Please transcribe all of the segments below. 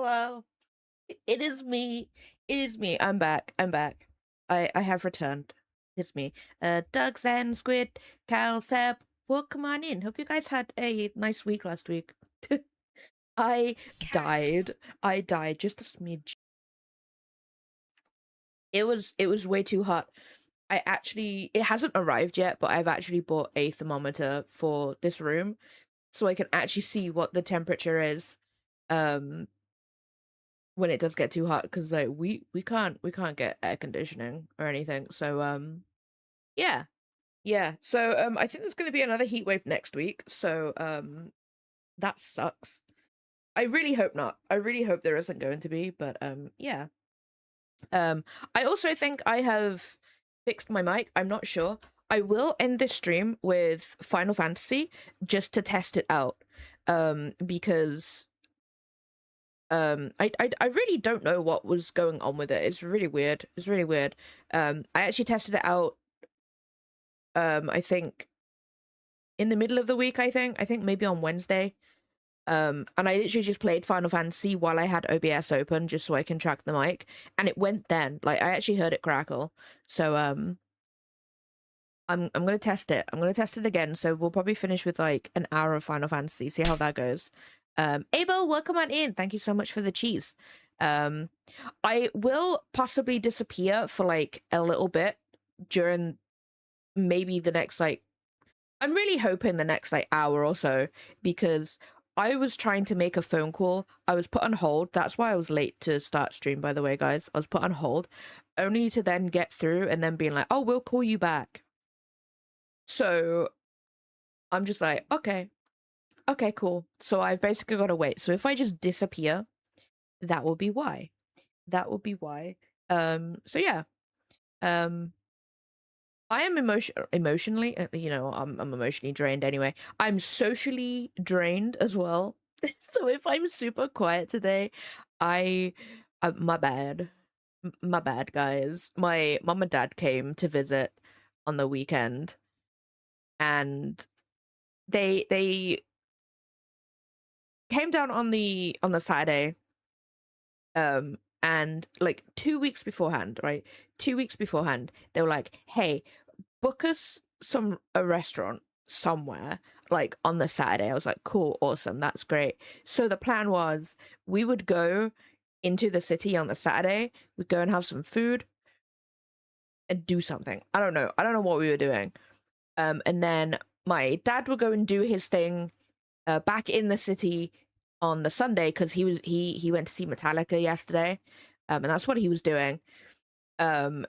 Hello. It is me. It is me. I'm back. I'm back. I have returned. It's me. Doug, Zen, Squid, Cal, Seb. Welcome on in. Hope you guys had a nice week last week. I died. I died just a smidge. It was way too hot. It hasn't arrived yet, but I've actually bought a thermometer for this room so I can actually see what the temperature is. Um when it does get too hot, because like we can't get air conditioning or anything, so yeah. I think there's going to be another heat wave next week, so that sucks. I really hope not. I really hope there isn't going to be, but yeah. I also think I have fixed my mic. I'm not sure. I will end this stream with Final Fantasy just to test it out, because I really don't know what was going on with it. It's really weird. It's really weird. I actually tested it out, I think in the middle of the week. I think maybe on Wednesday. And I literally just played Final Fantasy while I had OBS open just so I can track the mic, and it went then. Like, I actually heard it crackle. So I'm gonna test it. I'm gonna test it again. So we'll probably finish with like an hour of Final Fantasy, see how that goes. Abel, welcome on in. Thank you so much for the cheese. Um, I will possibly disappear for like a little bit during maybe the next like, I'm really hoping the next like hour or so, because I was trying to make a phone call. I was put on hold. That's why I was late to start stream, by the way, guys. I was put on hold only to then get through and then being like, oh, we'll call you back. So I'm just like, okay, cool. So I've basically got to wait. So if I just disappear, that will be why. That will be why. So yeah. Um, I am emotionally, I'm emotionally drained anyway. I'm socially drained as well. So if I'm super quiet today, I, my bad. My bad, guys. My mom and dad came to visit on the weekend, and they came down on the Saturday, and like 2 weeks beforehand, right? 2 weeks beforehand, they were like, "Hey, book us a restaurant somewhere like on the Saturday." I was like, "Cool, awesome, that's great." So the plan was we would go into the city on the Saturday, we'd go and have some food and do something. I don't know. I don't know what we were doing. And then my dad would go and do his thing back in the city on the Sunday, because he went to see Metallica yesterday, and that's what he was doing. And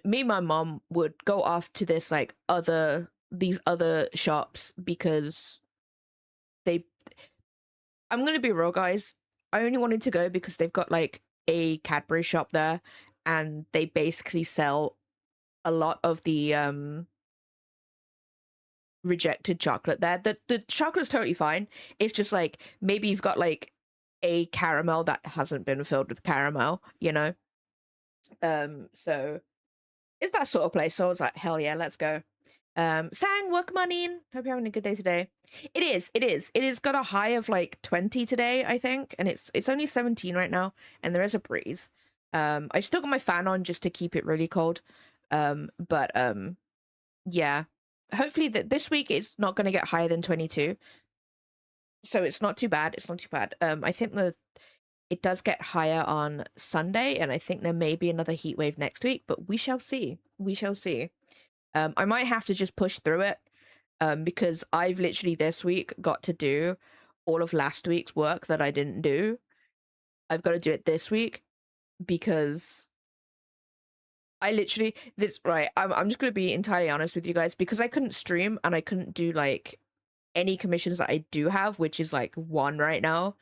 me and my mom would go off to these other shops, because they I'm gonna be real, guys. I only wanted to go because they've got like a Cadbury shop there, and they basically sell a lot of the rejected chocolate there. The chocolate's totally fine. It's just like maybe you've got like a caramel that hasn't been filled with caramel, you know? So it's that sort of place. So I was like, hell yeah, let's go. Sang, welcome on in. Hope you're having a good day today. It is. It has got a high of like 20 today, I think, and it's only 17 right now, and there is a breeze. I've still got my fan on just to keep it really cold. But yeah. Hopefully that this week it's not gonna get higher than 22. So it's not too bad. It's not too bad. I think it does get higher on Sunday, and I think there may be another heat wave next week, but we shall see. We shall see. I might have to just push through it, because I've literally this week got to do all of last week's work that I didn't do. I've got to do it this week, because I literally this right. I'm just gonna be entirely honest with you guys, because I couldn't stream and I couldn't do like any commissions that I do have, which is like one right now.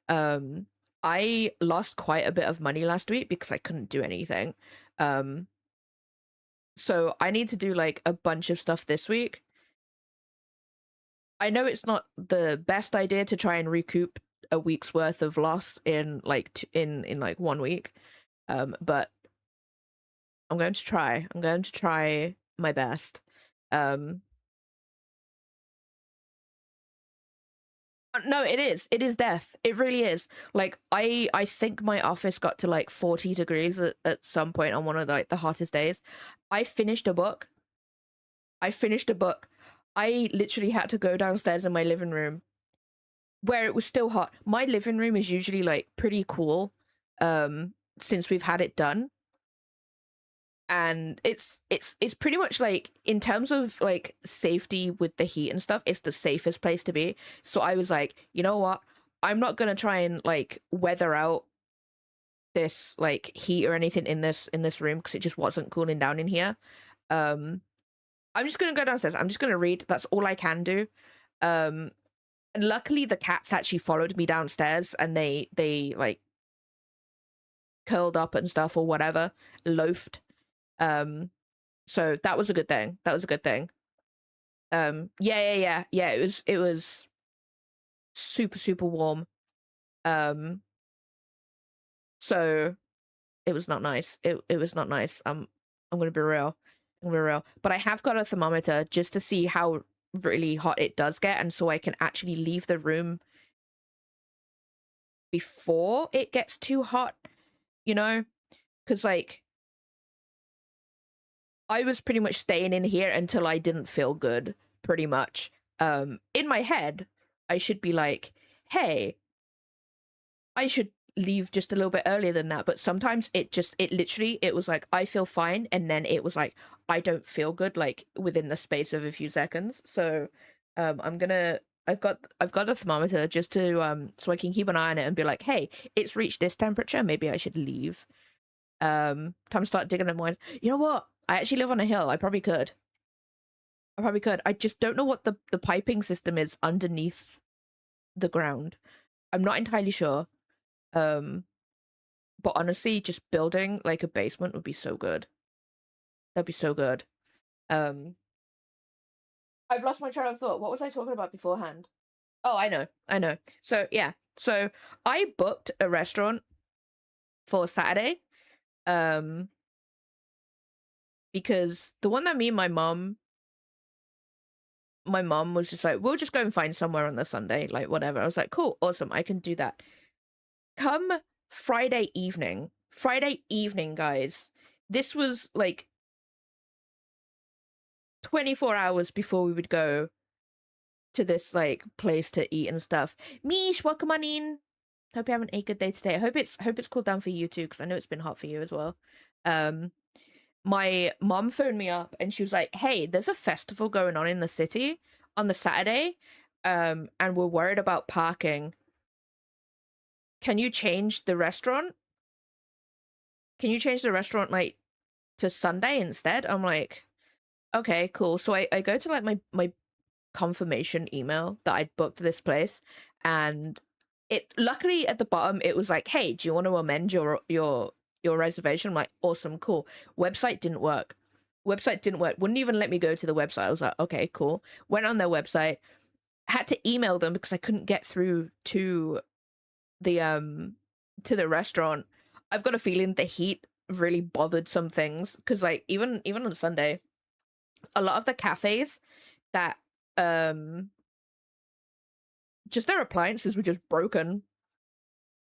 Um, I lost quite a bit of money last week because I couldn't do anything. Um, so I need to do like a bunch of stuff this week. I know it's not the best idea to try and recoup a week's worth of loss in like in like 1 week. But I'm going to try. I'm going to try my best. Um No, it is death. It really is. Like I think my office got to like 40 degrees at some point on one of like the hottest days. I finished a book. I finished a book. I literally had to go downstairs in my living room where it was still hot. My living room is usually like pretty cool since we've had it done. And it's pretty much like, in terms of like safety with the heat and stuff, it's the safest place to be. So I was like, you know what, I'm not gonna try and like weather out this like heat or anything in this room, because it just wasn't cooling down in here. um I'm just gonna go downstairs, I'm just gonna read, that's all I can do. And luckily the cats actually followed me downstairs, and they like curled up and stuff or whatever, loafed. So that was a good thing. That was a good thing. Yeah. It was super, super warm. Um, so it was not nice. It was not nice. I'm gonna be real. I'm gonna be real. But I have got a thermometer just to see how really hot it does get, and so I can actually leave the room before it gets too hot, you know? Because like I was pretty much staying in here until I didn't feel good, pretty much. In my head, I should be like, hey, I should leave just a little bit earlier than that. But sometimes it was like, I feel fine. And then it was like, I don't feel good, like within the space of a few seconds. So, I've got a thermometer just to, so I can keep an eye on it and be like, hey, it's reached this temperature. Maybe I should leave. Time to start digging in mine. You know what? I actually live on a hill. I probably could. I just don't know what the piping system is underneath the ground. I'm not entirely sure. Um, but honestly, just building like a basement would be so good. That'd be so good. Um, I've lost my train of thought. What was I talking about beforehand? Oh, I know. So yeah, so I booked a restaurant for Saturday. Um, because the one that me and my mom was just like, we'll just go and find somewhere on the Sunday, like whatever. I was like, cool, awesome, I can do that. Come Friday evening, guys. This was like 24 hours before we would go to this like place to eat and stuff. Mish, welcome on in. Hope you're having a good day today. I hope it's cooled down for you too, because I know it's been hot for you as well. My mom phoned me up and she was like, hey, there's a festival going on in the city on the Saturday, and we're worried about parking. Can you change the restaurant? Can you change the restaurant like to Sunday instead? I'm like, okay, cool. So I go to like my confirmation email that I'd booked this place, and it luckily at the bottom it was like, hey, do you want to amend your reservation? I'm like, awesome, cool. Website didn't work. Wouldn't even let me go to the website. I was like, okay, cool. Went on their website, had to email them because I couldn't get through to the restaurant. I've got a feeling the heat really bothered some things, because like even on Sunday, a lot of the cafes that just their appliances were just broken.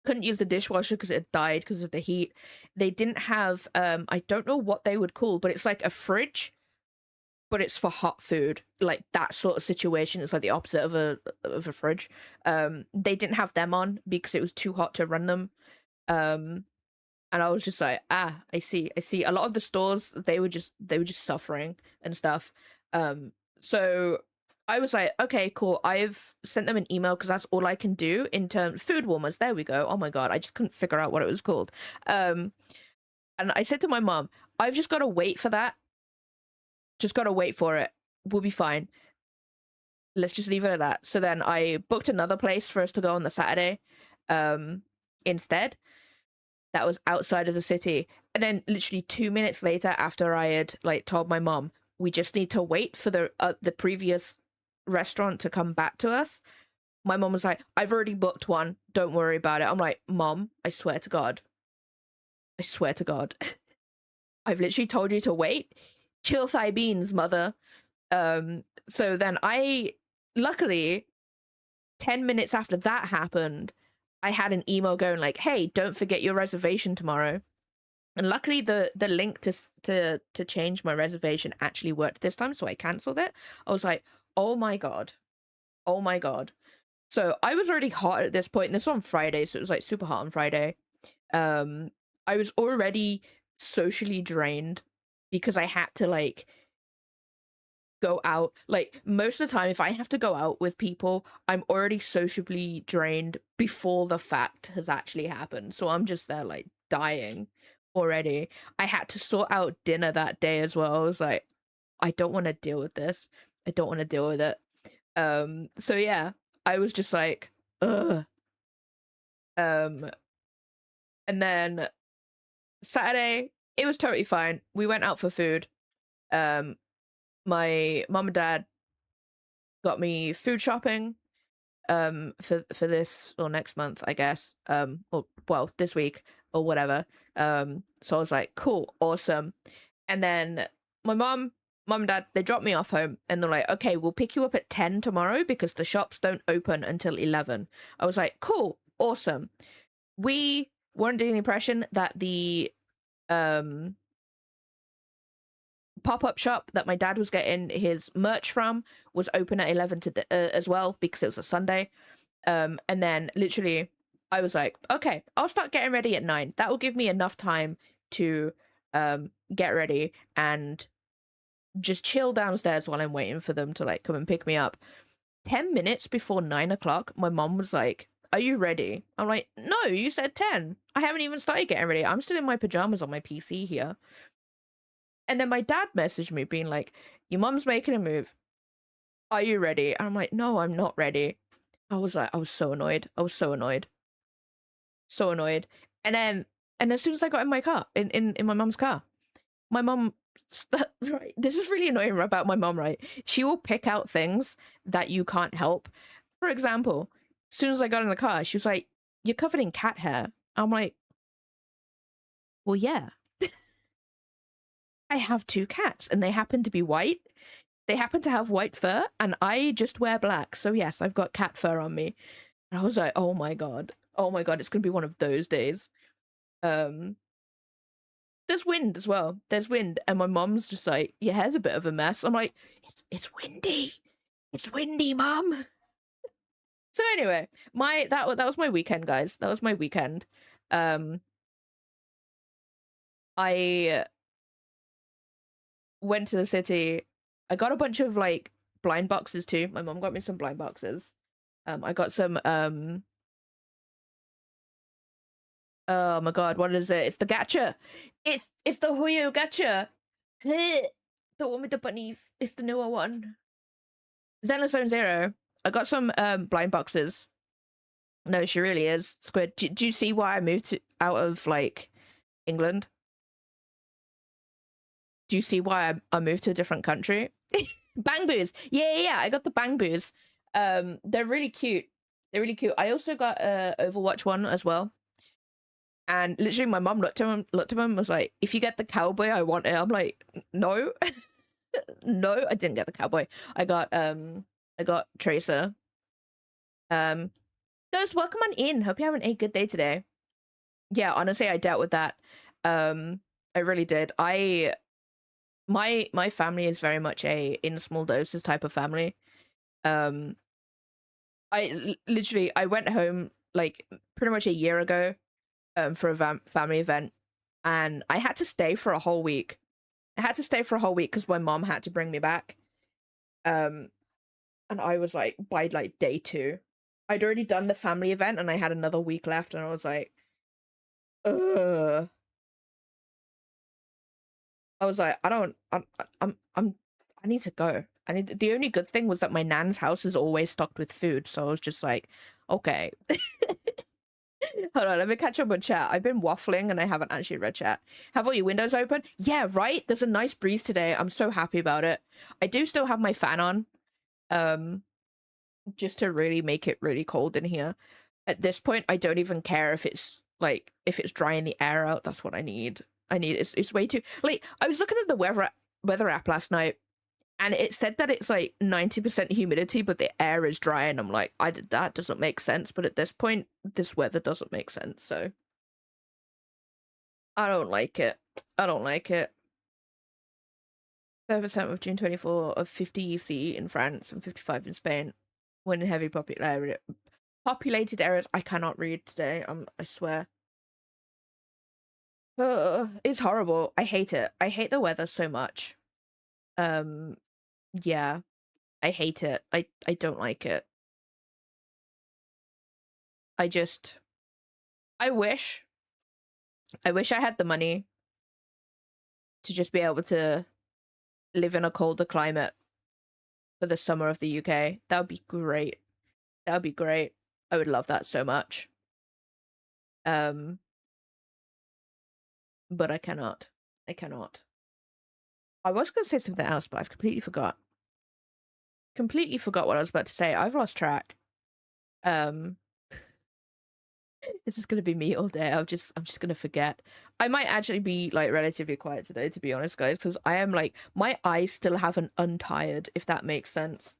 Couldn't use the dishwasher because it had died because of the heat. They didn't have I don't know what they would call, but it's like a fridge, but it's for hot food, like that sort of situation. It's like the opposite of a fridge. They didn't have them on because it was too hot to run them. And I was just like, I see. A lot of the stores, they were just suffering and stuff. So I was like, okay, cool. I've sent them an email because that's all I can do in terms food warmers. There we go. Oh my god, I just couldn't figure out what it was called. And I said to my mom, I've just got to wait for that. Just got to wait for it. We'll be fine. Let's just leave it at that. So then I booked another place for us to go on the Saturday, instead. That was outside of the city. And then literally 2 minutes later, after I had like told my mom, we just need to wait for the previous restaurant to come back to us, my mom was like, I've already booked one, don't worry about it. I'm like, Mom, I swear to God, I've literally told you to wait. Chill thigh beans, mother. So then I luckily 10 minutes after that happened, I had an email going like, hey, don't forget your reservation tomorrow. And luckily the link to change my reservation actually worked this time, so I cancelled it. I was like, oh my god. Oh my god. So I was already hot at this point, and this was on Friday, so it was like super hot on Friday. I was already socially drained because I had to like go out. Like most of the time, if I have to go out with people, I'm already socially drained before the fact has actually happened. So I'm just there like dying already. I had to sort out dinner that day as well. I was like, I don't want to deal with this. I don't want to deal with it. So yeah, I was just like, ugh. And then Saturday, it was totally fine. We went out for food. My mom and dad got me food shopping for this or next month, I guess. Or well, this week or whatever. So I was like, cool, awesome. And then my mom and dad, they dropped me off home, and they're like, okay, we'll pick you up at 10 tomorrow because the shops don't open until 11. I was like, cool, awesome. We were under the impression that the pop-up shop that my dad was getting his merch from was open at 11 as well because it was a Sunday. And then literally I was like, okay, I'll start getting ready at 9. That will give me enough time to get ready and just chill downstairs while I'm waiting for them to like come and pick me up. 10 minutes before 9 o'clock, my mom was like, are you ready? I'm like, no, you said 10. I haven't even started getting ready. I'm still in my pajamas on my PC here. And then my dad messaged me being like, your mom's making a move. Are you ready? And I'm like, no, I'm not ready. I was so annoyed. I was so annoyed. So annoyed. And as soon as I got in my car, in my mom's car, my mom, right, this is really annoying about my mom, right? She will pick out things that you can't help. For example, as soon as I got in the car, she was like, you're covered in cat hair. I'm like, well, yeah. I have 2 cats and they happen to be white. They happen to have white fur and I just wear black. So yes, I've got cat fur on me. And I was like, oh my god. Oh my god, it's going to be one of those days. There's wind as well. There's wind and my mom's just like, your hair's a bit of a mess. I'm like, it's windy. It's windy, mom. So anyway, that was my weekend, guys. That was my weekend. I went to the city. I got a bunch of like blind boxes too. My mom got me some blind boxes. I got some oh my god, what is it? It's the gacha. It's the Huyo gacha. The one with the bunnies. It's the newer one. Xenozone Zero. I got some blind boxes. No, she really is. Squid. Do you see why I moved out of like England? Do you see why I moved to a different country? Bang boos. Yeah. I got the bang boos. They're really cute. They're really cute. I also got a Overwatch one as well. And literally my mom looked at him and was like, if you get the cowboy, I want it. I'm like, no. No, I didn't get the cowboy. I got Tracer. Guys, welcome on in. Hope you're having a good day today. Yeah, honestly, I dealt with that. I really did. My family is very much a in small doses type of family. I went home like pretty much a year ago for a family event, and I had to stay for a whole week. I had to stay for a whole week because my mom had to bring me back. And I was like, by like day 2, I'd already done the family event and I had another week left, and I was like, ugh. I was like, I need to go. The only good thing was that my nan's house is always stocked with food, so I was just like, okay. Hold on, let me catch up with chat. I've been waffling and I haven't actually read chat. Have all your windows open? Yeah, right? There's a nice breeze today. I'm so happy about it. I do still have my fan on. Just to really make it really cold in here. At this point, I don't even care if it's drying the air out. That's what I need. It's way too like I was looking at the weather app last night, and it said that it's like 90% humidity, but the air is dry, and I'm like, that doesn't make sense. But at this point, this weather doesn't make sense, so I don't like it. I don't like it. 5% of June 24 of 50 UC in France and 55 in Spain. When in heavy populated areas. I cannot read today. I swear. It's horrible. I hate it. I hate the weather so much. Yeah, I hate it. I don't like it. I wish I had the money to just be able to live in a colder climate for the summer of the UK. That would be great. That would be great. I would love that so much. But I cannot. I cannot. I was going to say something else, but I've completely forgot. Completely forgot what I was about to say. I've lost track. This is gonna be me all day. I'm just gonna forget. I might actually be like relatively quiet today, to be honest, guys, because I am like, my eyes still haven't untired, if that makes sense.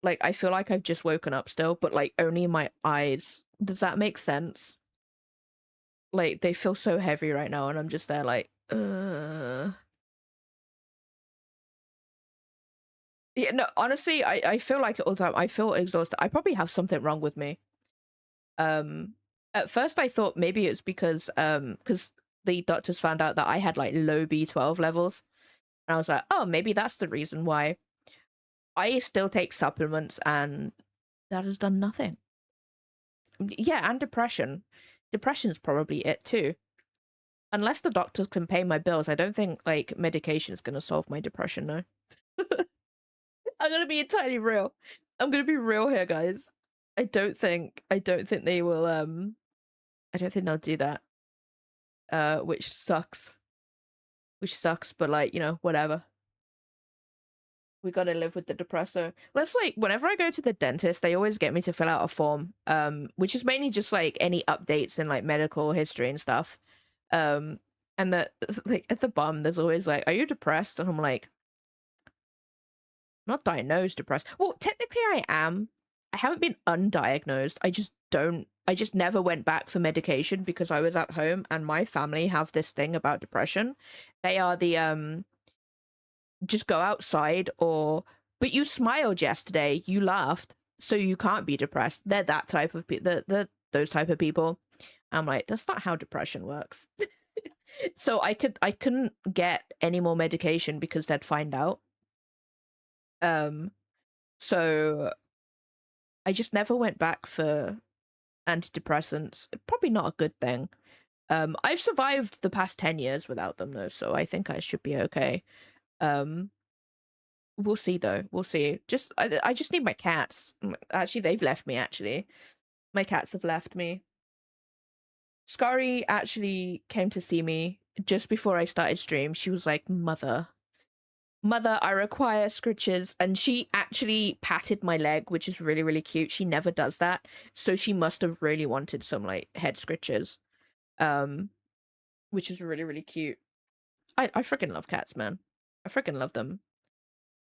Like, I feel like I've just woken up still, but like only my eyes. Does that make sense? Like, they feel so heavy right now, and I'm just there like, Yeah, no, honestly, I feel like it all the time. I feel exhausted. I probably have something wrong with me. At first I thought maybe it's because the doctors found out that I had like low B12 levels. And I was like, oh, maybe that's the reason why. I still take supplements and that has done nothing. Yeah, and depression. Depression's probably it too. Unless the doctors can pay my bills, I don't think like medication is gonna solve my depression, no. I'm gonna be entirely real. I'm gonna be real here, guys. I don't think they will I don't think they'll do that. Which sucks. Which sucks, but like, you know, whatever. We gotta live with the depressor. Let's like, whenever I go to the dentist, they always get me to fill out a form, which is mainly just like any updates in like medical history and stuff. And that like at the bottom, there's always like, "Are you depressed?" And I'm like, not diagnosed depressed. Well, technically I am. I haven't been undiagnosed. I just never went back for medication because I was at home, and my family have this thing about depression. They are the just go outside, or but you smiled yesterday, you laughed, so you can't be depressed. They're that type of those type of people. I'm like, that's not how depression works. So I couldn't get any more medication because they'd find out. So I just never went back for antidepressants. Probably not a good thing. I've survived the past 10 years without them though, so I think I should be okay. We'll see though. We'll see. I just need my cats. Actually, they've left me, actually. My cats have left me. Scary actually came to see me just before I started stream. She was like, Mother, I require scritches. And she actually patted my leg, which is really, really cute. She never does that. So she must have really wanted some like head scritches. Which is really, really cute. I freaking love cats, man. I freaking love them.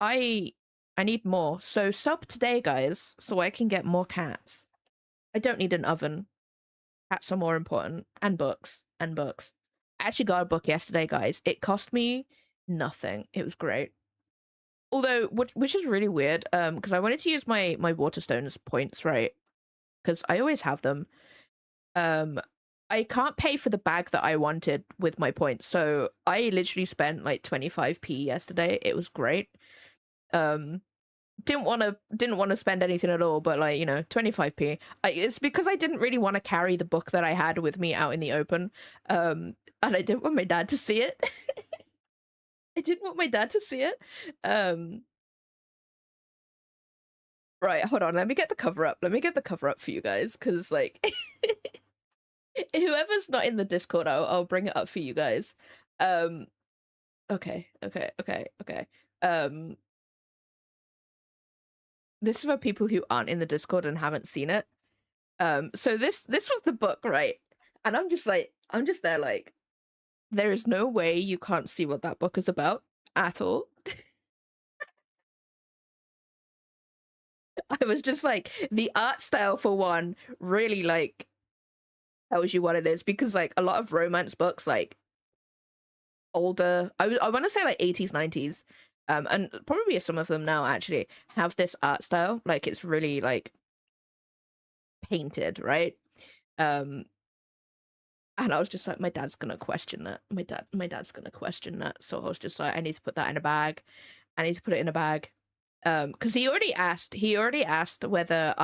I need more. So sub today, guys, so I can get more cats. I don't need an oven. Cats are more important. And books. And books. I actually got a book yesterday, guys. It cost me nothing. It was great. Although, which is really weird, because I wanted to use my Waterstones points, right? Because I always have them. I can't pay for the bag that I wanted with my points, so I literally spent like 25p yesterday. It was great. Didn't want to spend anything at all, but like, you know, 25p. It's because I didn't really want to carry the book that I had with me out in the open, and I didn't want my dad to see it. I didn't want my dad to see it. Right, hold on, let me get the cover up. Let me get the cover up for you guys, because like whoever's not in the Discord, I'll bring it up for you guys. Okay. This is for people who aren't in the Discord and haven't seen it. So this was the book, right? And I'm just there like, there is no way you can't see what that book is about at all. I was just like, the art style for one really like tells you what it is, because like a lot of romance books, like older, I want to say like 80s, 90s, and probably some of them now actually have this art style, like it's really like painted, right? Um, and I was just like, my dad's gonna question that. My dad's gonna question that. So I was just like, I need to put that in a bag. I need to put it in a bag. Because he already asked whether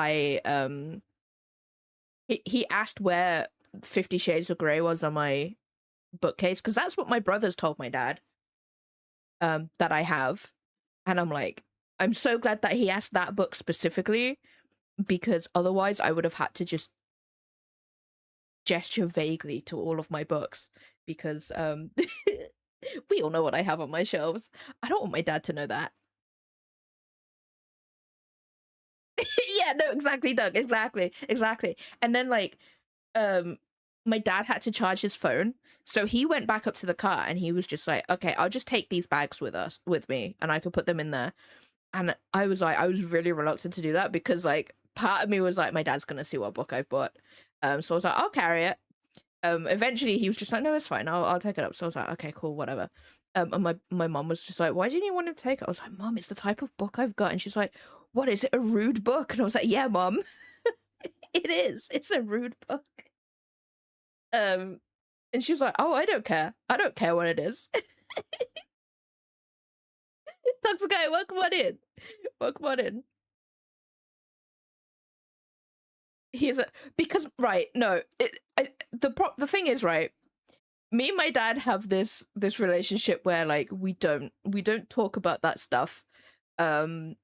he asked where 50 Shades of Grey was on my bookcase, because that's what my brothers told my dad that I have. And I'm like, I'm so glad that he asked that book specifically, because otherwise I would have had to just gesture vaguely to all of my books, because we all know what I have on my shelves. I don't want my dad to know that. Yeah, no, exactly, Doug, exactly. And then like my dad had to charge his phone, so he went back up to the car and he was just like, okay, I'll just take these bags with me and I could put them in there. And I was like, I was really reluctant to do that, because like part of me was like, my dad's gonna see what book I've bought. So I was like, I'll carry it. Eventually he was just like, no, it's fine, I'll take it up. So I was like, okay, cool, whatever. And my mom was just like, why didn't you want to take it? I was like, Mom, it's the type of book I've got. And she's like, what is it, a rude book? And I was like, yeah, Mom. It is, it's a rude book. And she was like, oh, I don't care what it is. Tatsukai, welcome on in. He's a, because right, no, the thing is, right, me and my dad have this relationship where like we don't talk about that stuff ever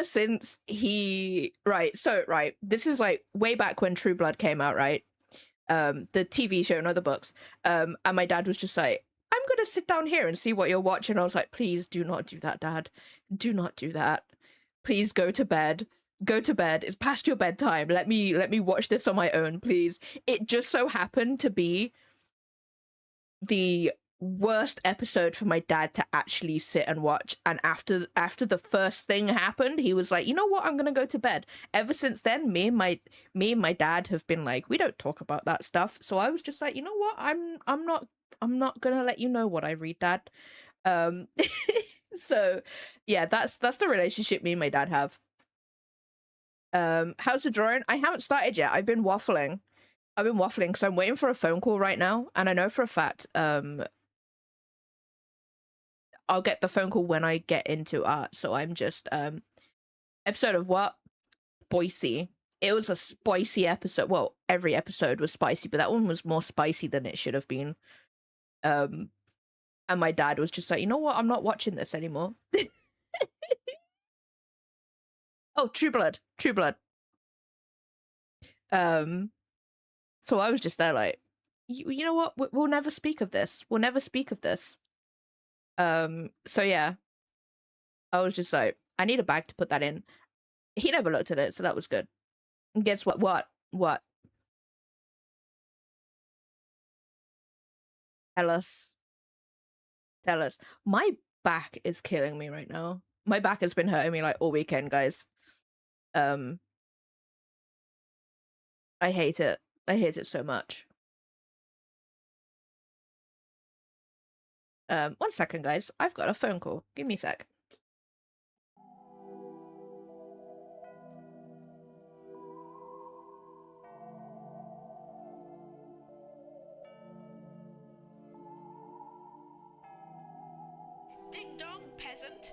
since this is like way back when True Blood came out, right? The TV show, not the books. And my dad was just like, I'm gonna sit down here and see what you're watching. I was like, please do not do that, Dad, do not do that, please go to bed, it's past your bedtime, let me watch this on my own, please. It just so happened to be the worst episode for my dad to actually sit and watch, and after the first thing happened, he was like, you know what, I'm gonna go to bed. Ever since then, me and my dad have been like, we don't talk about that stuff. So I was just like, you know what, I'm not gonna let you know what I read, Dad. So yeah, that's the relationship me and my dad have. How's the drawing? I haven't started yet. I've been waffling, so I'm waiting for a phone call right now, and I know for a fact I'll get the phone call when I get into art. So I'm just episode of what? Spicy. It was a spicy episode. Well, every episode was spicy, but that one was more spicy than it should have been. And my dad was just like, you know what, I'm not watching this anymore. Oh, True Blood. So I was just there like, you know what, we'll never speak of this. So yeah, I was just like, I need a bag to put that in. He never looked at it, so that was good. And guess what? Tell us. My back is killing me right now. My back has been hurting me like all weekend, guys. I hate it so much. 1 second, guys, I've got a phone call, give me a sec. Ding dong, peasant.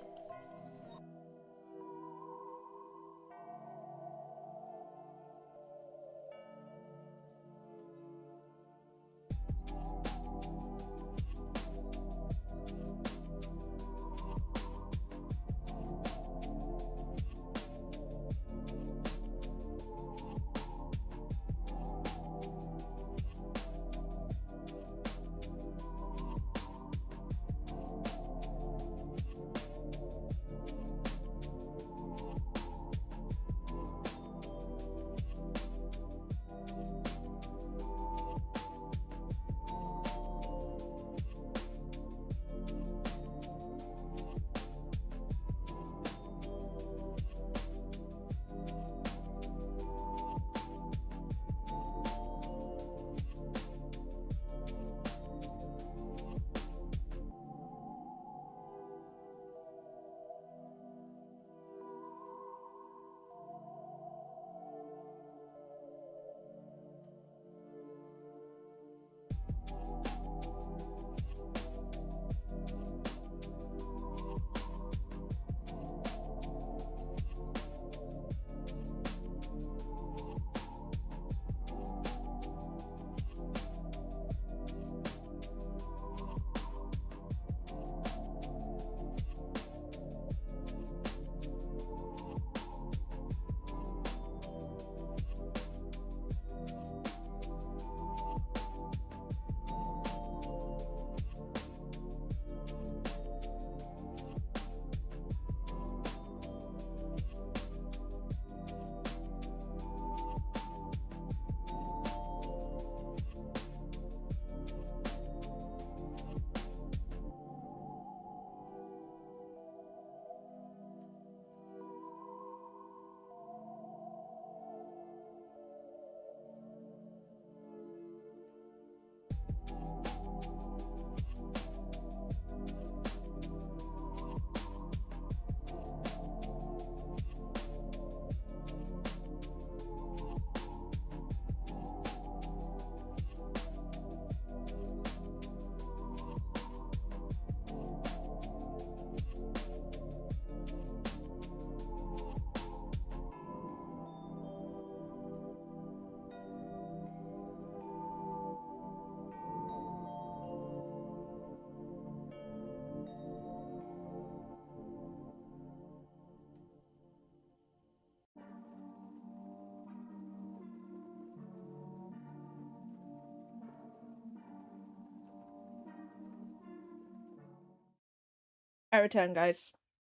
I return, guys.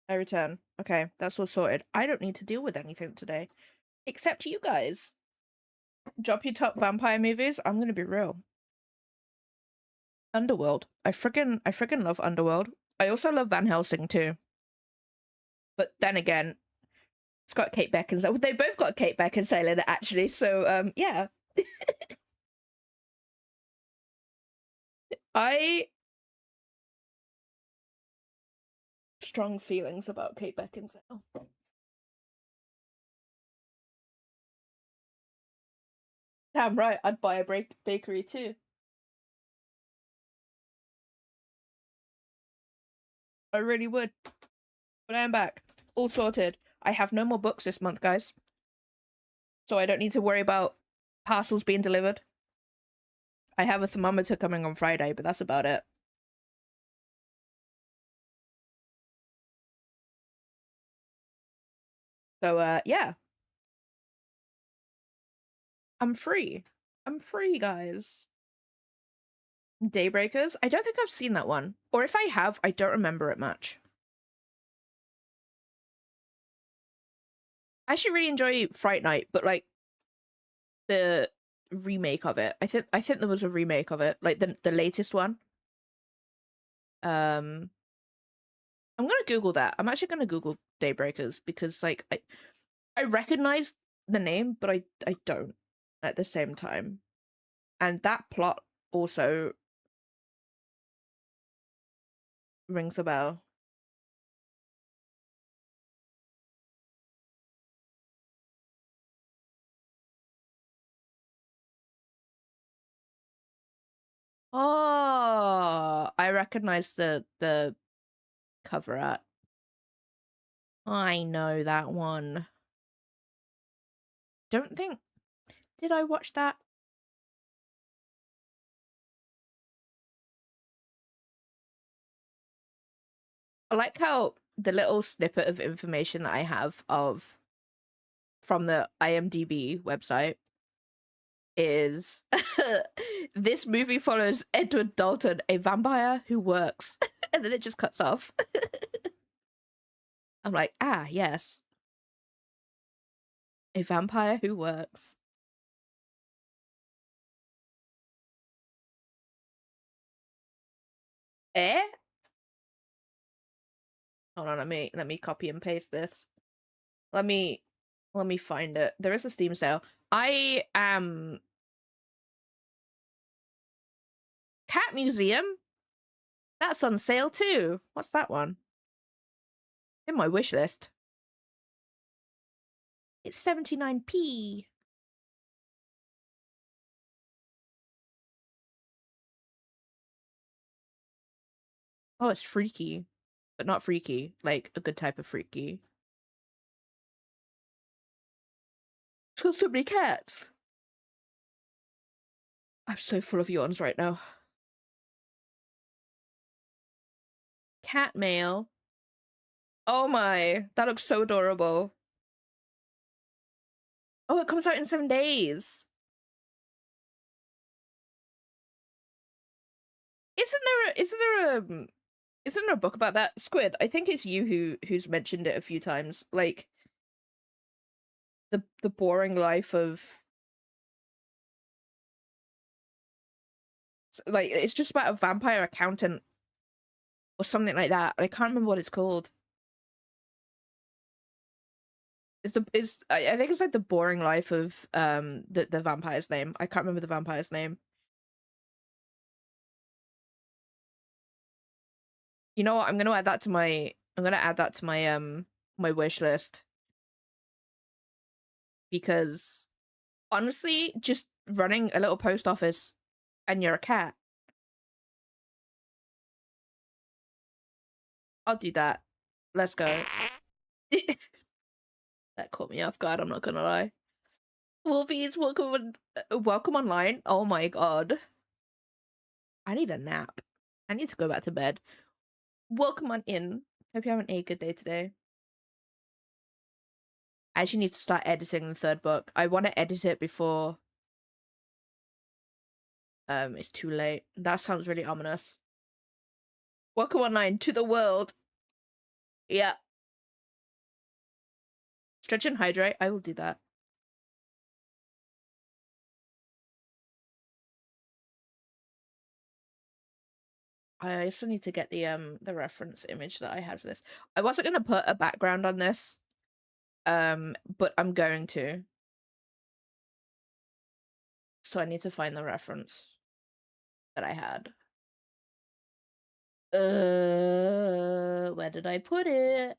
I return. Okay, that's all sorted. I don't need to deal with anything today. Except you guys. Drop your top vampire movies. I'm gonna be real. Underworld. I freaking love Underworld. I also love Van Helsing too. But then again, it's got Kate Beckinsale. They both got Kate Beckinsale in it actually. So yeah. I strong feelings about Kate Beckinsale. Damn right, I'd buy a bakery too. I really would. But I am back. All sorted. I have no more books this month, guys. So I don't need to worry about parcels being delivered. I have a thermometer coming on Friday, but that's about it. So yeah. I'm free. I'm free, guys. Daybreakers? I don't think I've seen that one. Or if I have, I don't remember it much. I actually really enjoy Fright Night, but like the remake of it. I think there was a remake of it, like the latest one. I'm gonna Google that. I'm actually gonna Google Daybreakers because like I recognize the name, but I don't at the same time. And that plot also rings a bell. Oh, I recognize the cover art. I know that one. Don't think did I watch that? I like how the little snippet of information that I have of from the IMDb website is this movie follows Edward Dalton, a vampire who works, and then it just cuts off. I'm like, ah, yes. A vampire who works. Eh? Hold on, let me copy and paste this. Let me find it. There is a Steam sale. I am Cat Museum. That's on sale too. What's that one? In my wish list. It's 79p. Oh, it's freaky. But not freaky. Like a good type of freaky. It's got so many cats. I'm so full of yawns right now. Cat mail. Oh my, that looks so adorable. Oh, it comes out in 7 days. Isn't there a book about that? Squid, I think it's you who's mentioned it a few times. Like the boring life of like it's just about a vampire accountant or something like that. I can't remember what it's called. I think it's like the boring life of the vampire's name. I can't remember the vampire's name. You know what? I'm gonna add that to my my wish list because honestly, just running a little post office and you're a cat. I'll do that. Let's go. That caught me off guard, I'm not gonna lie. Wolfies, welcome online. Oh my god. I need a nap. I need to go back to bed. Welcome on in. Hope you're having a good day today. I actually need to start editing the third book. I want to edit it before it's too late. That sounds really ominous. Welcome online to the world. Yeah. Stretch and hydrate. I will do that. I also need to get the reference image that I had for this. I wasn't gonna put a background on this, but I'm going to. So I need to find the reference that I had. Where did I put it?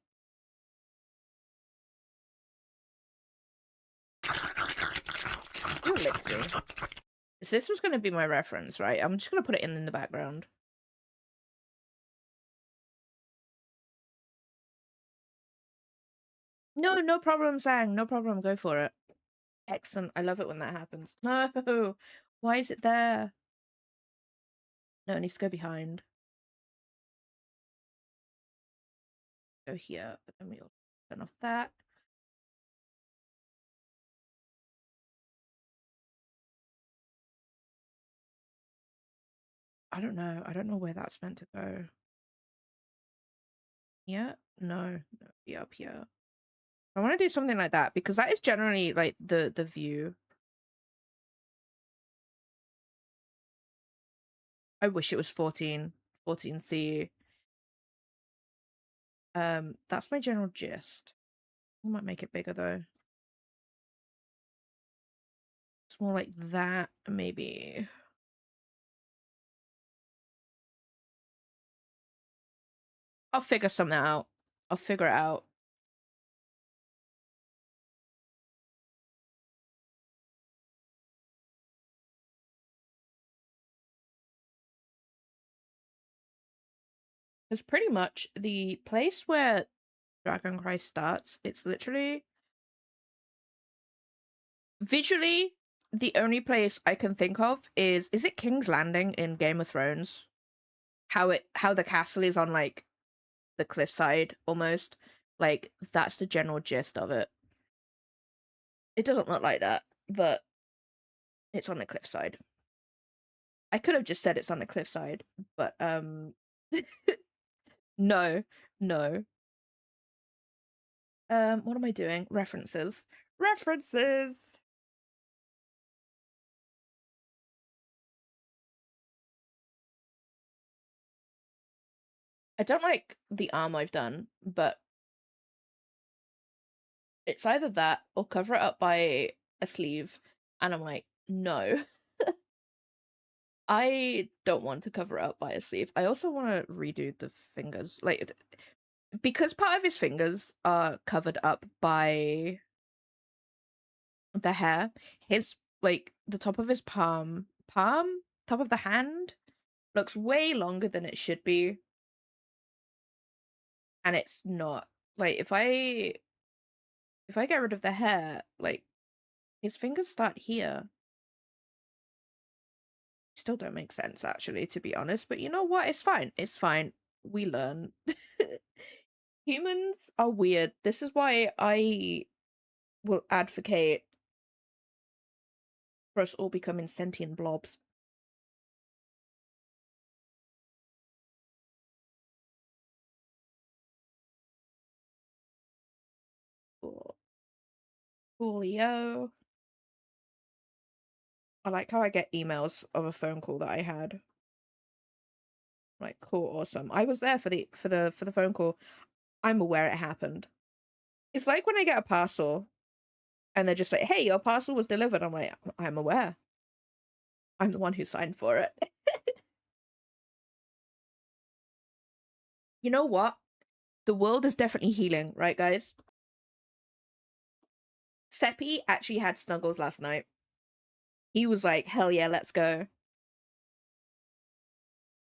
You licked me. So this was gonna be my reference, right? I'm just gonna put it in the background. No, no problem, Sang. No problem. Go for it. Excellent. I love it when that happens. No. Why is it there? No, it needs to go behind. Go here, but then we'll turn off that. I don't know. I don't know where that's meant to go. Yeah? No. No, be up here. I want to do something like that because that is generally like the view. I wish it was 14. 14C. That's my general gist. I might make it bigger though. It's more like that, maybe. I'll figure something out. I'll figure it out. Because pretty much the place where Dragon Christ starts, it's literally visually the only place I can think of is it King's Landing in Game of Thrones? How the castle is on like the cliffside almost. Like that's the general gist of it. It doesn't look like that, but it's on the cliffside. I could have just said it's on the cliffside, but no, no. What am I doing? References. References. I don't like the arm I've done, but it's either that or cover it up by a sleeve. And I'm like, no. I don't want to cover it up by a sleeve. I also want to redo the fingers. Like, because part of his fingers are covered up by the hair, his, like, the top of his top of the hand looks way longer than it should be. And it's not. Like, if I get rid of the hair, like, his fingers start here. Still don't make sense, actually, to be honest. But you know what? It's fine. It's fine. We learn. Humans are weird. This is why I will advocate for us all becoming sentient blobs. Cool. Coolio. I like how I get emails of a phone call that I had. Like, cool, awesome. I was there for the phone call. I'm aware it happened. It's like when I get a parcel and they're just like, hey, your parcel was delivered. I'm like, I'm aware. I'm the one who signed for it. You know what? The world is definitely healing, right, guys? Seppi actually had snuggles last night. He was like, hell yeah, let's go.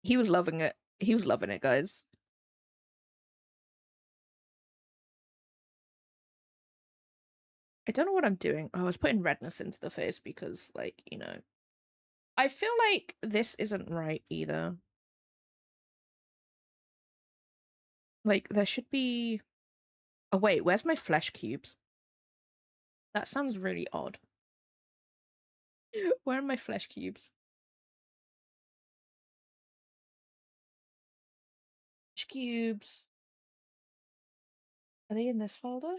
He was loving it. He was loving it, guys. I don't know what I'm doing. Oh, I was putting redness into the face because, like, you know. I feel like this isn't right either. Like, there should be... Oh, wait, where's my flesh cubes? That sounds really odd. Where are my flesh cubes? Flesh cubes. Are they in this folder?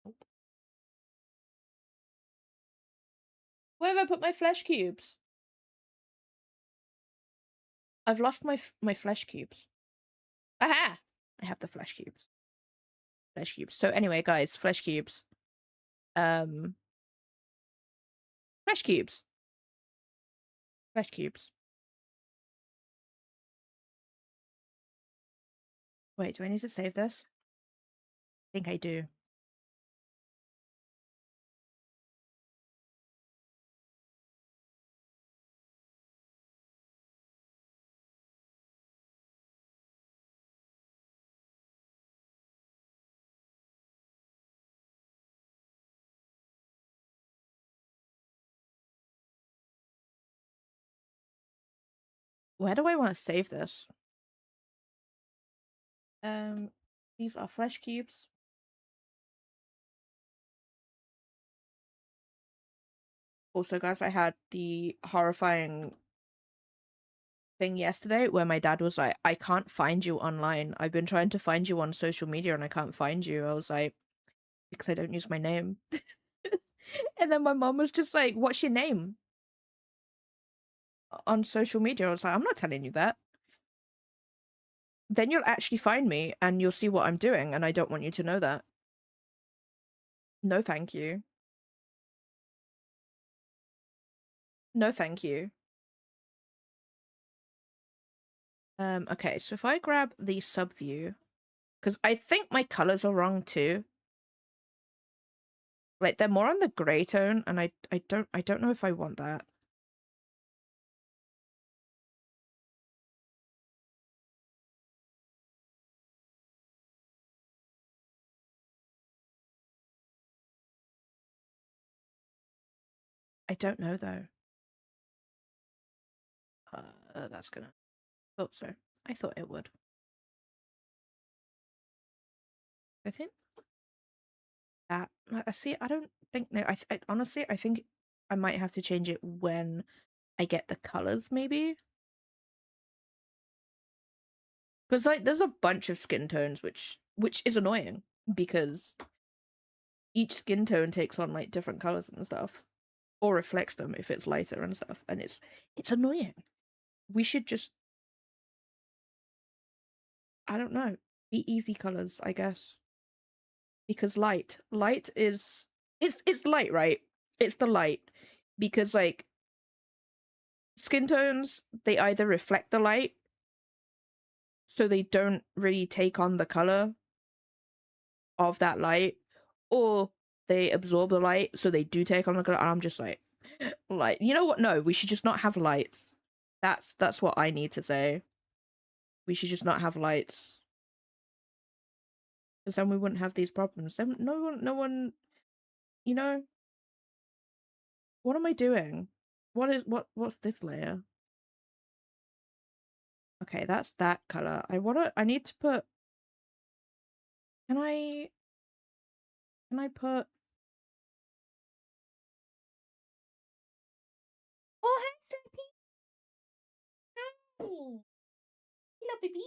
Nope. Where have I put my flesh cubes? I've lost my flesh cubes. Aha! I have the flesh cubes. Flesh cubes. So anyway, guys, flesh cubes. Flesh cubes. Flesh cubes. Wait, do I need to save this? I think I do. Where do I want to save this? These are flesh cubes. Also, guys, I had the horrifying thing yesterday where my dad was like, I can't find you online. I've been trying to find you on social media and I can't find you. I was like, because I don't use my name. And then my mom was just like, what's your name on social media? I was like, I'm not telling you that. Then you'll actually find me and you'll see what I'm doing, and I don't want you to know that. No, thank you. No, thank you. Okay, so if I grab the sub view, because I think my colors are wrong too. Like, they're more on the gray tone, and I don't know if I want that. I don't know though. That's gonna. Thought so. I thought it would. I think that. I see. I don't think no. I honestly, I think I might have to change it when I get the colors, maybe. Because like, there's a bunch of skin tones, which is annoying because each skin tone takes on like different colors and stuff, or reflects them if it's lighter and stuff, and it's annoying. We should just, I don't know, be easy colors, I guess. Because light is it's light, right? It's the light. Because like skin tones, they either reflect the light, so they don't really take on the color of that light, or they absorb the light, so they do take on the color. And I'm just like, you know what? No, we should just not have lights. That's what I need to say. We should just not have lights, because then we wouldn't have these problems. Then no one, you know. What am I doing? What's this layer? Okay, that's that color. I need to put. Can I put? Oh, hi, Sophie. Hi. Hello, babies.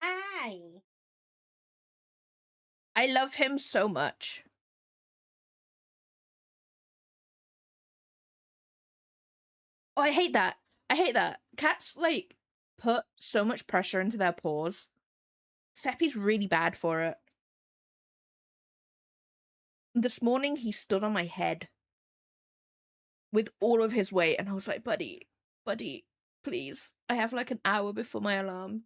Hi. I love him so much. Oh, I hate that. I hate that. Cats, like, put so much pressure into their paws. Seppi's really bad for it. This morning, he stood on my head with all of his weight, and I was like, buddy, please. I have like an hour before my alarm.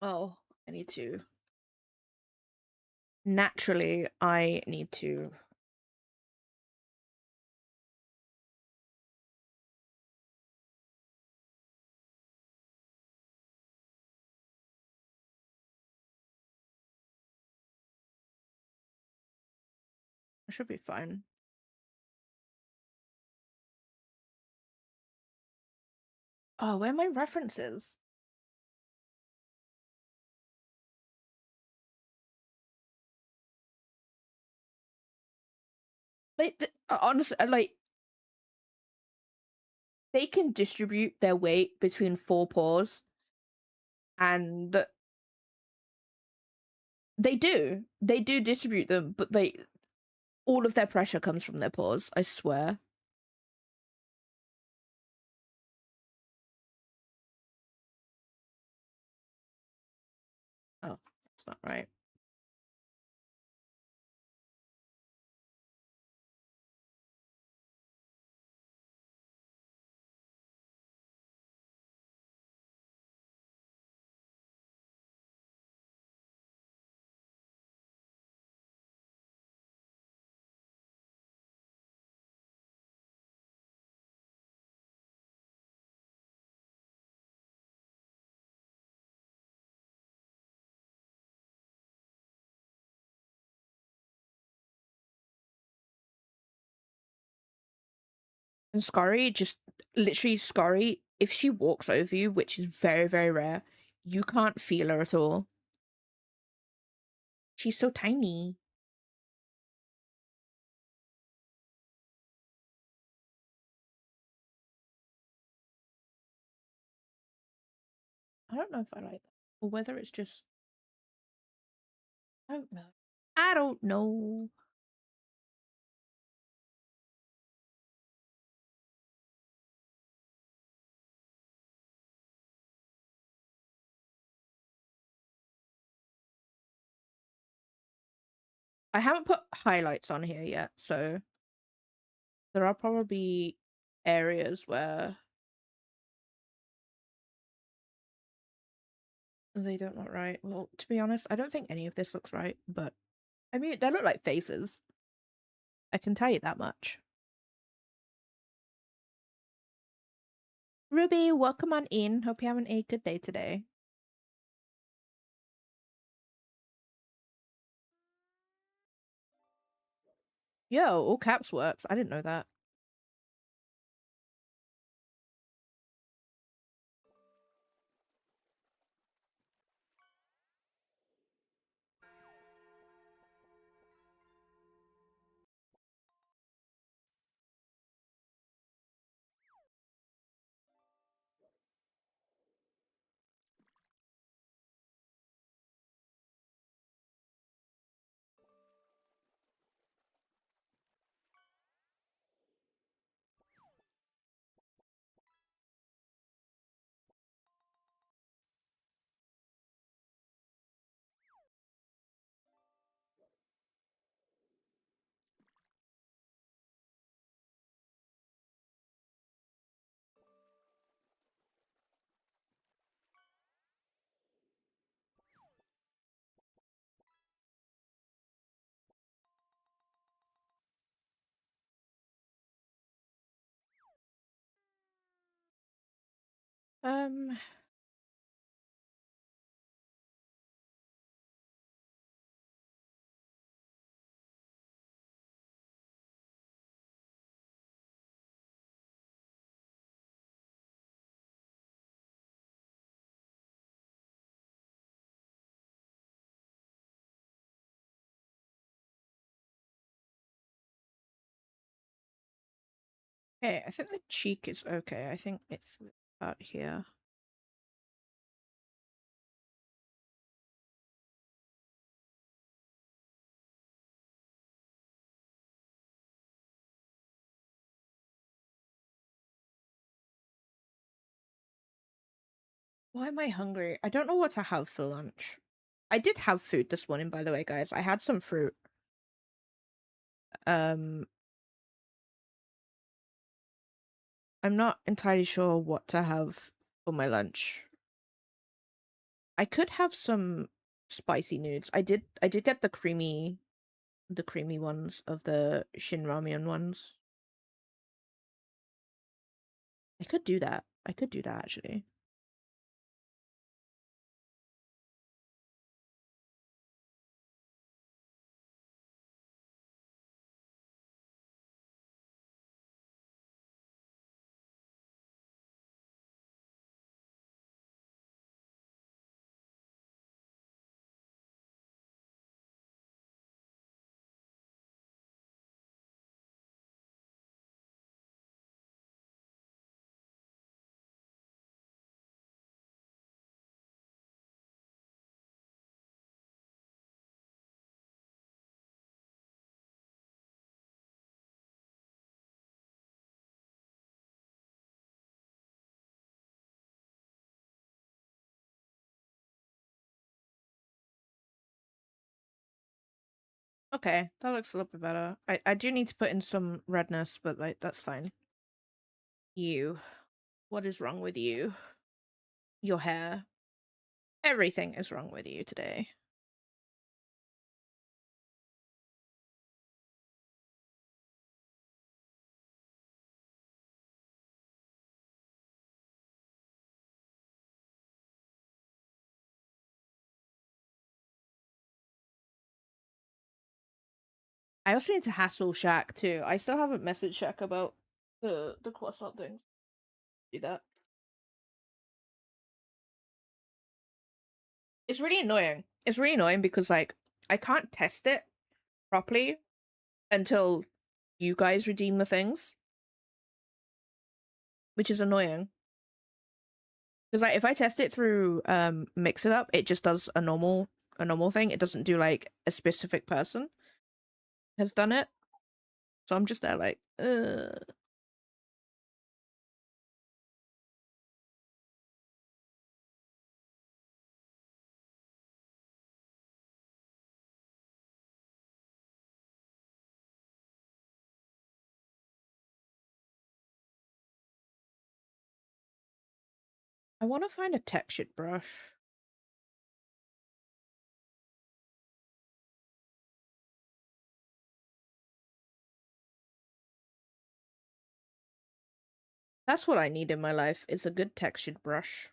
Oh, I need to. Naturally, I need to. I should be fine. Oh, where are my references? Like, honestly, like, they can distribute their weight between 4 paws, and they do distribute them, but all of their pressure comes from their paws, I swear. Oh, that's not right. And Scurry, just literally Scurry, if she walks over you, which is very, very rare, you can't feel her at all. She's so tiny. I don't know if I like that. Or whether it's just, I don't know. I don't know. I haven't put highlights on here yet, so there are probably areas where they don't look right. Well, to be honest, I don't think any of this looks right, but I mean, they look like faces. I can tell you that much. Ruby, welcome on in. Hope you're having a good day today. Yo, all caps works. I didn't know that. Um, okay, I think the cheek is okay. I think it's about here. Why am I hungry? I don't know what to have for lunch. I did have food this morning, by the way, guys. I had some fruit. Um, I'm not entirely sure what to have for my lunch. I could have some spicy nudes. I did get the creamy ones of the Shin Ramyun ones. I could do that. I could do that actually. Okay, that looks a little bit better. I do need to put in some redness, but like that's fine. You. What is wrong with you? Your hair. Everything is wrong with you today. I also need to hassle Shaq too. I still haven't messaged Shaq about the croissant things. Do that. It's really annoying. It's really annoying because like I can't test it properly until you guys redeem the things, which is annoying. Because like if I test it through Mix It Up, it just does a normal thing. It doesn't do like a specific person has done it. So I'm just there like, I want to find a textured brush. That's what I need in my life, is a good textured brush.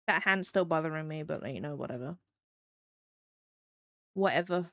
That hand's still bothering me, but like, whatever. Whatever.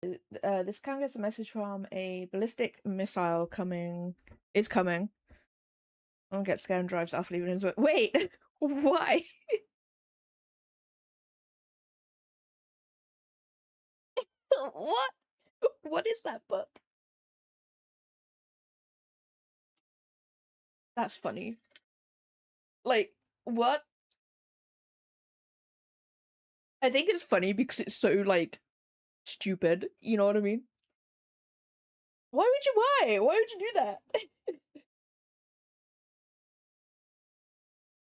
This can gets a message from a ballistic missile coming. Is coming. I'll get scared and drives off, leaving his. Wait, why? What? What is that book? That's funny. Like, what? I think it's funny because it's so, like, stupid. You know what I mean? Why would you? Why would you do that?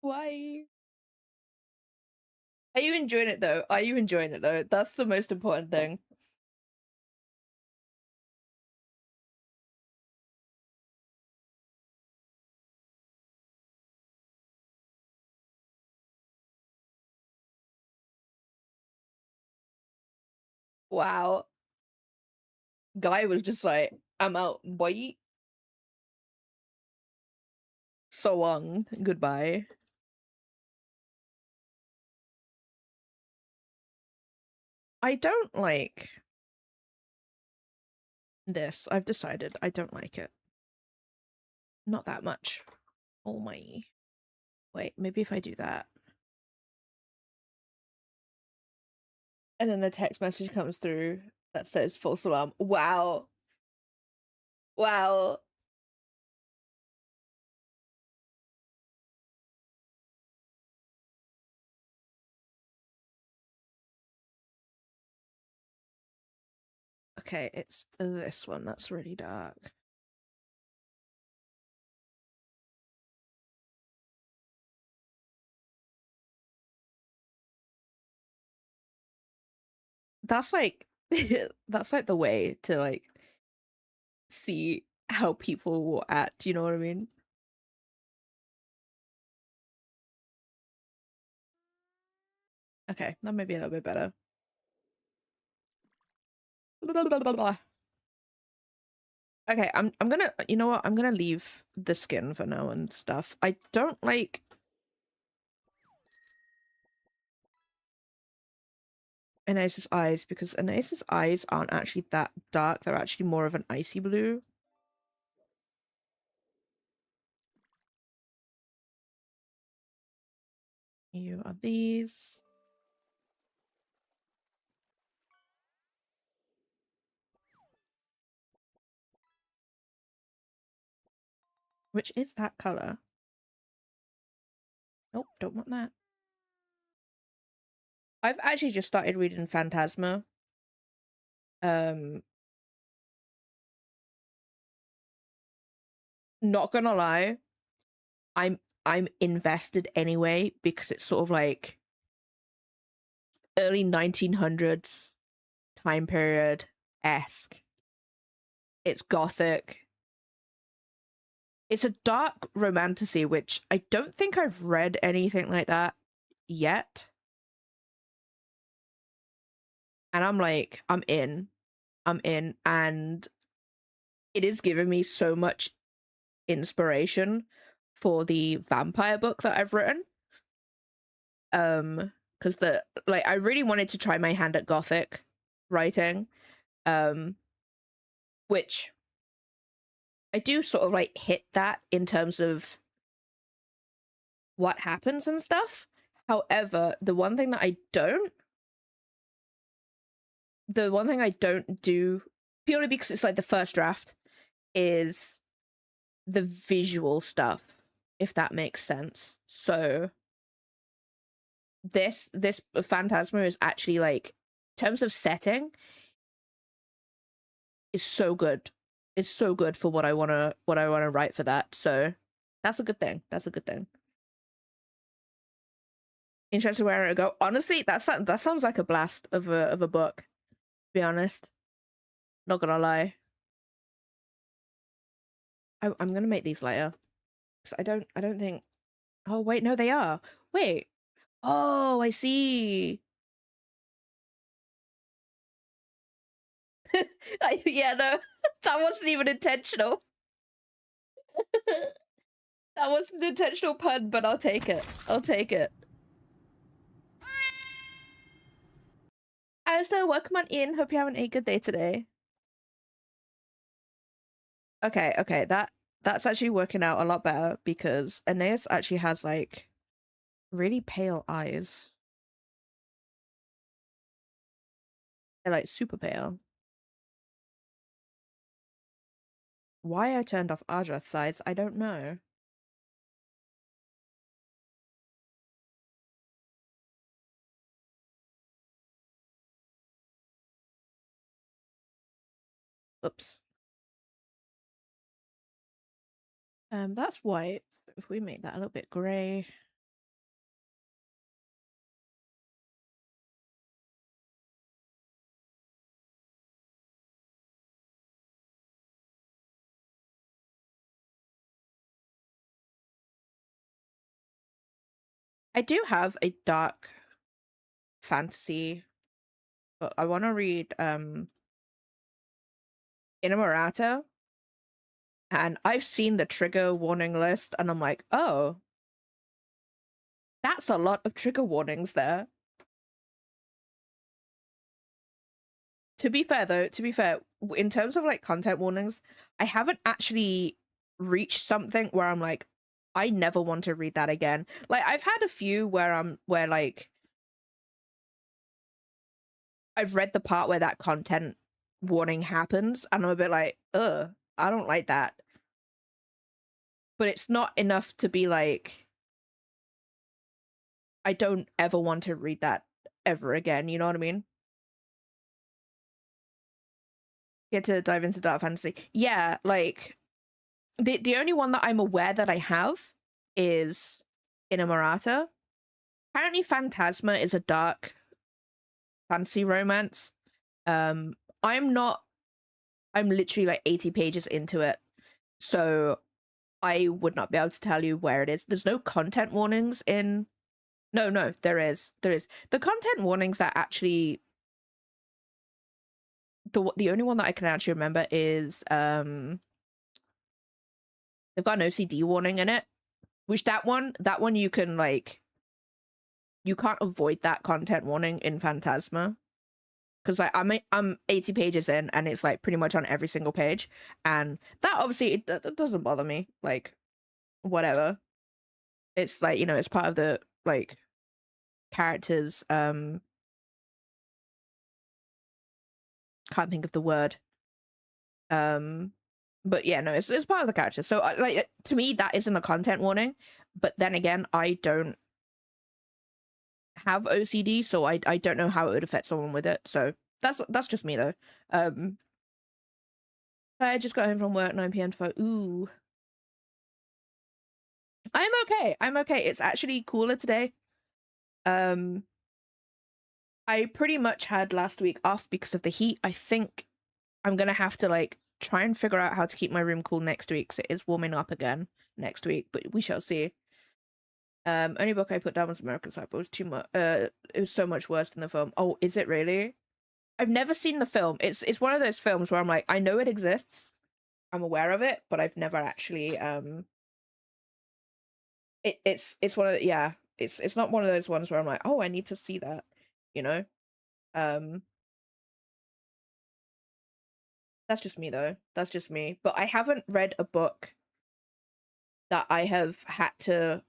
Why? Are you enjoying it though? Are you enjoying it though? That's the most important thing. Wow. Guy was just like, I'm out, boy. So long. Goodbye. I don't like this. I've decided I don't like it. Not that much. Oh my. Wait, maybe if I do that. And then the text message comes through that says false alarm. Wow. Wow. Okay, it's this one that's really dark. That's like that's like the way to like see how people will act, you know what I mean? Okay, that may be a little bit better. Blah, blah, blah, blah. Okay, I'm gonna, you know what? I'm gonna leave the skin for now and stuff. I don't like Anais's eyes because Anais's eyes aren't actually that dark. They're actually more of an icy blue. You are these. Which is that color? Nope, don't want that. I've actually just started reading Phantasma. Not gonna lie, I'm invested anyway because it's sort of like early 1900s time period esque. It's gothic. It's a dark romantasy, which I don't think I've read anything like that yet. And I'm like, I'm in. I'm in. And it is giving me so much inspiration for the vampire book that I've written. Because I really wanted to try my hand at gothic writing. Which I do sort of like hit that in terms of what happens and stuff. However, the one thing I don't do, purely because it's like the first draft, is the visual stuff, if that makes sense. So this Phantasma is actually like, in terms of setting, is so good. It's so good for what I wanna write for that. So that's a good thing. That's a good thing. Interested where it go. Honestly, that sounds like a blast of a book. To be honest, not gonna lie. I'm gonna make these later because I don't think. Oh wait, no, they are. Wait. Oh, I see. Yeah, no, that wasn't even intentional. That wasn't an intentional pun, but I'll take it. I'll take it. Esther, welcome on in. Hope you're having a good day today. Okay, that's actually working out a lot better because Aeneas actually has like really pale eyes. They're like super pale. Why I turned off Ardra's sides, I don't know. Oops. That's white. If we make that a little bit grey. I do have a dark fantasy, but I want to read Inamorata, and I've seen the trigger warning list, and I'm like, oh, that's a lot of trigger warnings there. To be fair, though, in terms of like content warnings, I haven't actually reached something where I'm like, I never want to read that again. Like I've had a few where like I've read the part where that content warning happens and I'm a bit like, ugh, I don't like that. But it's not enough to be like, I don't ever want to read that ever again, you know what I mean? Get to dive into dark fantasy. Yeah, like the only one that I'm aware that I have is Inamorata. Apparently Phantasma is a dark fantasy romance. I'm literally like 80 pages into it. So I would not be able to tell you where it is. There's no content warnings in No, there is. The content warnings that actually the only one that I can actually remember is they've got an OCD warning in it, which that one you can like you can't avoid that content warning in Phantasma, because like I'm 80 pages in and it's like pretty much on every single page, and that obviously it doesn't bother me, like whatever. It's like, you know, it's part of the like characters can't think of the word, but yeah, no, it's part of the character. So like to me that isn't a content warning, but then again I don't have OCD, so I don't know how it would affect someone with it. So that's just me though. I just got home from work 9 p.m. for ooh. I'm okay. It's actually cooler today. I pretty much had last week off because of the heat. I think I'm gonna have to like try and figure out how to keep my room cool next week, because it is warming up again next week, but we shall see. Only book I put down was American Psycho. It was too much. It was so much worse than the film. Oh, is it really? I've never seen the film. It's one of those films where I'm like, I know it exists, I'm aware of it, but I've never actually it's one of the, yeah, it's not one of those ones where I'm like, oh, I need to see that, you know. That's just me though. That's just me. But I haven't read a book that I have had to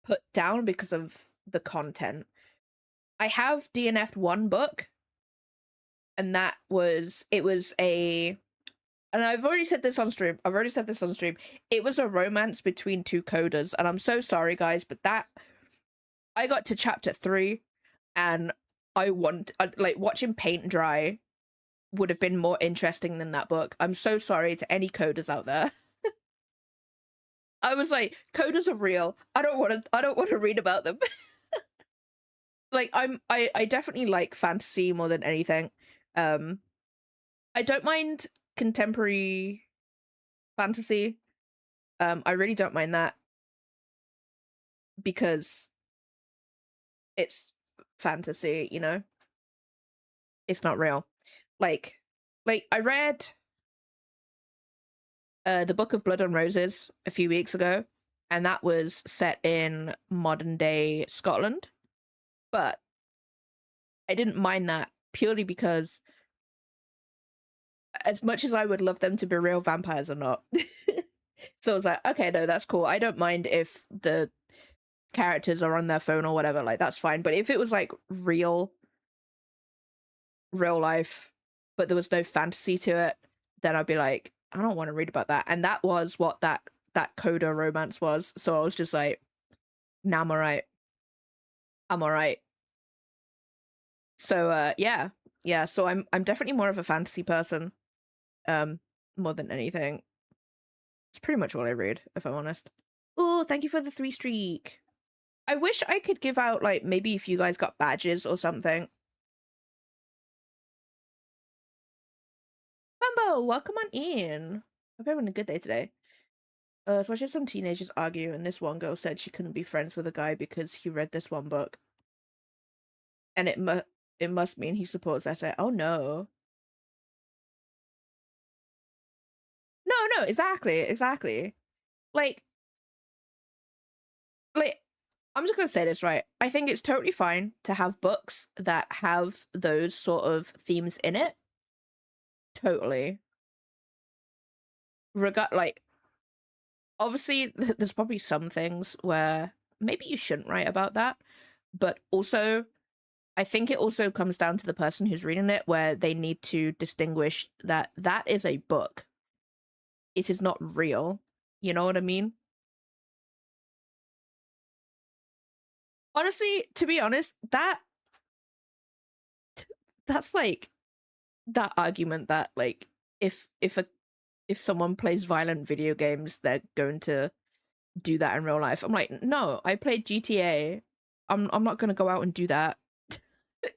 put down because of the content. I have DNF'd one book, and that was and I've already said this on stream. It was a romance between two coders, and I'm so sorry guys, but that I got to chapter 3 and like watching paint dry would have been more interesting than that book. I'm so sorry to any coders out there. I was like, coders are real. I don't want to read about them. Like I definitely like fantasy more than anything. I don't mind contemporary fantasy. I really don't mind that because it's fantasy, you know? It's not real. Like I read the Book of Blood and Roses a few weeks ago, and that was set in modern day Scotland. But I didn't mind that purely because as much as I would love them to be real, vampires are not. So I was like, okay, no, that's cool. I don't mind if the characters are on their phone or whatever, like that's fine. But if it was like real life, but there was no fantasy to it, then I'd be like, I don't want to read about that. And that was what that coda romance was. So I was just like, nah, I'm alright. I'm alright. So yeah. So I'm definitely more of a fantasy person. More than anything. It's pretty much what I read, if I'm honest. Oh, thank you for the 3 streak. I wish I could give out, like, maybe if you guys got badges or something. Bumbo, welcome on in. Hope you're having a good day today. I was watching some teenagers argue, and this one girl said she couldn't be friends with a guy because he read this one book. And it must mean he supports that. Oh no. No, exactly. Like, I'm just gonna say this, right? I think it's totally fine to have books that have those sort of themes in it. Totally. Like, obviously, there's probably some things where maybe you shouldn't write about that, but also, I think it also comes down to the person who's reading it, where they need to distinguish that that is a book. It is not real. You know what I mean? Honestly, to be honest, that's like that argument that like if someone plays violent video games, they're going to do that in real life. I'm like, no, I played GTA. I'm not gonna go out and do that.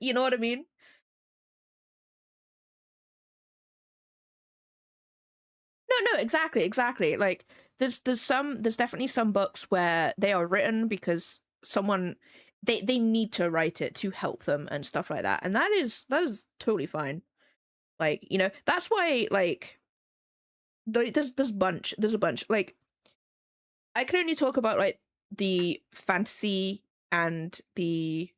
You know what I mean? No, exactly. Like there's definitely some books where they are written because someone they need to write it to help them and stuff like that. And that is totally fine. Like, you know, that's why like there's a bunch. Like I can only talk about like the fantasy and the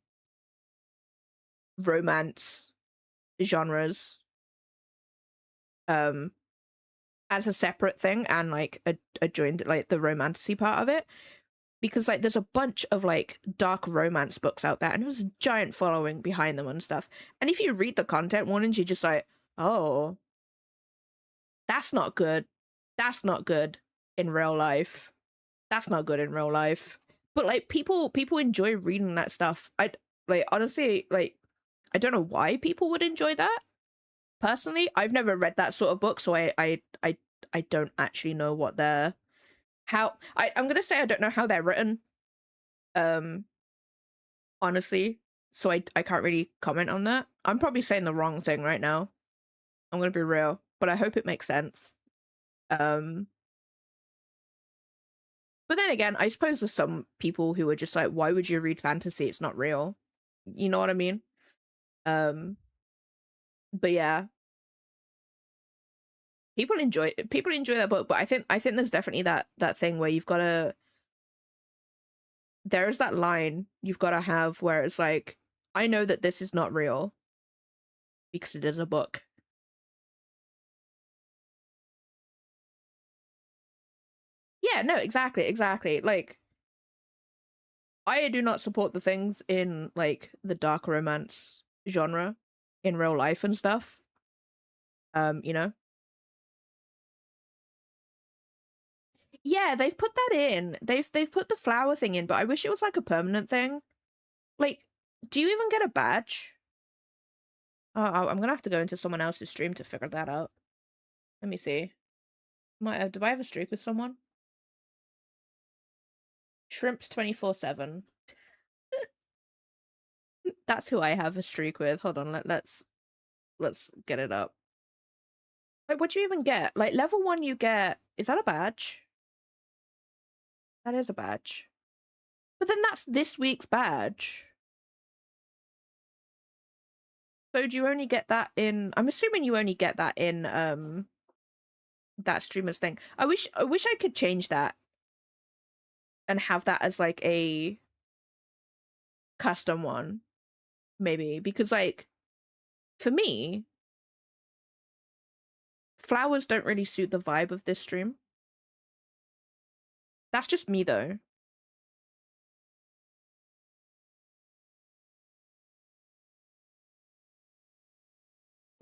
romance genres um as a separate thing and like a joined like the romantasy part of it, because like there's a bunch of like dark romance books out there and there's a giant following behind them and stuff, and if you read the content warnings you're just like, oh, that's not good, that's not good in real life, that's not good in real life. But like people enjoy reading that stuff. I like honestly, like I don't know why people would enjoy that. Personally, I've never read that sort of book, so I don't actually know what they're I'm gonna say I don't know how they're written. Um honestly. So I can't really comment on that. I'm probably saying the wrong thing right now. I'm gonna be real, but I hope it makes sense. Um but then again, I suppose there's some people who are just like, why would you read fantasy? It's not real. You know what I mean? Um but yeah, people enjoy that book, but I think there's definitely that thing where you've got to there's that line you've got to have where it's like, I know that this is not real because it is a book. Yeah, no, exactly. Like, I do not support the things in like the dark romance genre in real life and stuff. You know? Yeah, they've put that in. They've put the flower thing in, but I wish it was like a permanent thing. Like, do you even get a badge? Oh, I'm gonna have to go into someone else's stream to figure that out. Let me see. Do I have a streak with someone? Shrimps 24/7. That's who I have a streak with. Hold on, let's get it up. Like, what do you even get? Like, level 1 you get... Is that a badge? That is a badge. But then that's this week's badge. So do you only get that in... I'm assuming you only get that in, that streamer's thing. I wish I could change that and have that as, like, a custom one. Maybe. Because, like, For me, flowers don't really suit the vibe of this stream. That's just me though.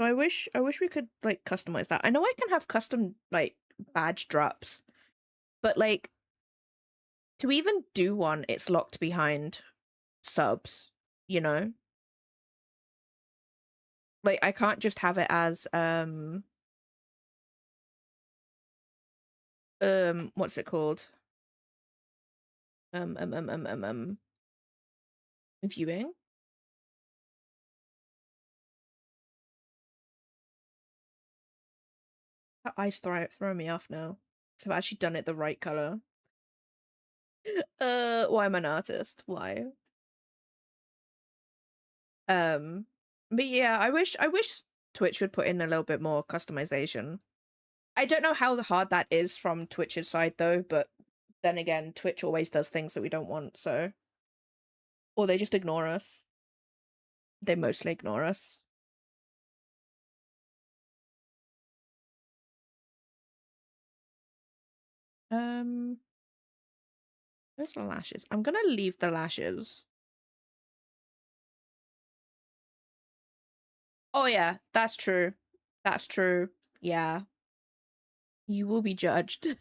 So I wish we could like customize that. I know I can have custom like badge drops, but like to even do one, it's locked behind subs, you know? Like I can't just have it as what's it called? Viewing. Her eyes throw me off now. So I've actually done it the right color. Why am I an artist? Why? But yeah, I wish Twitch would put in a little bit more customization. I don't know how hard that is from Twitch's side though, but then again, Twitch always does things that we don't want, so. Or they just ignore us. They mostly ignore us. Where's the lashes? I'm gonna leave the lashes. Oh yeah, that's true. That's true. Yeah. You will be judged.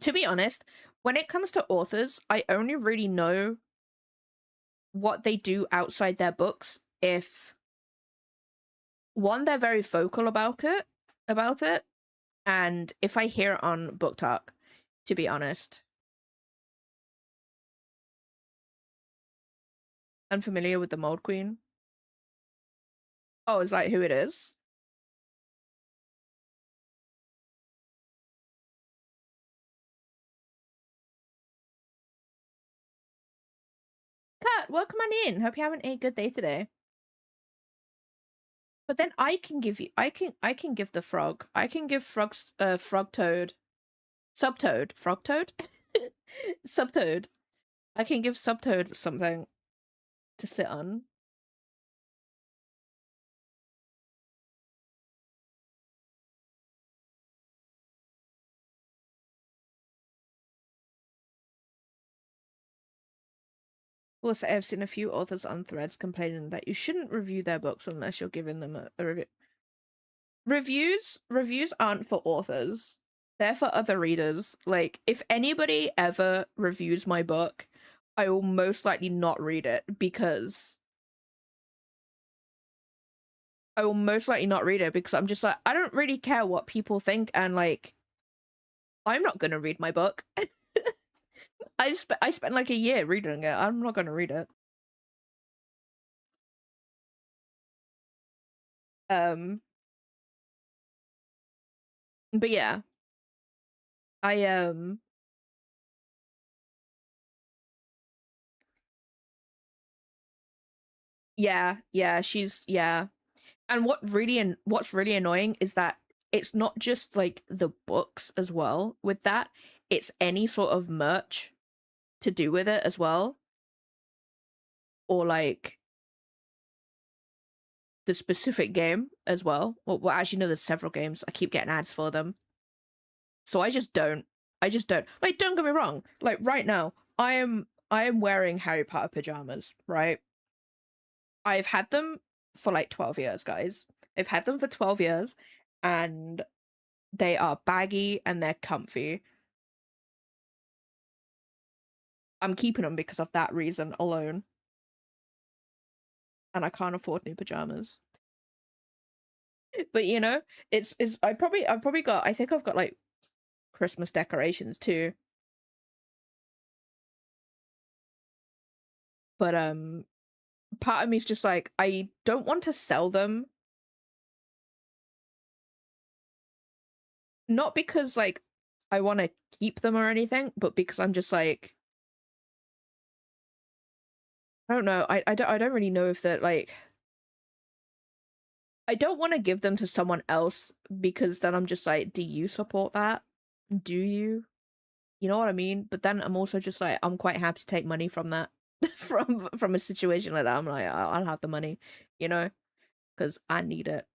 To be honest, when it comes to authors, I only really know what they do outside their books if one, they're very vocal about it, and if I hear it on Book Talk, to be honest. Unfamiliar with the Mold Queen? Oh, is that who it is? Kat, welcome on in. Hope you're having a good day today. But then I can give you I can give the frog. I can give frog toad. Subtoad. Frog toad? Subtoad. I can give Subtoad something to sit on. Also, I've seen a few authors on threads complaining that you shouldn't review their books unless you're giving them a review. Reviews aren't for authors. They're for other readers. Like, if anybody ever reviews my book, I will most likely not read it because I'm just like, I don't really care what people think, and like, I'm not gonna read my book. I spent like a year reading it. I'm not gonna read it. But yeah, I yeah, she's yeah. And what's really annoying is that it's not just like the books as well with that, it's any sort of merch to do with it as well, or like the specific game as well. Well, actually no, there's several games. I keep getting ads for them, so I just don't like, don't get me wrong, like right now I am wearing Harry Potter pajamas, right? I've had them for like 12 years, guys. I've had them for 12 years, and they are baggy and they're comfy. I'm keeping them because of that reason alone. And I can't afford new pajamas. But you know, it's I've probably got, I think I've got like Christmas decorations too. But part of me is just like, I don't want to sell them. Not because like I want to keep them or anything, but because I'm just like, I don't know. I don't really know if that like, I don't want to give them to someone else because then I'm just like, do you support that? Do you? You know what I mean? But then I'm also just like, I'm quite happy to take money from that. from a situation like that. I'm like, I'll have the money, you know, because I need it.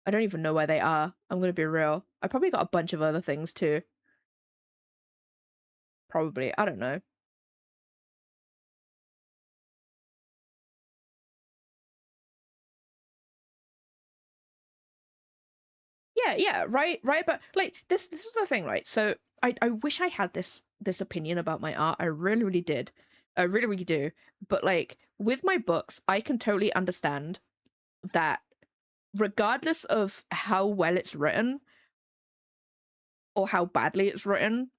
I don't even know where they are. I'm gonna be real. I probably got a bunch of other things too. Probably. I don't know. Yeah, right. But like this is the thing, right? So I wish I had this opinion about my art. I really did. I really do. But like with my books, I can totally understand that regardless of how well it's written or how badly it's written,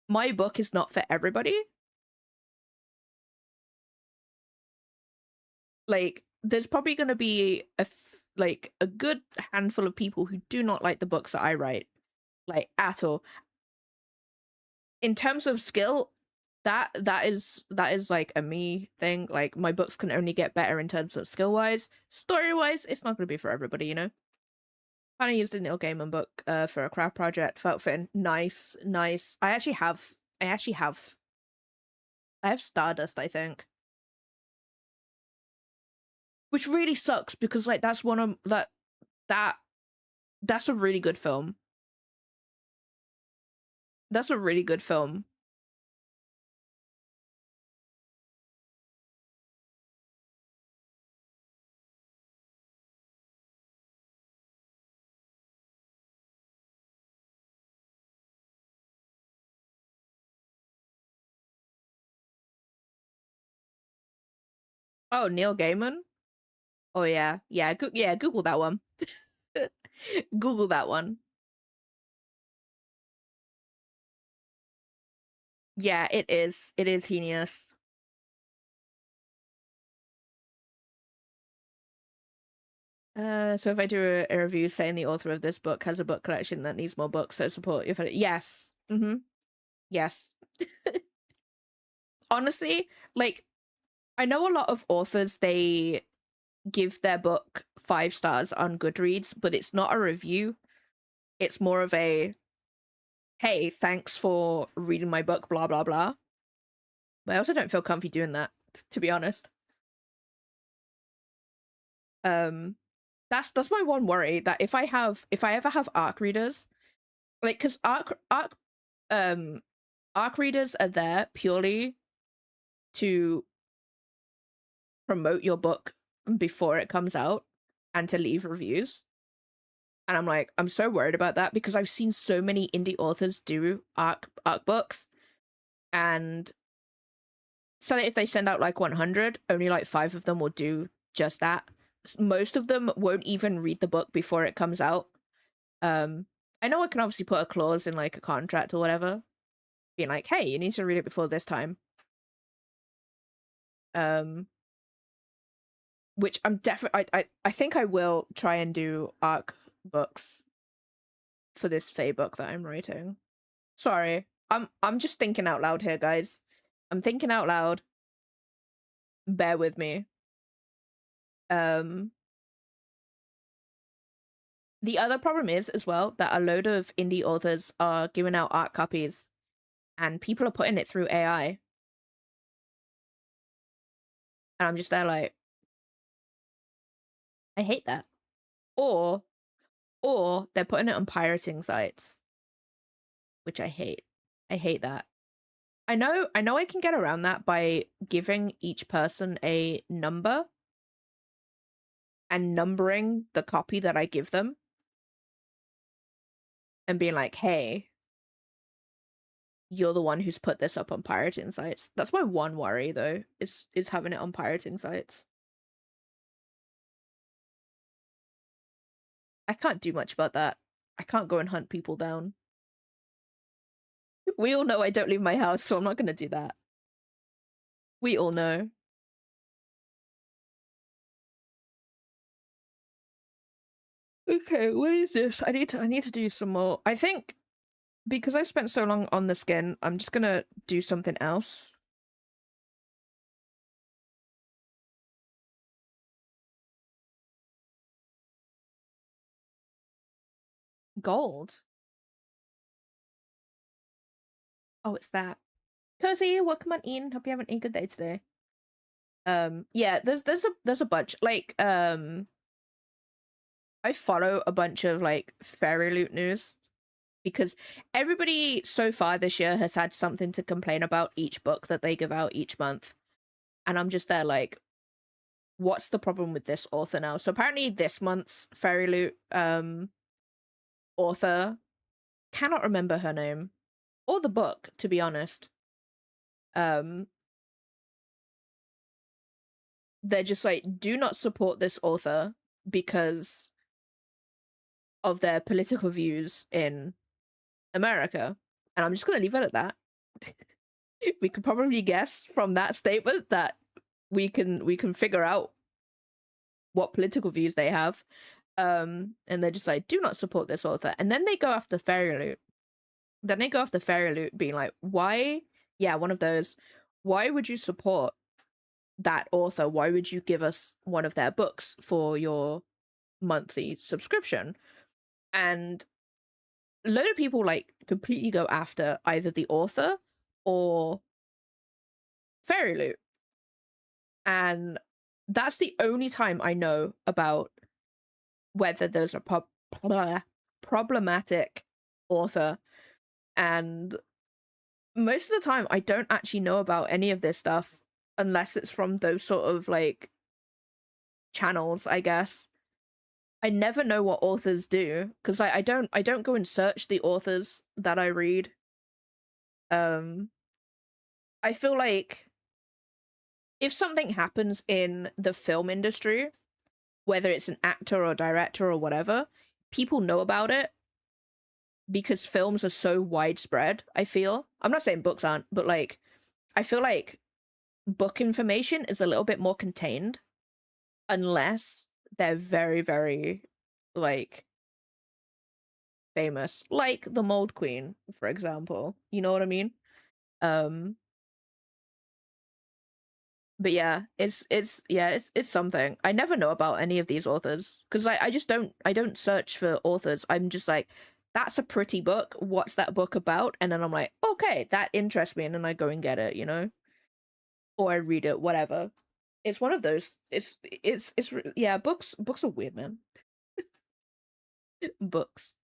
my book is not for everybody. Like there's probably going to be like a good handful of people who do not like the books that I write, like at all. In terms of skill, that is like a me thing. Like my books can only get better in terms of skill wise. Story wise, it's not going to be for everybody, you know. Kind of used a Neil Gaiman book for a craft project. Felt fitting. Nice. I have Stardust, I think, which really sucks because like that's one of that that's a really good film. That's a really good film. Oh, Neil Gaiman. Oh yeah. Google that one. Google that one. Yeah, it is. It is heinous. So if I do a review saying the author of this book has a book collection that needs more books, so support if yes. Yes. Honestly, like I know a lot of authors they give their book 5 stars on Goodreads, but it's not a review. It's more of a hey, thanks for reading my book, blah blah blah. But I also don't feel comfy doing that, to be honest. Um that's my one worry that if I ever have ARC readers, like because um ARC readers are there purely to promote your book before it comes out and to leave reviews. And I'm like, I'm so worried about that because I've seen so many indie authors do ARC books, and so if they send out like 100, only like 5 of them will do just that. Most of them won't even read the book before it comes out. Um, I know I can obviously put a clause in like a contract or whatever, being like, hey, you need to read it before this time. Um, which I'm definitely I think I will try and do ARC books for this Fae book that I'm writing. Sorry. I'm just thinking out loud here, guys. I'm thinking out loud. Bear with me. Um the other problem is as well that a load of indie authors are giving out art copies and people are putting it through AI. And I'm just there like I hate that. Or or they're putting it on pirating sites, which I hate. I hate that. I know I can get around that by giving each person a number and numbering the copy that I give them and being like, "Hey, you're the one who's put this up on pirating sites." That's my one worry though, is having it on pirating sites. I can't do much about that. I can't go and hunt people down. We all know I don't leave my house, so I'm not going to do that. We all know. Okay, what is this? I need to do some more. I think because I spent so long on the skin, I'm just gonna do something else. Gold. Oh, it's that. Cozy, welcome on in. Hope you're having a good day today. Yeah, there's a bunch. Like, I follow a bunch of like fairy loot news because everybody so far this year has had something to complain about each book that they give out each month. And I'm just there like, what's the problem with this author now? So apparently this month's fairy loot author, cannot remember her name or the book, to be honest. Um they're just like, do not support this author because of their political views in America. And I'm just gonna leave it at that. We could probably guess from that statement that we can figure out what political views they have. And they're just like, do not support this author. And then they go after Fairy Loot. Then they go after Fairy Loot being like, why? Yeah, one of those. Why would you support that author? Why would you give us one of their books for your monthly subscription? And a load of people like completely go after either the author or Fairy Loot. And that's the only time I know about whether there's a problematic author. And most of the time, I don't actually know about any of this stuff unless it's from those sort of like channels, I guess. I never know what authors do because I don't go and search the authors that I read. Um, I feel like if something happens in the film industry, whether it's an actor or director or whatever, people know about it because films are so widespread. I feel, I'm not saying books aren't, but like I feel like book information is a little bit more contained unless they're very, very like famous, like the Mold Queen, for example. You know what I mean? Um, but yeah, it's something. I never know about any of these authors because I don't search for authors. I'm just like, that's a pretty book. What's that book about? And then I'm like, okay, that interests me, and then I go and get it, or I read it, whatever. It's one of those. Yeah. Books are weird, man. Books,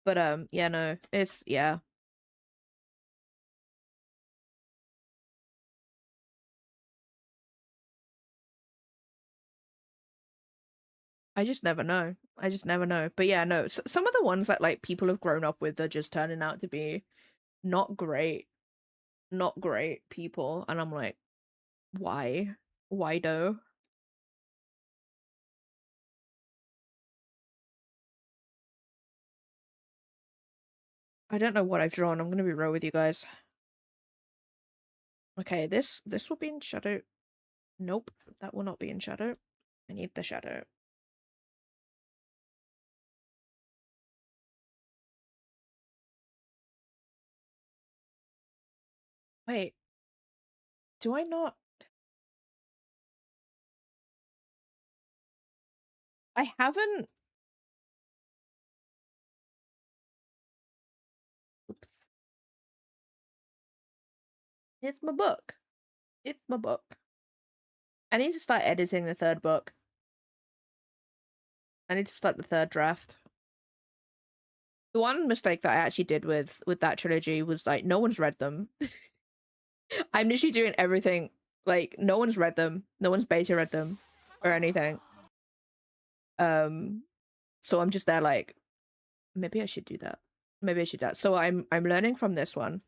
but yeah, no, it's yeah. I just never know. I just never know. But yeah, no. Some of the ones that like people have grown up with are just turning out to be not great, not great people, and I'm like, why? Why though? I don't know what I've drawn. I'm gonna be real with you guys. Okay, this will be in shadow. Nope, that will not be in shadow. I need the shadow. Wait, do I not? I haven't. Oops. It's my book. It's my book. I need to start editing the third book. I need to start the third draft. The one mistake that I actually did with that trilogy was like no one's read them. I'm literally doing everything like no one's read them, no one's beta read them or anything. Um, so I'm just there like maybe I should do that. Maybe I should do that. So I'm learning from this one.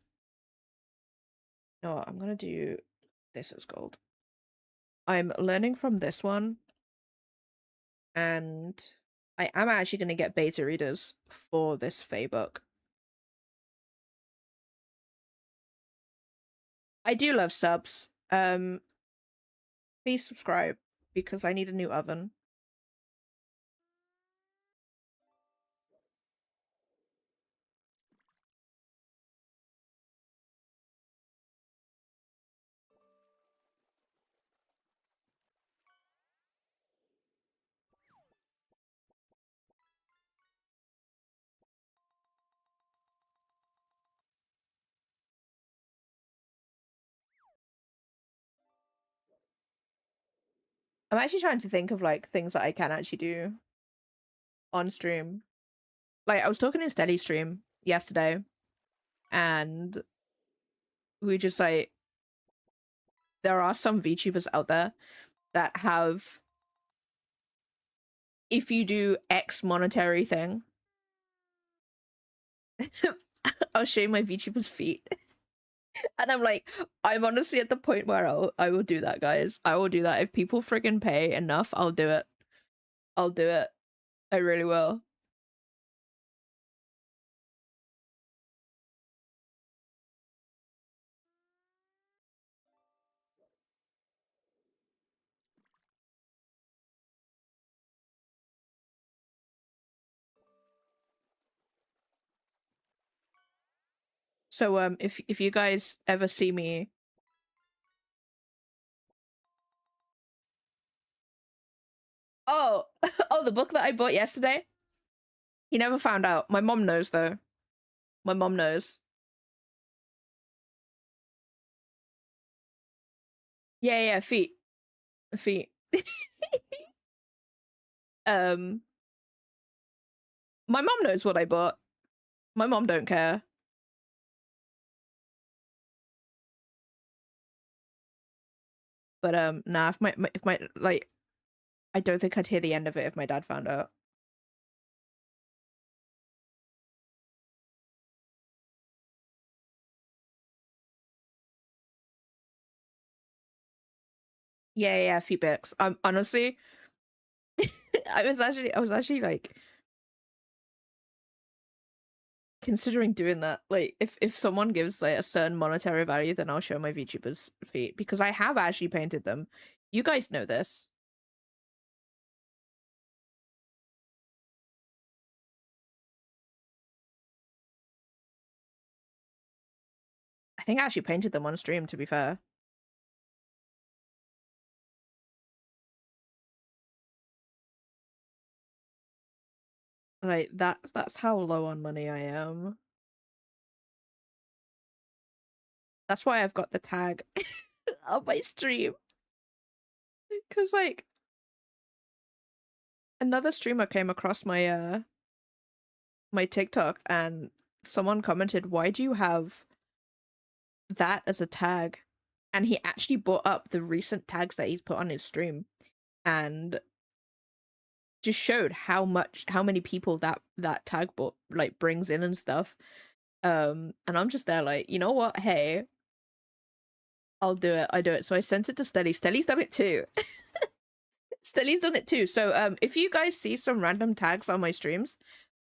No, I'm gonna do this as gold. I'm learning from this one, and I am actually gonna get beta readers for this Fae book. I do love subs. Please subscribe because I need a new oven. I'm actually trying to think of like things that I can actually do on stream. Like I was talking in Steady Stream yesterday, and we just like there are some VTubers out there that have, if you do X monetary thing, I'll show you my VTuber's feet. And I'm like, I'm honestly at the point where I will do that, guys. I will do that. If people friggin' pay enough, I'll do it. I'll do it. I really will. So if you guys ever see me, oh oh, the book that I bought yesterday, he never found out. My mom knows though. My mom knows. Yeah, yeah, feet. Feet. um my mom knows what I bought. My mom don't care. But nah, if my like, I don't think I'd hear the end of it if my dad found out. Yeah, yeah, feet pics. Honestly, I was actually like considering doing that. Like, if someone gives like a certain monetary value, then I'll show my VTubers feet because I have actually painted them. You guys know this. I think I actually painted them on stream, to be fair. Like that's how low on money I am. That's why I've got the tag on my stream. Cause like another streamer came across my TikTok and someone commented, "Why do you have that as a tag?" And he actually brought up the recent tags that he's put on his stream and just showed how many people that tag bot like brings in and stuff. And I'm just there like, you know what? Hey, I'll do it. I do it. So I sent it to Steady. Steady's done it too. Steady's done it too. So if you guys see some random tags on my streams,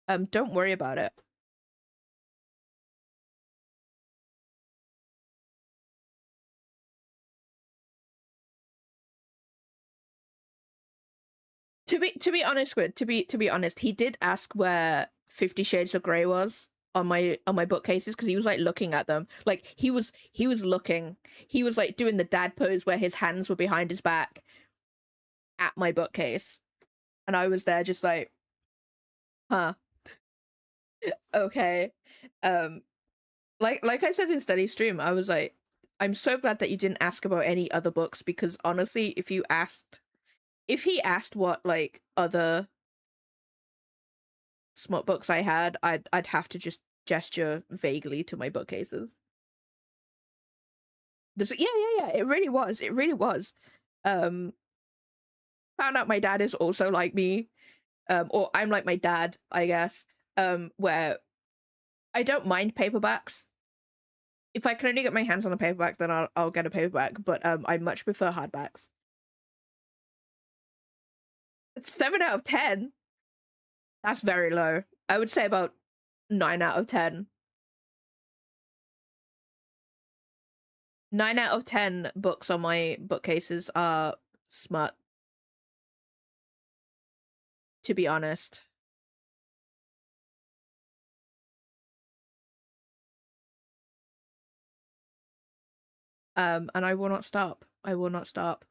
don't worry about it. To be honest, Squid, to be honest, he did ask where 50 Shades of Grey was on my bookcases because he was like looking at them. Like he was looking. He was like doing the dad pose where his hands were behind his back at my bookcase. And I was there just like, huh, okay. Um like I said in Study Stream, I was like, I'm so glad that you didn't ask about any other books because honestly, if he asked what like other smut books I had, I'd have to just gesture vaguely to my bookcases. Yeah, yeah, yeah. It really was. It really was. Um, Found out my dad is also like me. Or I'm like my dad, I guess. Where I don't mind paperbacks. If I can only get my hands on a paperback, then I'll get a paperback. But I much prefer hardbacks. It's 7 out of 10. That's very low. I would say about 9 out of 10. 9 out of 10 books on my bookcases are smut, to be honest. And I will not stop. I will not stop.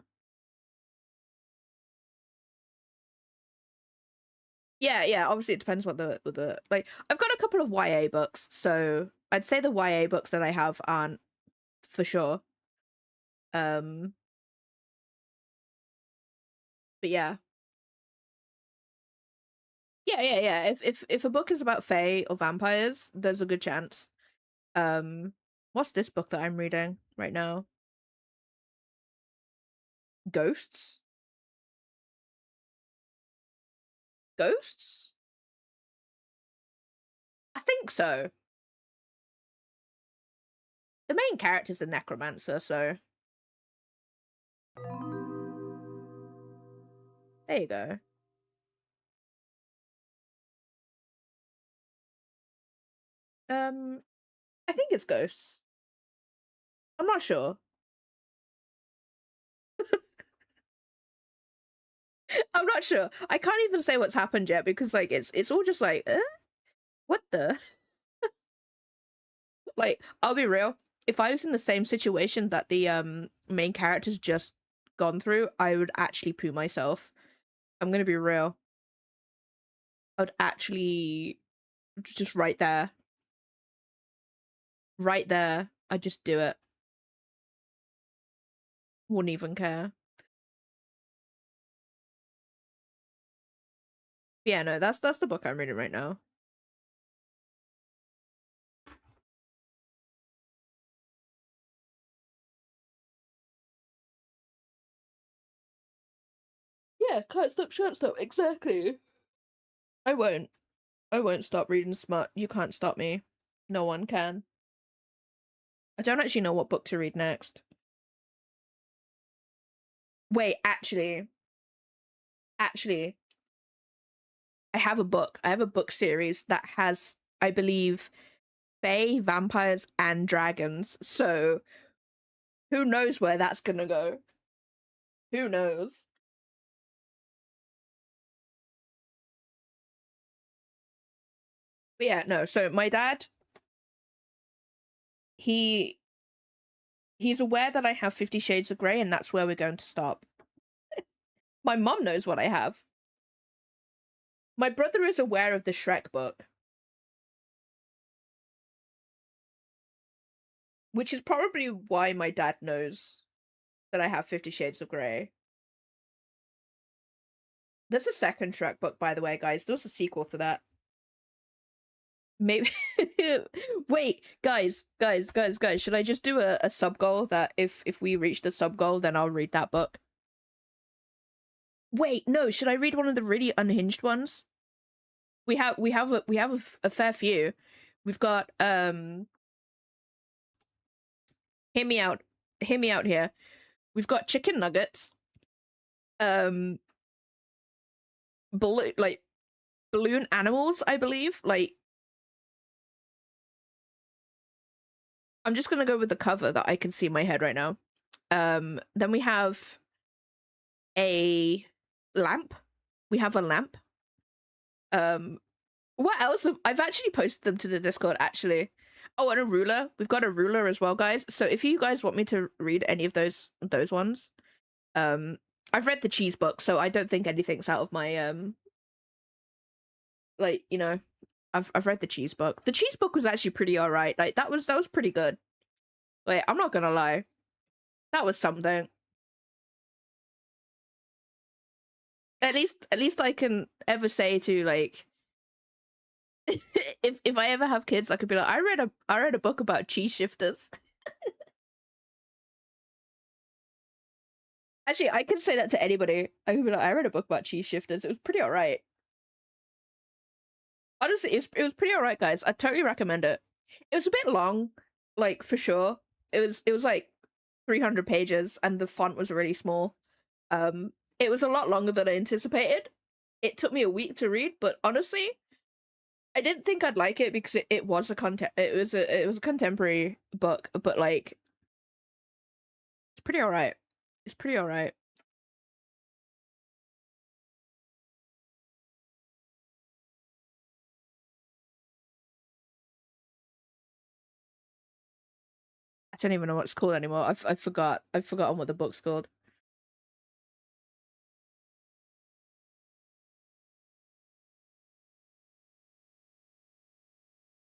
Yeah, yeah. Obviously, it depends what the like. I've got a couple of YA books, so I'd say the YA books that I have aren't for sure. Um, But yeah. Yeah. If a book is about fae or vampires, there's a good chance. Um, what's this book that I'm reading right now? Ghosts? Ghosts? I think so. The main character's a necromancer, so there you go. Um, I think it's ghosts. I'm not sure. I'm not sure. I can't even say what's happened yet because like it's all just like, what the? Like, I'll be real. If I was in the same situation that the main character's just gone through, I would actually poo myself. I'm gonna be real. I would actually just right there. I'd just do it. Wouldn't even care. But yeah, no, that's the book I'm reading right now. Yeah, can't stop, shan't stop. Exactly. I won't. I won't stop reading smut. You can't stop me. No one can. I don't actually know what book to read next. Wait, actually, I have a book. I have a book series that has, I believe, fae, vampires, and dragons. So who knows where that's gonna go? Who knows? But yeah, no. So my dad, he he's aware that I have 50 Shades of Grey, and that's where we're going to stop. My mum knows what I have. My brother is aware of the Shrek book, which is probably why my dad knows that I have 50 Shades of Grey. There's a second Shrek book, by the way, guys. There's a sequel to that. Maybe. Wait, guys. Should I just do a sub goal that if we reach the sub goal, then I'll read that book? Wait, no. Should I read one of the really unhinged ones? We have a fair few. We've got Hear me out. Hear me out here. We've got chicken nuggets. Um, balloon animals, I believe. Like, I'm just gonna go with the cover that I can see in my head right now. Then we have a lamp. We have a lamp. Um, what else? I've actually posted them to the Discord, actually. Oh, and a ruler. We've got a ruler as well, guys. So if you guys want me to read any of those ones, um, I've read the cheese book, so I don't think anything's out of my like, you know, I've read the cheese book. The cheese book was actually pretty alright. Like that was pretty good. Like, I'm not gonna lie. That was something. At least I can ever say to like if I ever have kids, I could be like, I read a book about cheese shifters. Actually, I could say that to anybody. I could be like, I read a book about cheese shifters. It was pretty alright. Honestly, it was pretty alright, guys. I totally recommend it. It was a bit long, like for sure. It was like 300 pages, and the font was really small. It was a lot longer than I anticipated. It took me a week to read, but honestly, I didn't think I'd like it because it was it was a contemporary book, but like it's pretty alright. It's pretty alright. I don't even know what it's called anymore. I've forgotten what the book's called.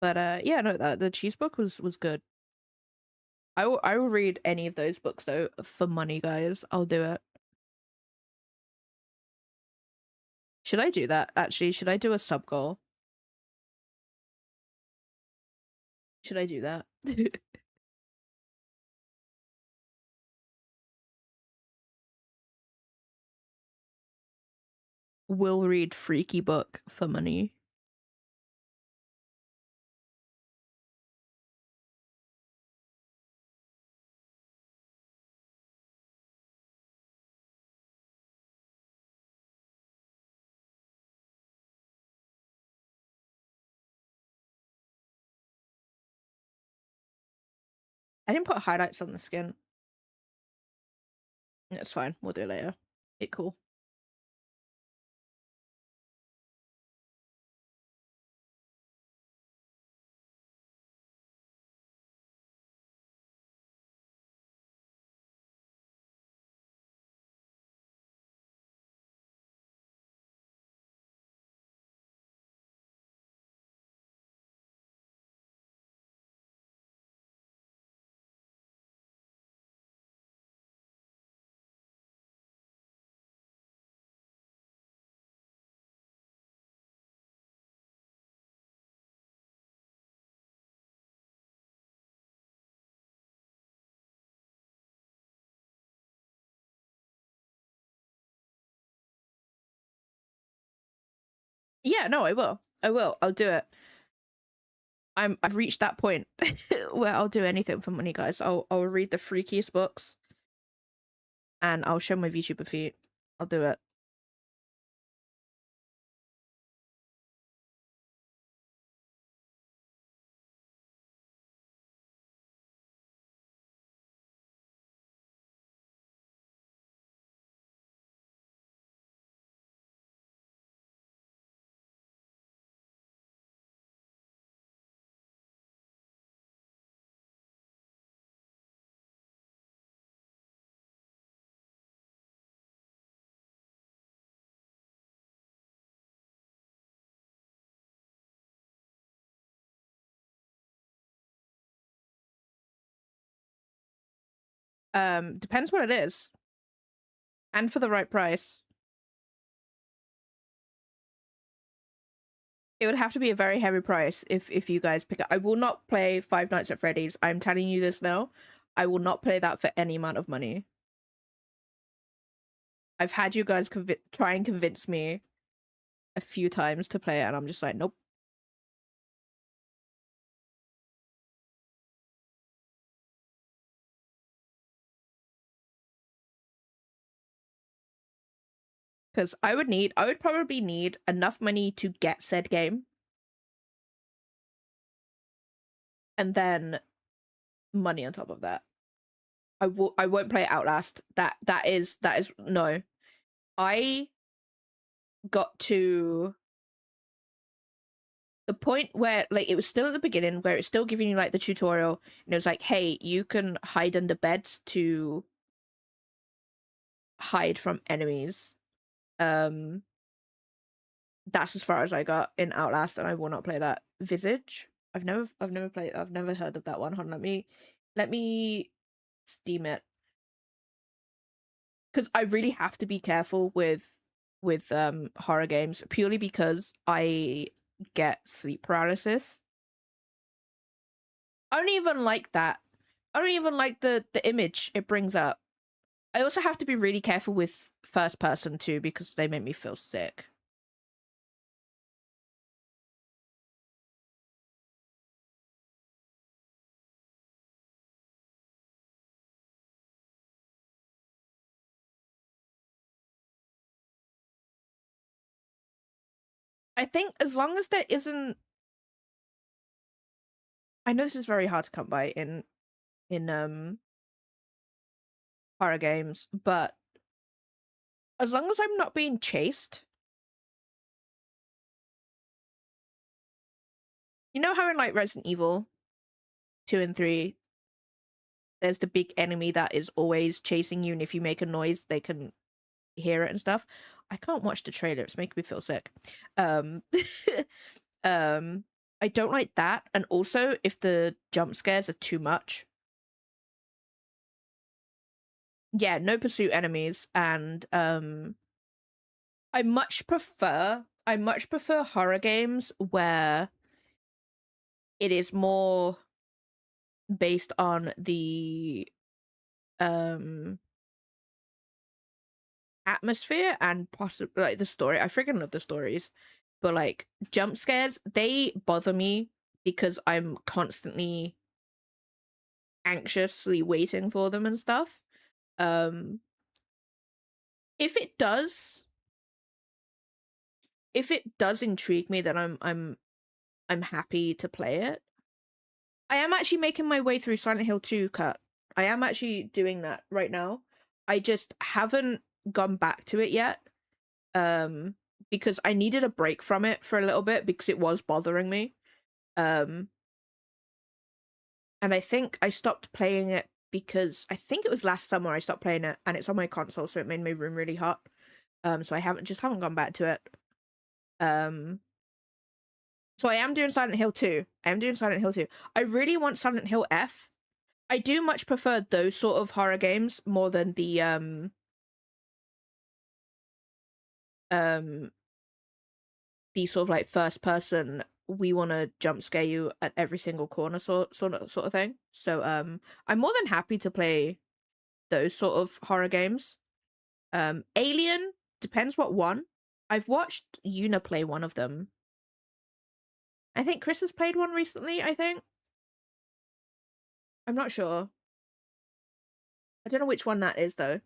But yeah, no, that the cheese book was good. I will read any of those books though for money, guys. I'll do it. Should I do that? Actually, should I do a sub goal? Should I do that? Will read freaky book for money. I didn't put highlights on the skin. It's fine. We'll do it later. It cool. Yeah, no, I will. I will. I'll do it. I've reached that point where I'll do anything for money, guys. I'll read the freakiest books and I'll show my VTuber feet. I'll do it. Depends what it is. And for the right price. It would have to be a very heavy price if you guys pick up. I will not play Five Nights at Freddy's. I'm telling you this now. I will not play that for any amount of money. I've had you guys try and convince me a few times to play it, and I'm just like, nope. Because I would probably need enough money to get said game. And then money on top of that. I won't play Outlast. That is no. I got to the point where like it was still at the beginning where it's still giving you like the tutorial and it was like, hey, you can hide under beds to hide from enemies. That's as far as I got in Outlast, and I will not play that. Visage? I've never heard of that one. Hold on, let me Steam it. Because I really have to be careful with horror games purely because I get sleep paralysis. I don't even like that. I don't even like the image it brings up. I also have to be really careful with first person too because they make me feel sick. I think as long as there isn't, I know this is very hard to come by in horror games, but as long as I'm not being chased. You know how in like Resident Evil 2 and 3 there's the big enemy that is always chasing you, and if you make a noise they can hear it and stuff. I can't watch the trailer, it's making me feel sick. I don't like that, and also if the jump scares are too much. Yeah, no pursuit enemies, and I much prefer horror games where it is more based on the um atmosphere and possibly like the story. I freaking love the stories, but like jump scares, they bother me because I'm constantly anxiously waiting for them and stuff. Um if it does intrigue me, then I'm happy to play it. I am actually making my way through Silent Hill 2, Cut. I am actually doing that right now. I just haven't gone back to it yet. Um because I needed a break from it for a little bit because it was bothering me. Um and I think I stopped playing it because I think it was last summer I stopped playing it, and it's on my console, so it made my room really hot. So I haven't gone back to it. Um so I am doing Silent Hill 2. I am doing Silent Hill 2. I really want Silent Hill F. I do much prefer those sort of horror games more than um the sort of like first person, we want to jump scare you at every single corner sort of thing. So I'm more than happy to play those sort of horror games. Alien, depends what one. I've watched Yuna play one of them. I think Chris has played one recently, I think. I'm not sure. I don't know which one that is though.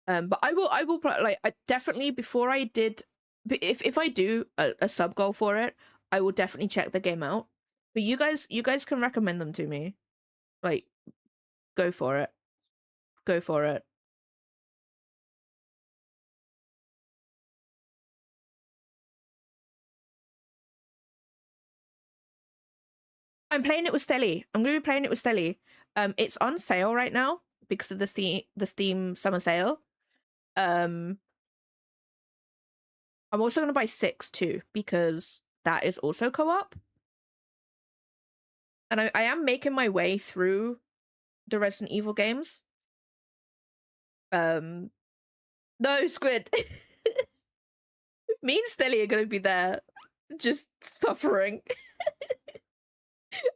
But I will play, like, I definitely, before I did, if I do a sub goal for it, I will definitely check the game out. But you guys can recommend them to me. Like, go for it. Go for it. I'm playing it with Stelly. I'm gonna be playing it with Stelly. It's on sale right now because of the Steam summer sale. Um, I'm also gonna buy 6 too because that is also co-op. And I am making my way through the Resident Evil games. Um, no, Squid. Me and Stelly are gonna be there, just suffering.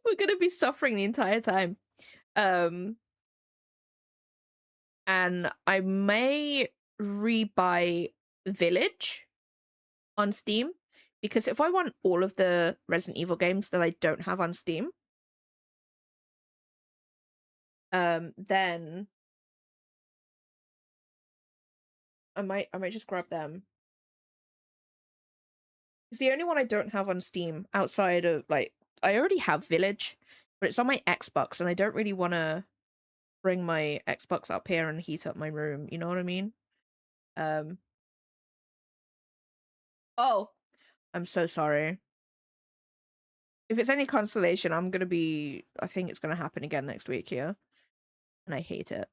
We're gonna be suffering the entire time. Um, and I may rebuy Village on Steam because if I want all of the Resident Evil games that I don't have on Steam, then I might just grab them. It's the only one I don't have on Steam outside of, like, I already have Village, but it's on my Xbox and I don't really want to bring my Xbox up here and heat up my room, you know what I mean? Um oh, I'm so sorry. If it's any consolation, I think it's gonna happen again next week here. And I hate it.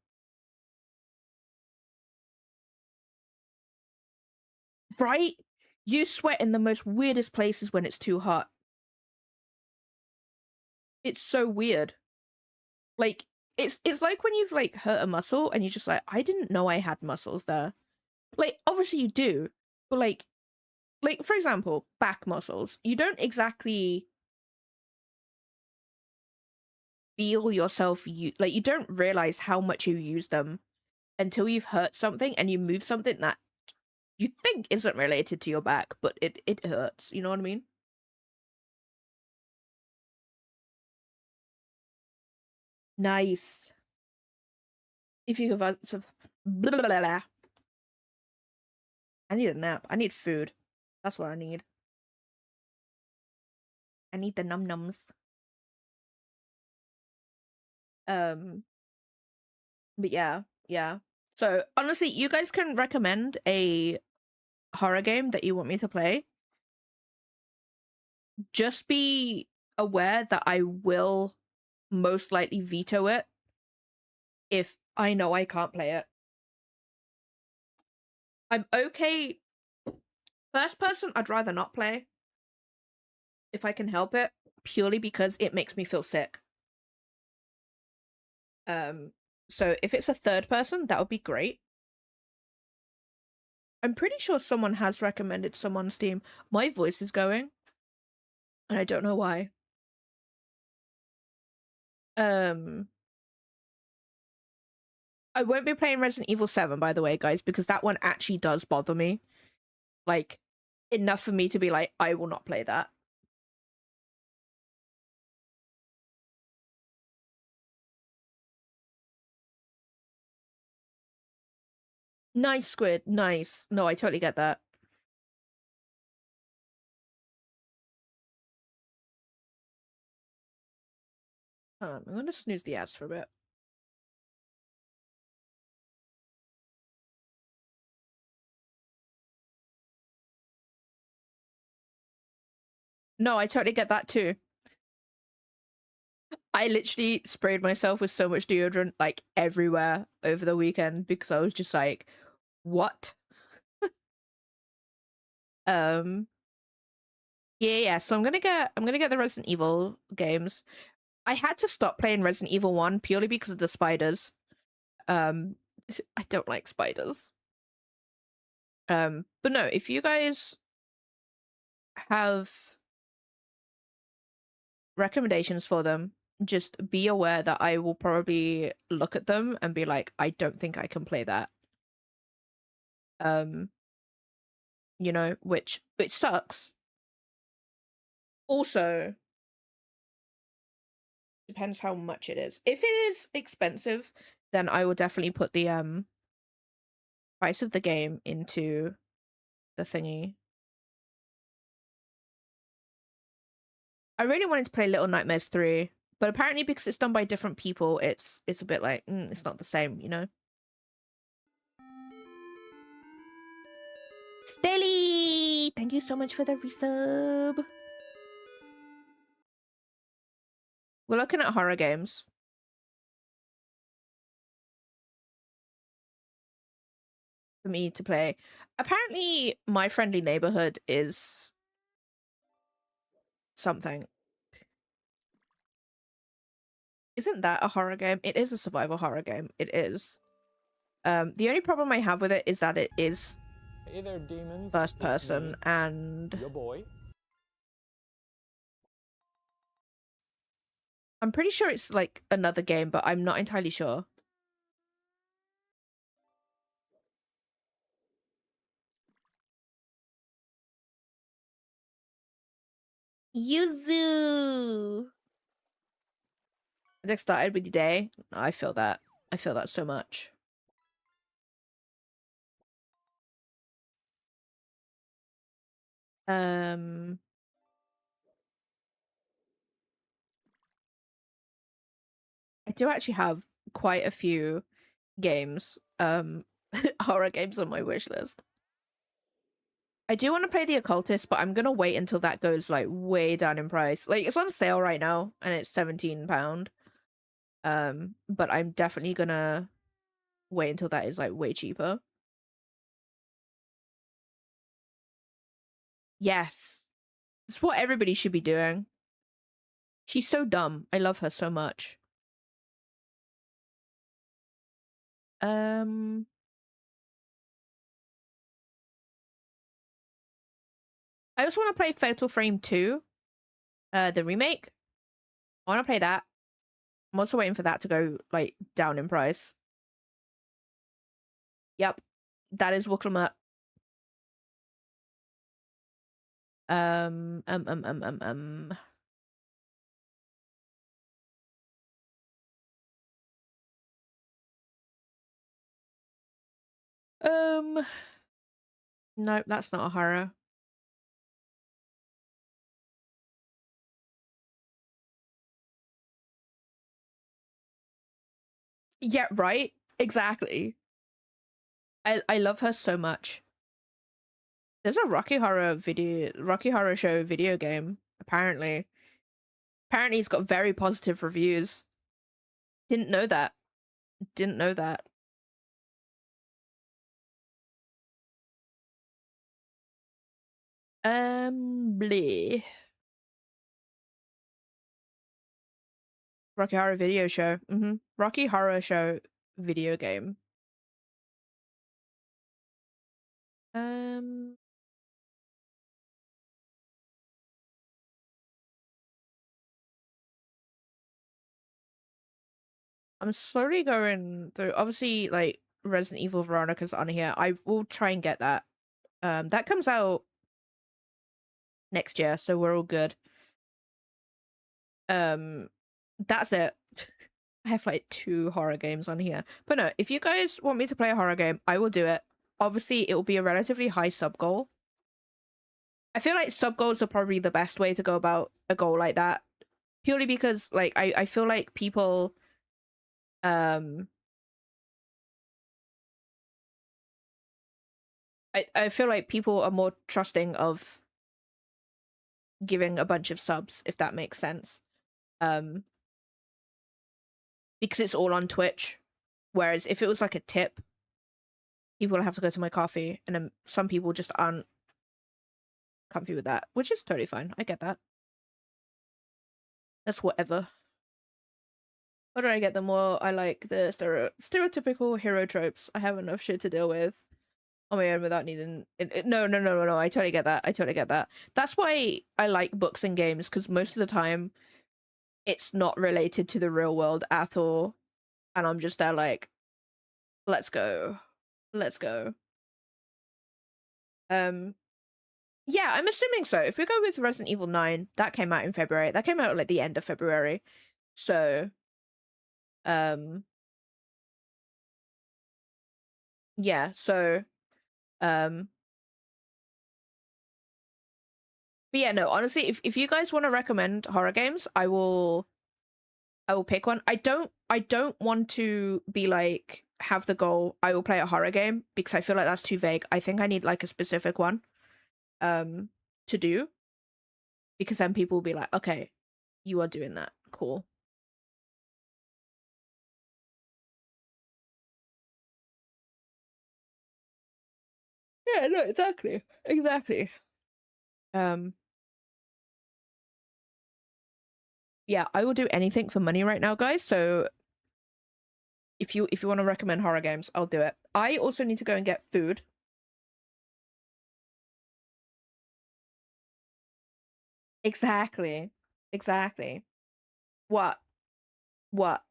Right? You sweat in the most weirdest places when it's too hot. It's so weird. Like, it's like when you've like hurt a muscle and you're just like, I didn't know I had muscles there. Like, obviously you do, but like for example, back muscles. You don't exactly feel yourself like, you don't realize how much you use them until you've hurt something and you move something that you think isn't related to your back, but it hurts. You know what I mean? Nice. If you have some, blah, blah, blah, blah. I need a nap. I need food. That's what I need. I need the num nums. Um, but yeah, yeah. So honestly, you guys can recommend a horror game that you want me to play. Just be aware that I will most likely veto it if I know I can't play it. I'm okay. First person, I'd rather not play if I can help it, purely because it makes me feel sick. So if it's a third person, that would be great. I'm pretty sure someone has recommended some on Steam. My voice is going, and I don't know why. I won't be playing Resident Evil 7, by the way, guys, because that one actually does bother me. Like, enough for me to be like, I will not play that. Nice, Squid. Nice. No, I totally get that. I'm gonna snooze the ads for a bit. No, I totally get that too. I literally sprayed myself with so much deodorant, like, everywhere over the weekend because I was just like, what? um yeah, so I'm gonna get the Resident Evil games. I had to stop playing Resident Evil 1 purely because of the spiders. Um I don't like spiders. But no, if you guys have recommendations for them, just be aware that I will probably look at them and be like, I don't think I can play that. You know, which sucks. Also, depends how much it is. If it is expensive, then I will definitely put the price of the game into the thingy. I really wanted to play Little Nightmares 3, but apparently because it's done by different people, it's a bit like, it's not the same, you know? Stelly! Thank you so much for the resub. We're looking at horror games. For me to play. Apparently, My Friendly Neighborhood is something. Isn't that a horror game? It is a survival horror game. It is. The only problem I have with it is that it is Hey there, demons. first person and your boy. I'm pretty sure it's like another game, but I'm not entirely sure. Yuzu. Get started with your day. I feel that. I feel that so much. I do actually have quite a few games, horror games on my wish list. I do want to play The Occultist, but I'm gonna wait until that goes like way down in price. Like it's on sale right now and it's £17. But I'm definitely gonna wait until that is like way cheaper. Yes. It's what everybody should be doing. She's so dumb. I love her so much. I also want to play Fatal Frame 2, the remake. I want to play that. I'm also waiting for that to go like down in price. Yep, that is Wooklum. Um, um, um, um, um, um. No, that's not a horror. Yeah, right? Exactly. I love her so much. There's a Rocky Horror Show video game, apparently. Apparently it's got very positive reviews. Didn't know that. Didn't know that. Bleh. Rocky Horror Video Show. Rocky Horror Show video game. Um, I'm slowly going through. Obviously, like Resident Evil Veronica's on here. I will try and get that. That comes out next year, so we're all good. Um, that's it. I have like 2 horror games on here. But no, if you guys want me to play a horror game, I will do it. Obviously, it will be a relatively high sub goal. I feel like sub goals are probably the best way to go about a goal like that. Purely because like I feel like people um I feel like people are more trusting of giving a bunch of subs, if that makes sense. Um because it's all on Twitch. Whereas if it was like a tip, people would have to go to my coffee, and then some people just aren't comfy with that, which is totally fine. I get that. That's whatever. The older I get, the more I like the stereotypical hero tropes. I have enough shit to deal with on my own without needing no. I totally get that. I totally get that. That's why I like books and games, because most of the time it's not related to the real world at all, and I'm just there like, let's go, let's go. Yeah, I'm assuming so. If we go with Resident Evil 9, that came out in February. That came out like the end of February. So, um, yeah, so, um, but yeah, no, honestly, if you guys want to recommend horror games, I will pick one. I don't want to be like have the goal I will play a horror game, because I feel like that's too vague. I think I need like a specific one um to do, because then people will be like, okay, you are doing that. Cool. Yeah, no, exactly. Exactly. Um yeah, I will do anything for money right now, guys. So if you want to recommend horror games, I'll do it. I also need to go and get food. Exactly. Exactly. What? What?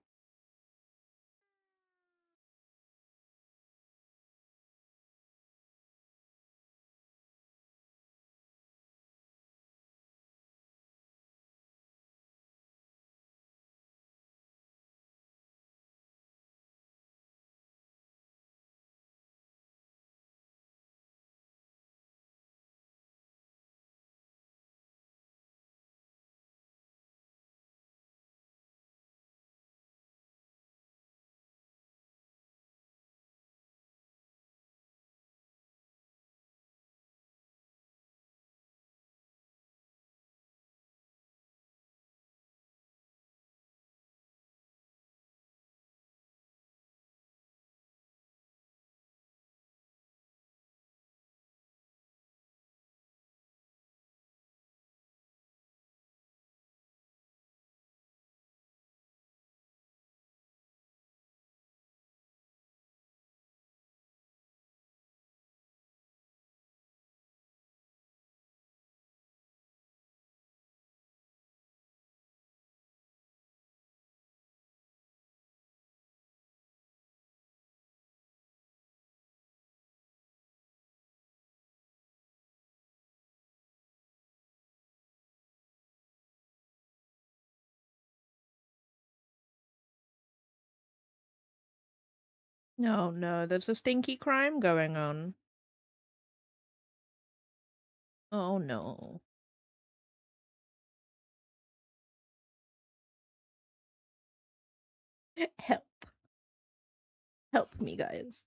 No, no, there's a stinky crime going on. Oh no. Help. Help me, guys.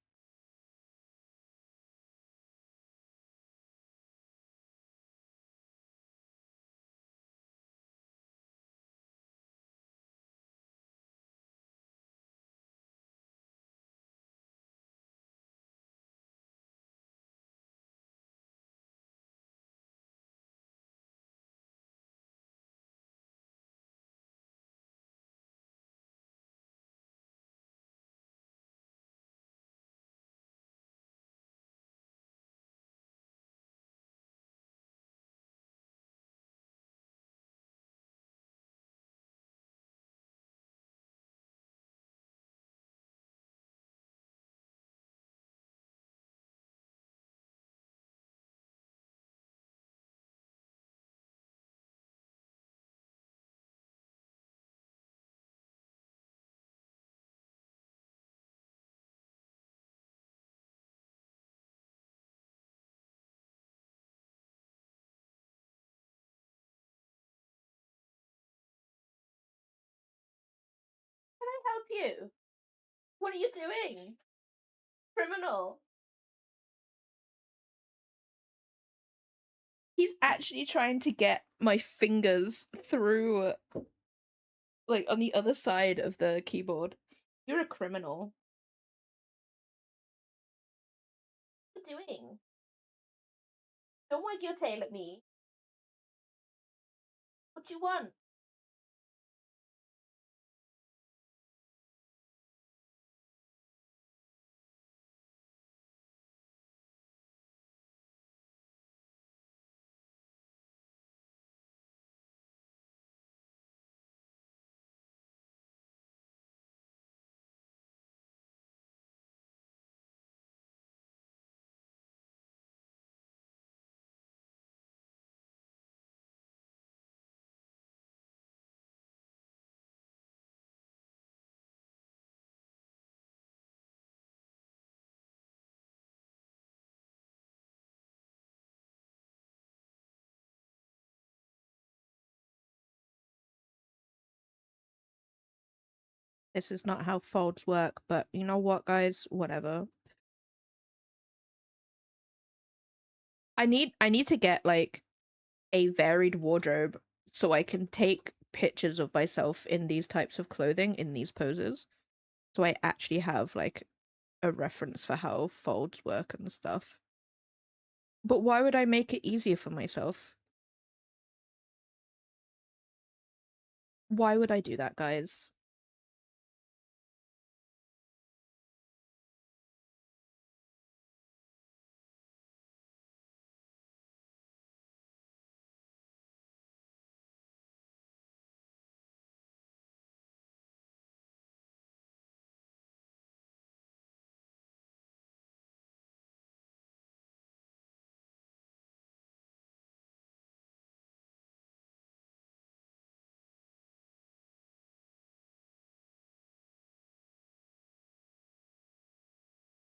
you. What are you doing? Criminal. He's actually trying to get my fingers through, like, on the other side of the keyboard. You're a criminal. What are you doing? Don't wag your tail at me. What do you want? This is not how folds work, but you know what, guys? Whatever. I need to get like a varied wardrobe so I can take pictures of myself in these types of clothing in these poses. So I actually have like a reference for how folds work and stuff. But why would I make it easier for myself? Why would I do that, guys?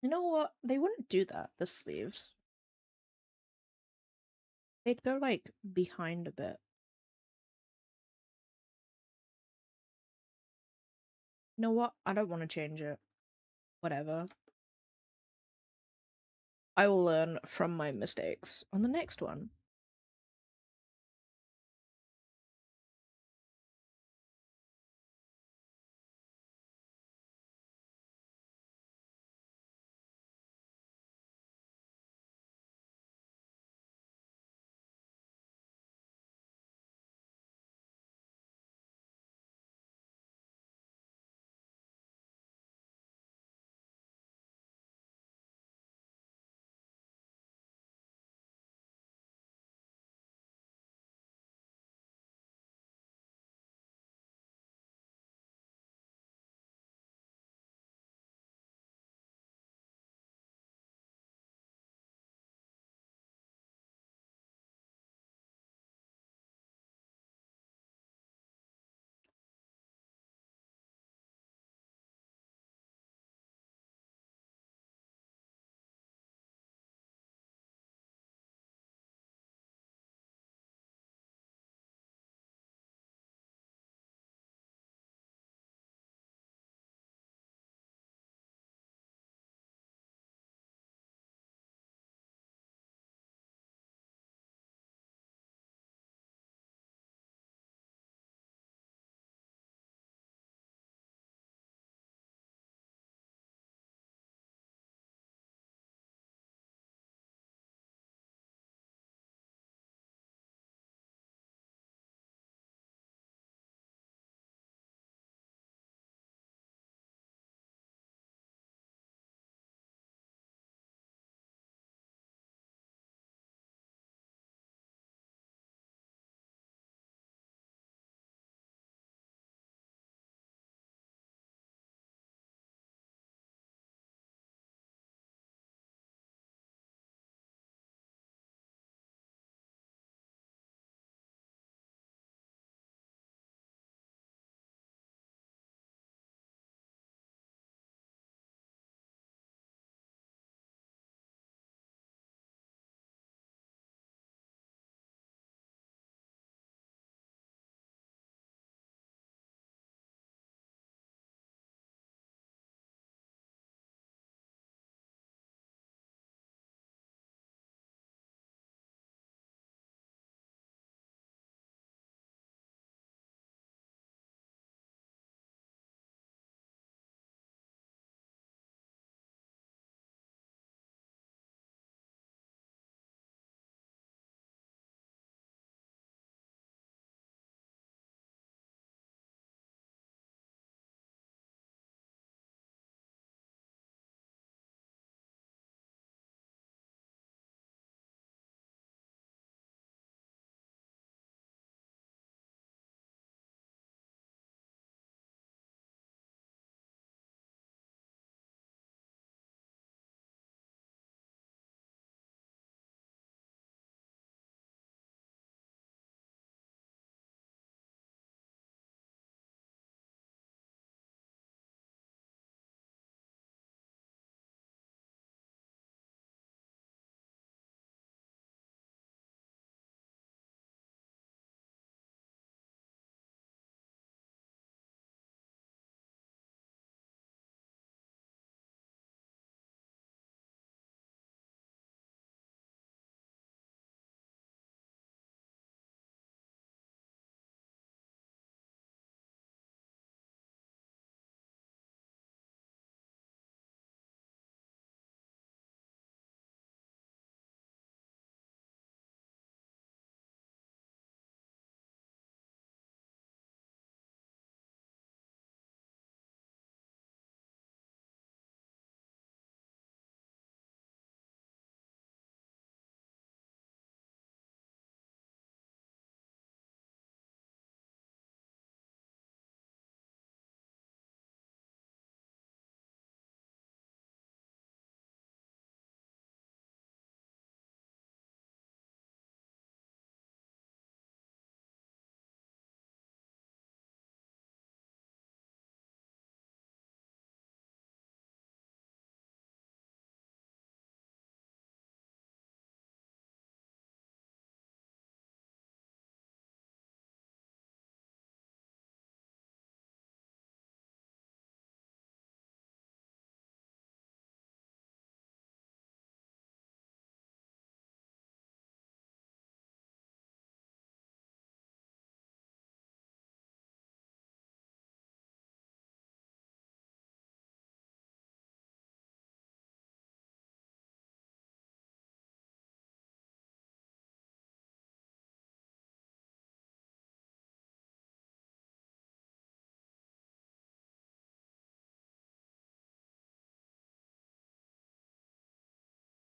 You know what? They wouldn't do that, the sleeves. They'd go like behind a bit. You know what? I don't want to change it. Whatever. I will learn from my mistakes on the next one.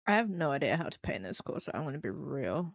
I have no idea how to paint this course, so I'm gonna be real.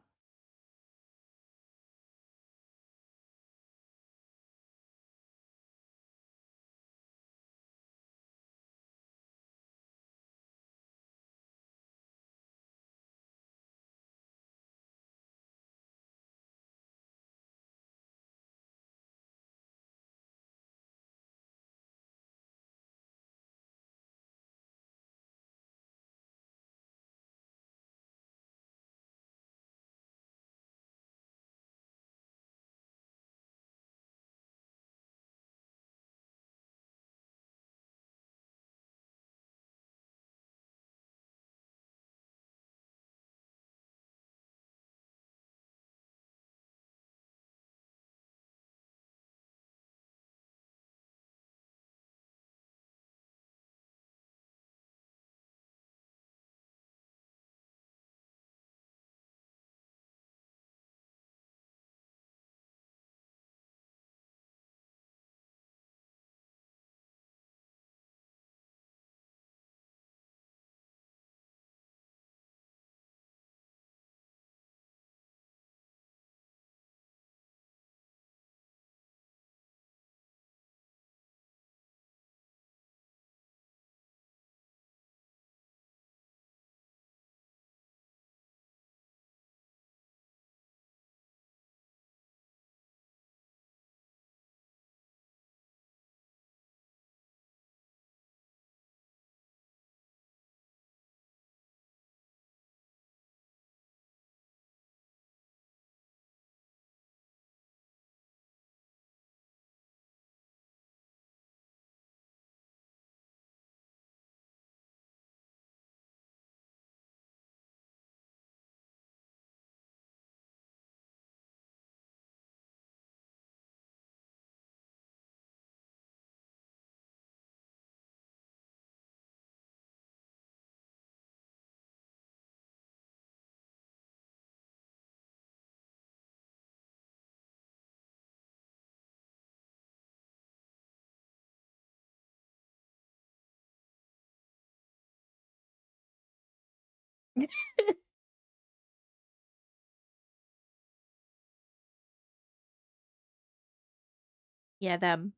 Yeah, them.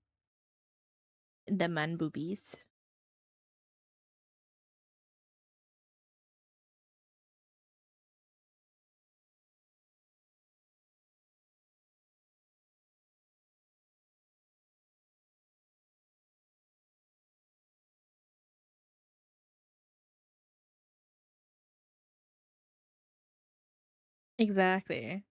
The man boobies. Exactly.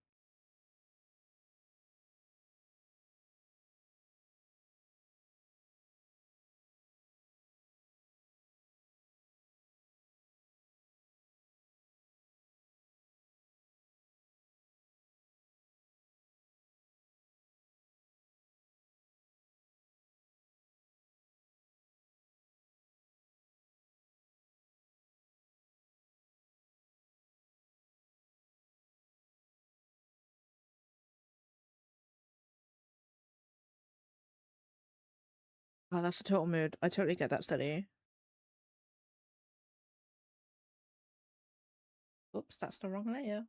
Oh, that's a total mood. I totally get that study. Oops, that's the wrong layer.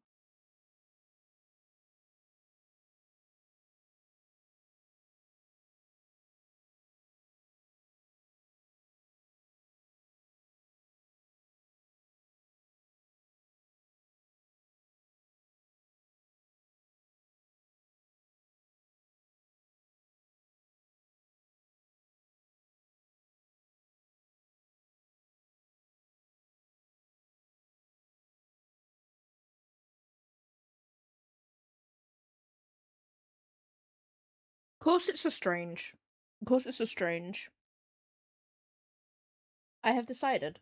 Of course it's a strange. Of course it's a strange. I have decided.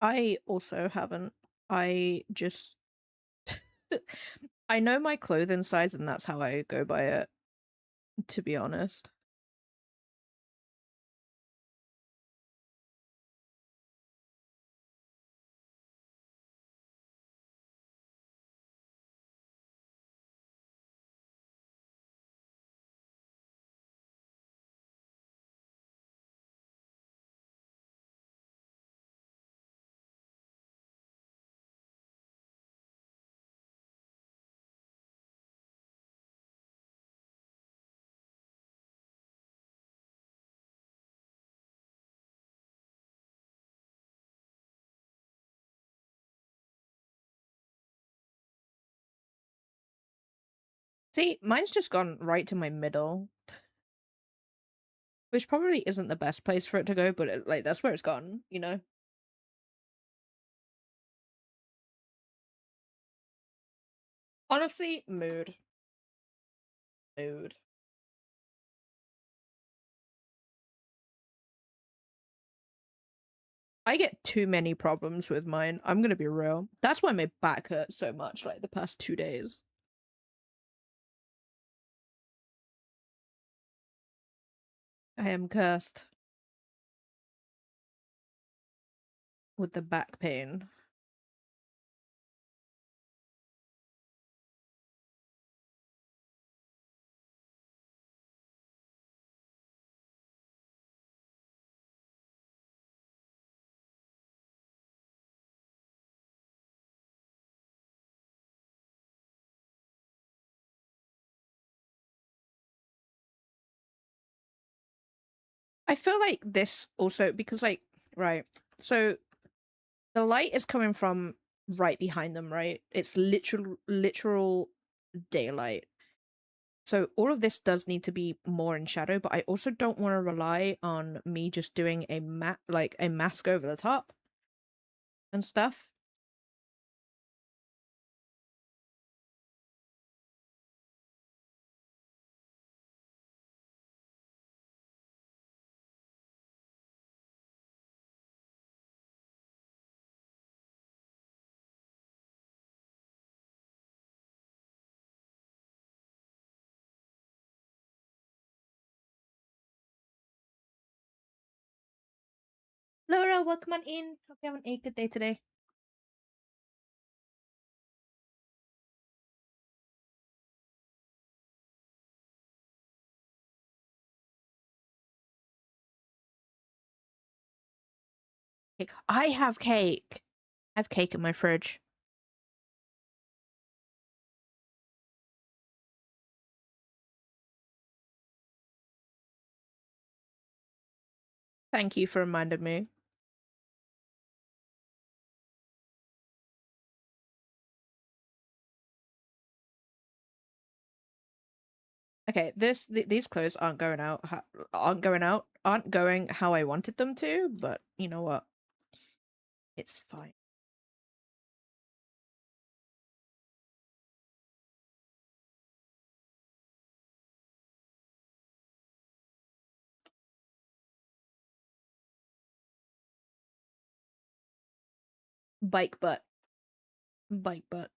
I also haven't. I just I know my clothing size and that's how I go by it, to be honest. See, mine's just gone right to my middle, which probably isn't the best place for it to go, but like that's where it's gone, you know? Honestly, mood. Mood. I get too many problems with mine. I'm gonna be real. That's why my back hurts so much, like the past 2 days. I am cursed with the back pain. I feel like this also because like right. So the light is coming from right behind them, right? It's literal daylight. So all of this does need to be more in shadow, but I also don't want to rely on me just doing a mask over the top and stuff. Laura, welcome on in. Hope you're having a good day today. Cake. I have cake. I have cake in my fridge. Thank you for reminding me. Okay, these clothes aren't going how I wanted them to, but you know what? It's fine. Bike butt. Bike butt.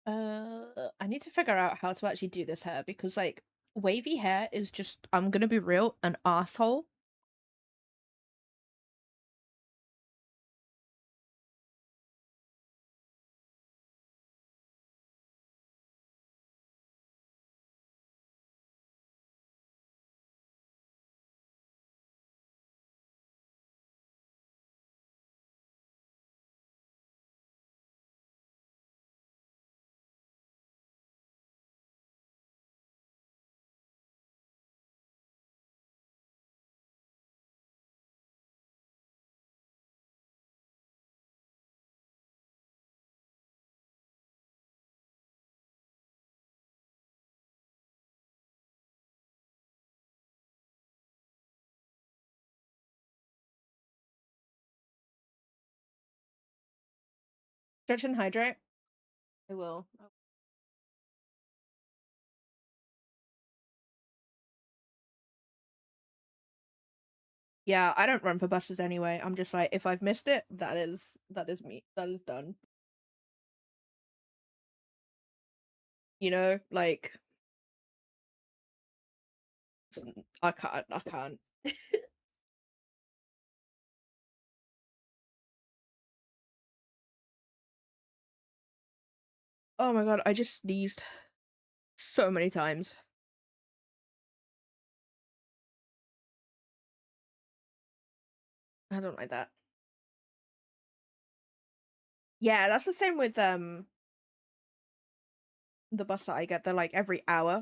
I need to figure out how to actually do this hair because like wavy hair is just I'm gonna be real, an asshole. Stretch and hydrate. I will. Yeah, I don't run for buses anyway. I'm just like, if I've missed it, that is me. That is done. You know, like I can't. Oh my god, I just sneezed so many times. I don't like that. Yeah, that's the same with the bus that I get. They're like every hour.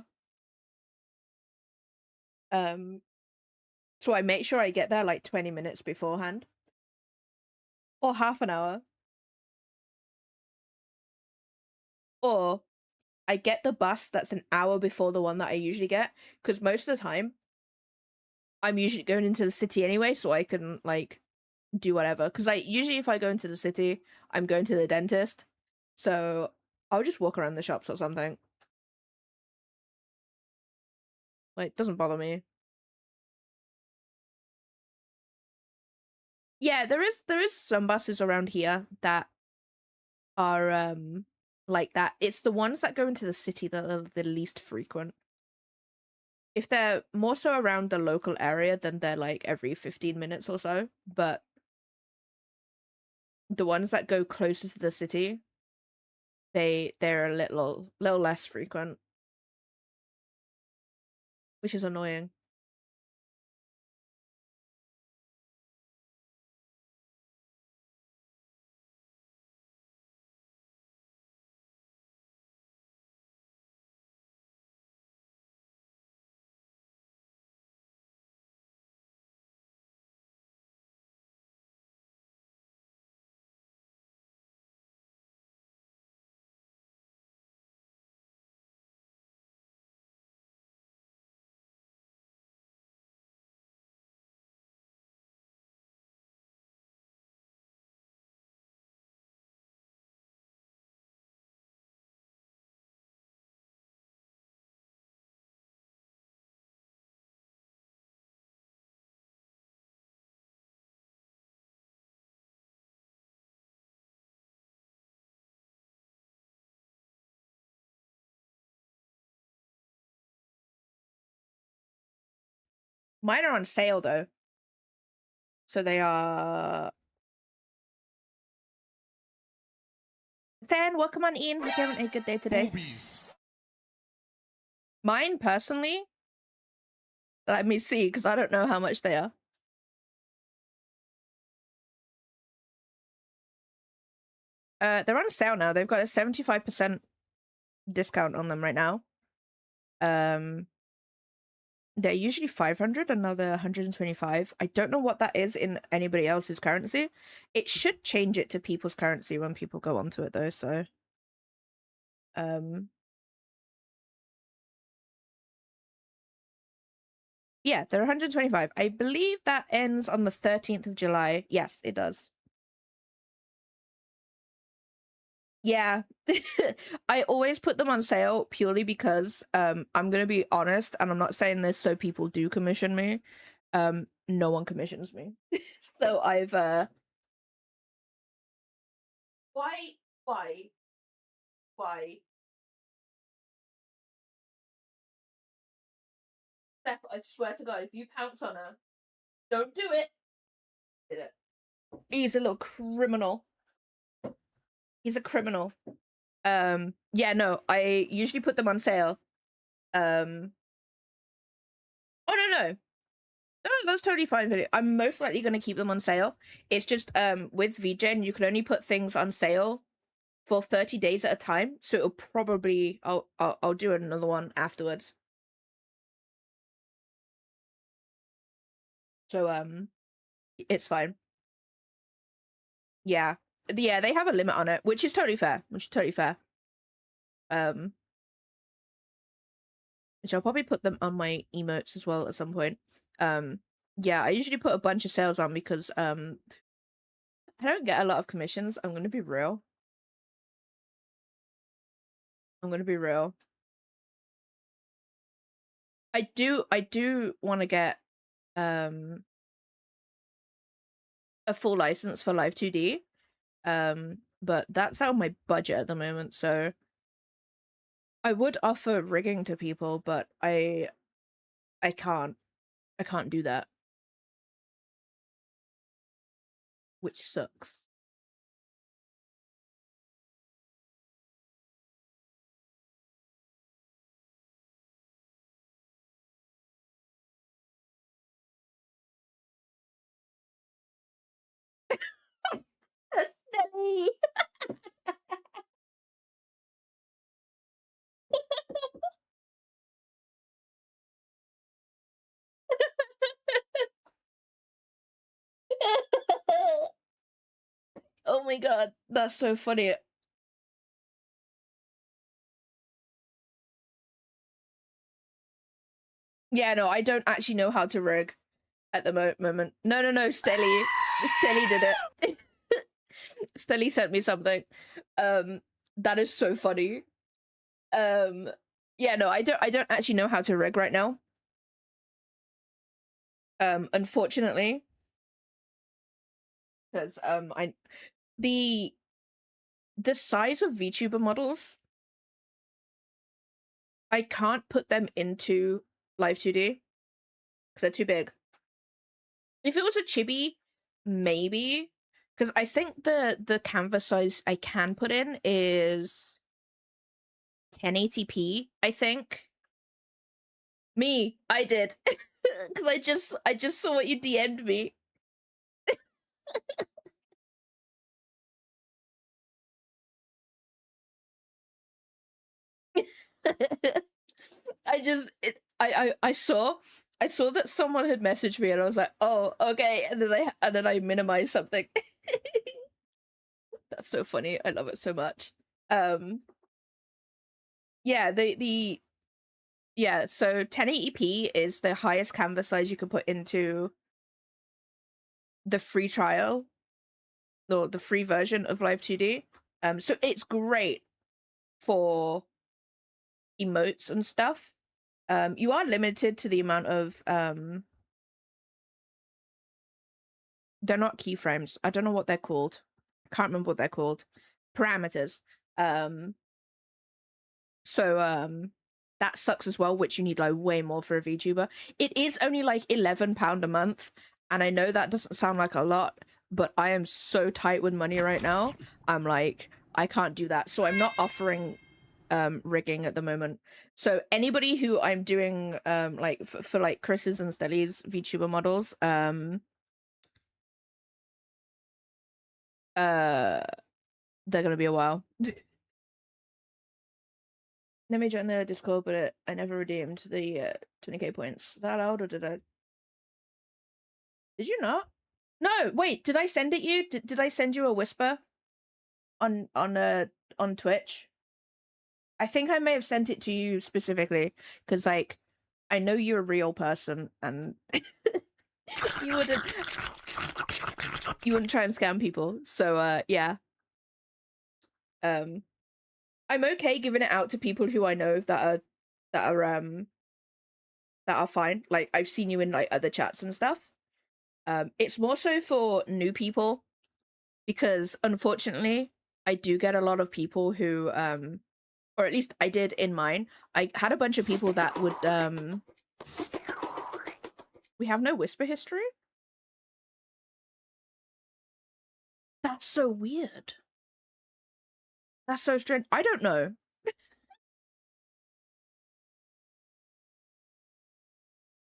Um, so I make sure I get there like 20 minutes beforehand or half an hour. Or I get the bus that's an hour before the one that I usually get, because most of the time I'm usually going into the city anyway, so I can like do whatever. Because I usually, if I go into the city, I'm going to the dentist, so I'll just walk around the shops or something. Like, doesn't bother me. Yeah, there is some buses around here that are like that. It's the ones that go into the city that are the least frequent. If they're more so around the local area, then they're like every 15 minutes or so. But the ones that go closer to the city, they're a little less frequent, which is annoying. Mine are on sale though, so they are. Fan, welcome on in. Hope you're having a good day today. Boobies. Mine personally, let me see, because I don't know how much they are. They're on sale now. They've got a 75% discount on them right now. They're usually 500 and now they're 125. I don't know what that is in anybody else's currency. It should change it to people's currency when people go onto it though, so yeah, they're 125. I believe that ends on the 13th of July. Yes, it does. Yeah. I always put them on sale purely because I'm gonna be honest, and I'm not saying this so people do commission me. No one commissions me. So I've why why why Steph, I swear to God, if you pounce on her, don't do it. Did it. He's a little criminal. He's a criminal. Yeah, no, I usually put them on sale. Um, oh no, that's totally fine. Video. I'm most likely going to keep them on sale. It's just with VGen, you can only put things on sale for 30 days at a time. So it'll probably I'll do another one afterwards. So it's fine. Yeah. Yeah, they have a limit on it, which is totally fair. Um, which I'll probably put them on my emotes as well at some point. Yeah, I usually put a bunch of sales on because I don't get a lot of commissions. I'm gonna be real. I'm gonna be real. I do want to get a full license for Live 2D. But that's out of my budget at the moment, so I would offer rigging to people, but I can't do that, which sucks. Steady. Oh my god, that's so funny. Yeah, no, I don't actually know how to rig at the moment. No, Stelly. Stelly did it. Stelly sent me something. That is so funny. Yeah, no, I don't actually know how to rig right now. Unfortunately. Because the size of VTuber models, I can't put them into Live 2D because they're too big. If it was a chibi, maybe, because I think the canvas size I can put in is 1080p, I think. I did. Because I just saw what you DM'd me. I saw that someone had messaged me and I was like, oh, okay, and then I minimized something. That's so funny. I love it so much. Yeah, so 1080p is the highest canvas size you can put into the free trial or the free version of Live 2D. So it's great for emotes and stuff. You are limited to the amount of they're not keyframes. I don't know what they're called. I can't remember what they're called. Parameters. So that sucks as well, which you need like way more for a VTuber. It is only like £11 a month, and I know that doesn't sound like a lot, but I am so tight with money right now. I'm like, I can't do that. So I'm not offering rigging at the moment. So anybody who I'm doing like for like Chris's and Stelly's VTuber models, they're gonna be a while. Let me join the Discord, but I never redeemed the 20k points. Is that allowed, or did I? Did you not? No, wait. Did I send it you? Did I send you a whisper on Twitch? I think I may have sent it to you specifically because like I know you're a real person and you wouldn't try and scam people. So yeah. I'm okay giving it out to people who I know that are fine. Like I've seen you in like other chats and stuff. It's more so for new people because unfortunately I do get a lot of people who or at least I did in mine. I had a bunch of people that would we have no whisper history? That's so weird. That's so strange. I don't know.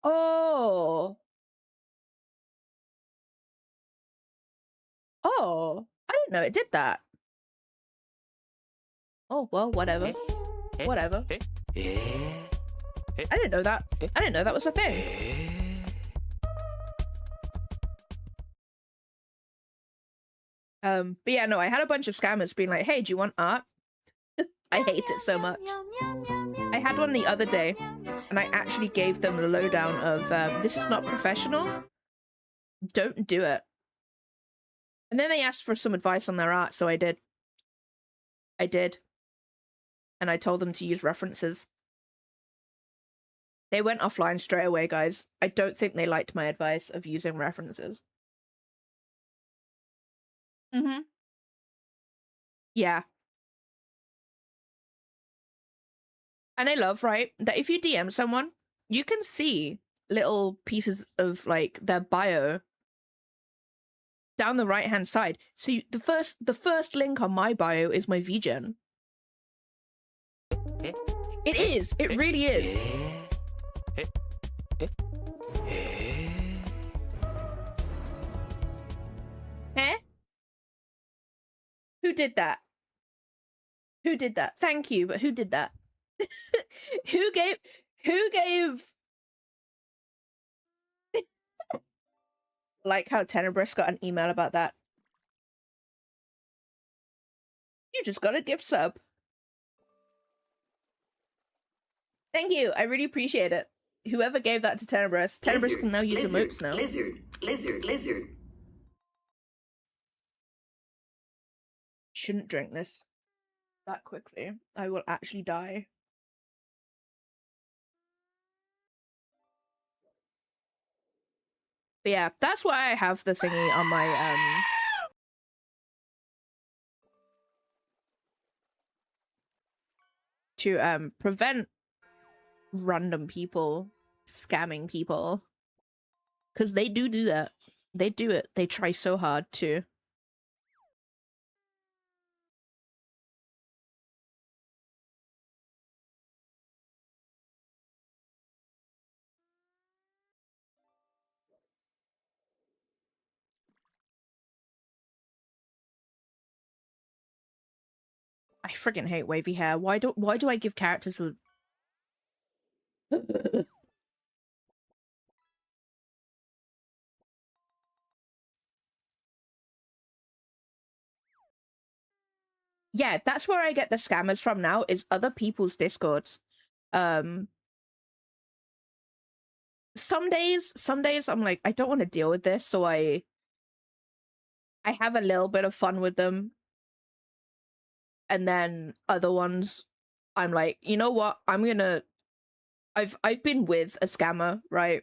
Oh. Oh. I didn't know it did that. Oh, well, whatever. Whatever. I didn't know that. I didn't know that was a thing. But yeah, no, I had a bunch of scammers being like, hey, do you want art? I hate it so much. I had one the other day, and I actually gave them the lowdown of, this is not professional. Don't do it. And then they asked for some advice on their art, so I did. and I told them to use references. They went offline straight away, guys. I don't think they liked my advice of using references. Mm-hmm. Yeah. And I love, right, that if you DM someone, you can see little pieces of, like, their bio down the right-hand side. So the first link on my bio is my VGen. It is. It really is. Eh? Who did that? Who did that? Thank you, but who did that? Who gave like how Tenebrous got an email about that. You just got a gift sub. Thank you. I really appreciate it. Whoever gave that to Tenebrous. Tenebrous can now use emotes now. Lizard. Shouldn't drink this that quickly. I will actually die. But yeah, that's why I have the thingy on my to prevent random people scamming people, because they do that. They do it. They try so hard to. I friggin' hate wavy hair. Why do I give characters with Yeah, that's where I get the scammers from now, is other people's discords. Some days I'm like, I don't want to deal with this, so I have a little bit of fun with them. And then other ones, I'm like, you know what? I've been with a scammer, right?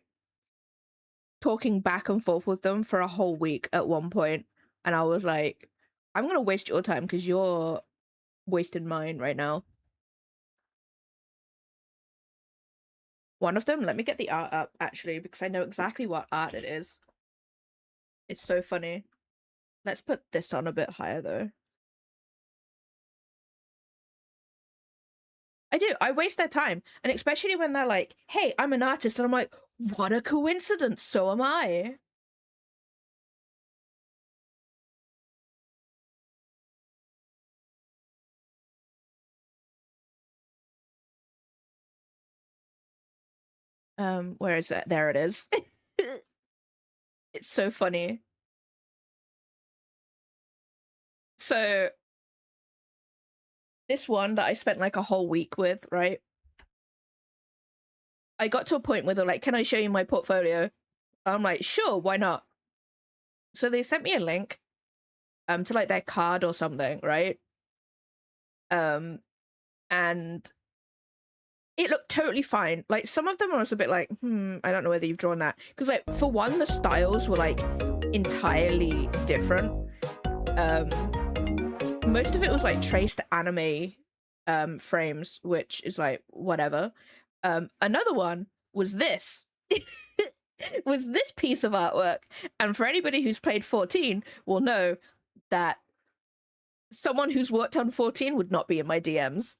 Talking back and forth with them for a whole week at one point, and I was like, I'm gonna waste your time because you're wasting mine right now. One of them, let me get the art up actually, because I know exactly what art it is. It's so funny. Let's put this on a bit higher though. I do. I waste their time. And especially when they're like, hey, I'm an artist. And I'm like, what a coincidence. So am I. Where is it? There it is. It's so funny. So this one that I spent like a whole week with, right? I got to a point where they're like, can I show you my portfolio? I'm like, sure, why not? So they sent me a link to like their card or something, right? And it looked totally fine. Like some of them I was a bit like, I don't know whether you've drawn that. Because like for one, the styles were like entirely different. Most of it was like traced anime frames, which is like whatever. Another one was this. Was this piece of artwork. And for anybody who's played 14 will know that someone who's worked on 14 would not be in my DMs.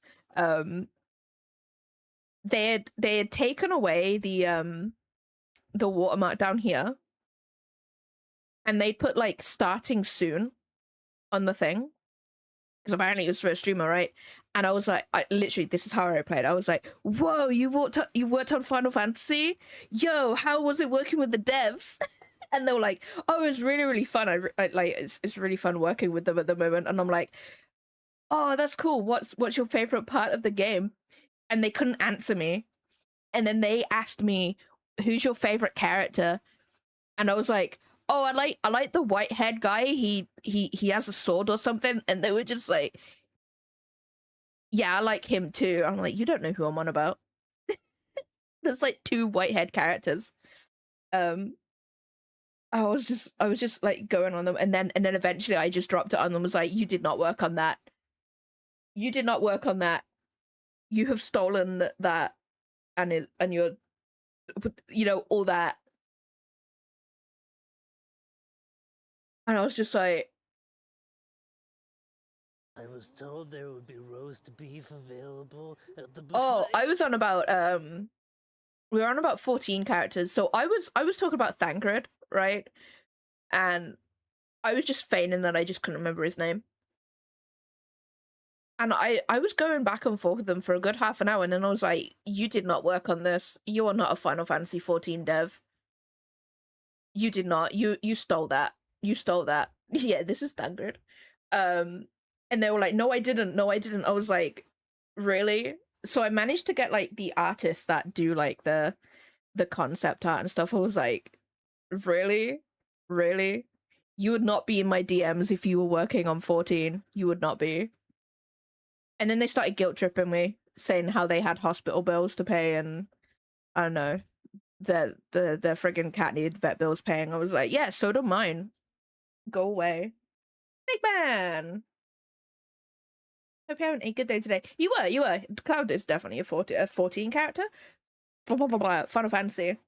They had taken away the watermark down here, and they put like starting soon on the thing, because apparently it was for a streamer, right? And I was like, literally, this is how I played. I was like, whoa, you worked on Final Fantasy? Yo, how was it working with the devs? And they were like, oh, it was really, really fun. I like, it's really fun working with them at the moment. And I'm like, oh, that's cool. What's your favorite part of the game? And they couldn't answer me. And then they asked me, who's your favorite character? And I was like, oh, I like the white-haired guy. He has a sword or something. And they were just like, Yeah, I like him too. I'm like, you don't know who I'm on about. There's like two whitehead characters. Um, I was just like going on them, and then eventually I just dropped it on them. Was like, you did not work on that. You did not work on that. You have stolen that, and you're, you know, all that. And I was just like, I was told there would be roast beef available at the buffet. oh, I was on about we were on about 14 characters. So I was talking about Thancred, right? And I was just feigning that I just couldn't remember his name. And I was going back and forth with them for a good half an hour, and then I was like, you did not work on this. You are not a Final Fantasy 14 dev. You did not. You stole that. You stole that. Yeah, this is Thancred. And they were like, no, I didn't. No, I didn't. I was like, really? So I managed to get like the artists that do like the concept art and stuff. I was like, really? Really? You would not be in my DMs if you were working on 14. You would not be. And then they started guilt tripping me, saying how they had hospital bills to pay, and I don't know, the friggin' cat needed vet bills paying. I was like, yeah, so do mine. Go away. Big man. Hope you're having a good day today. You were. Cloud is definitely a 14 character. Blah, blah, blah, blah. Final Fantasy.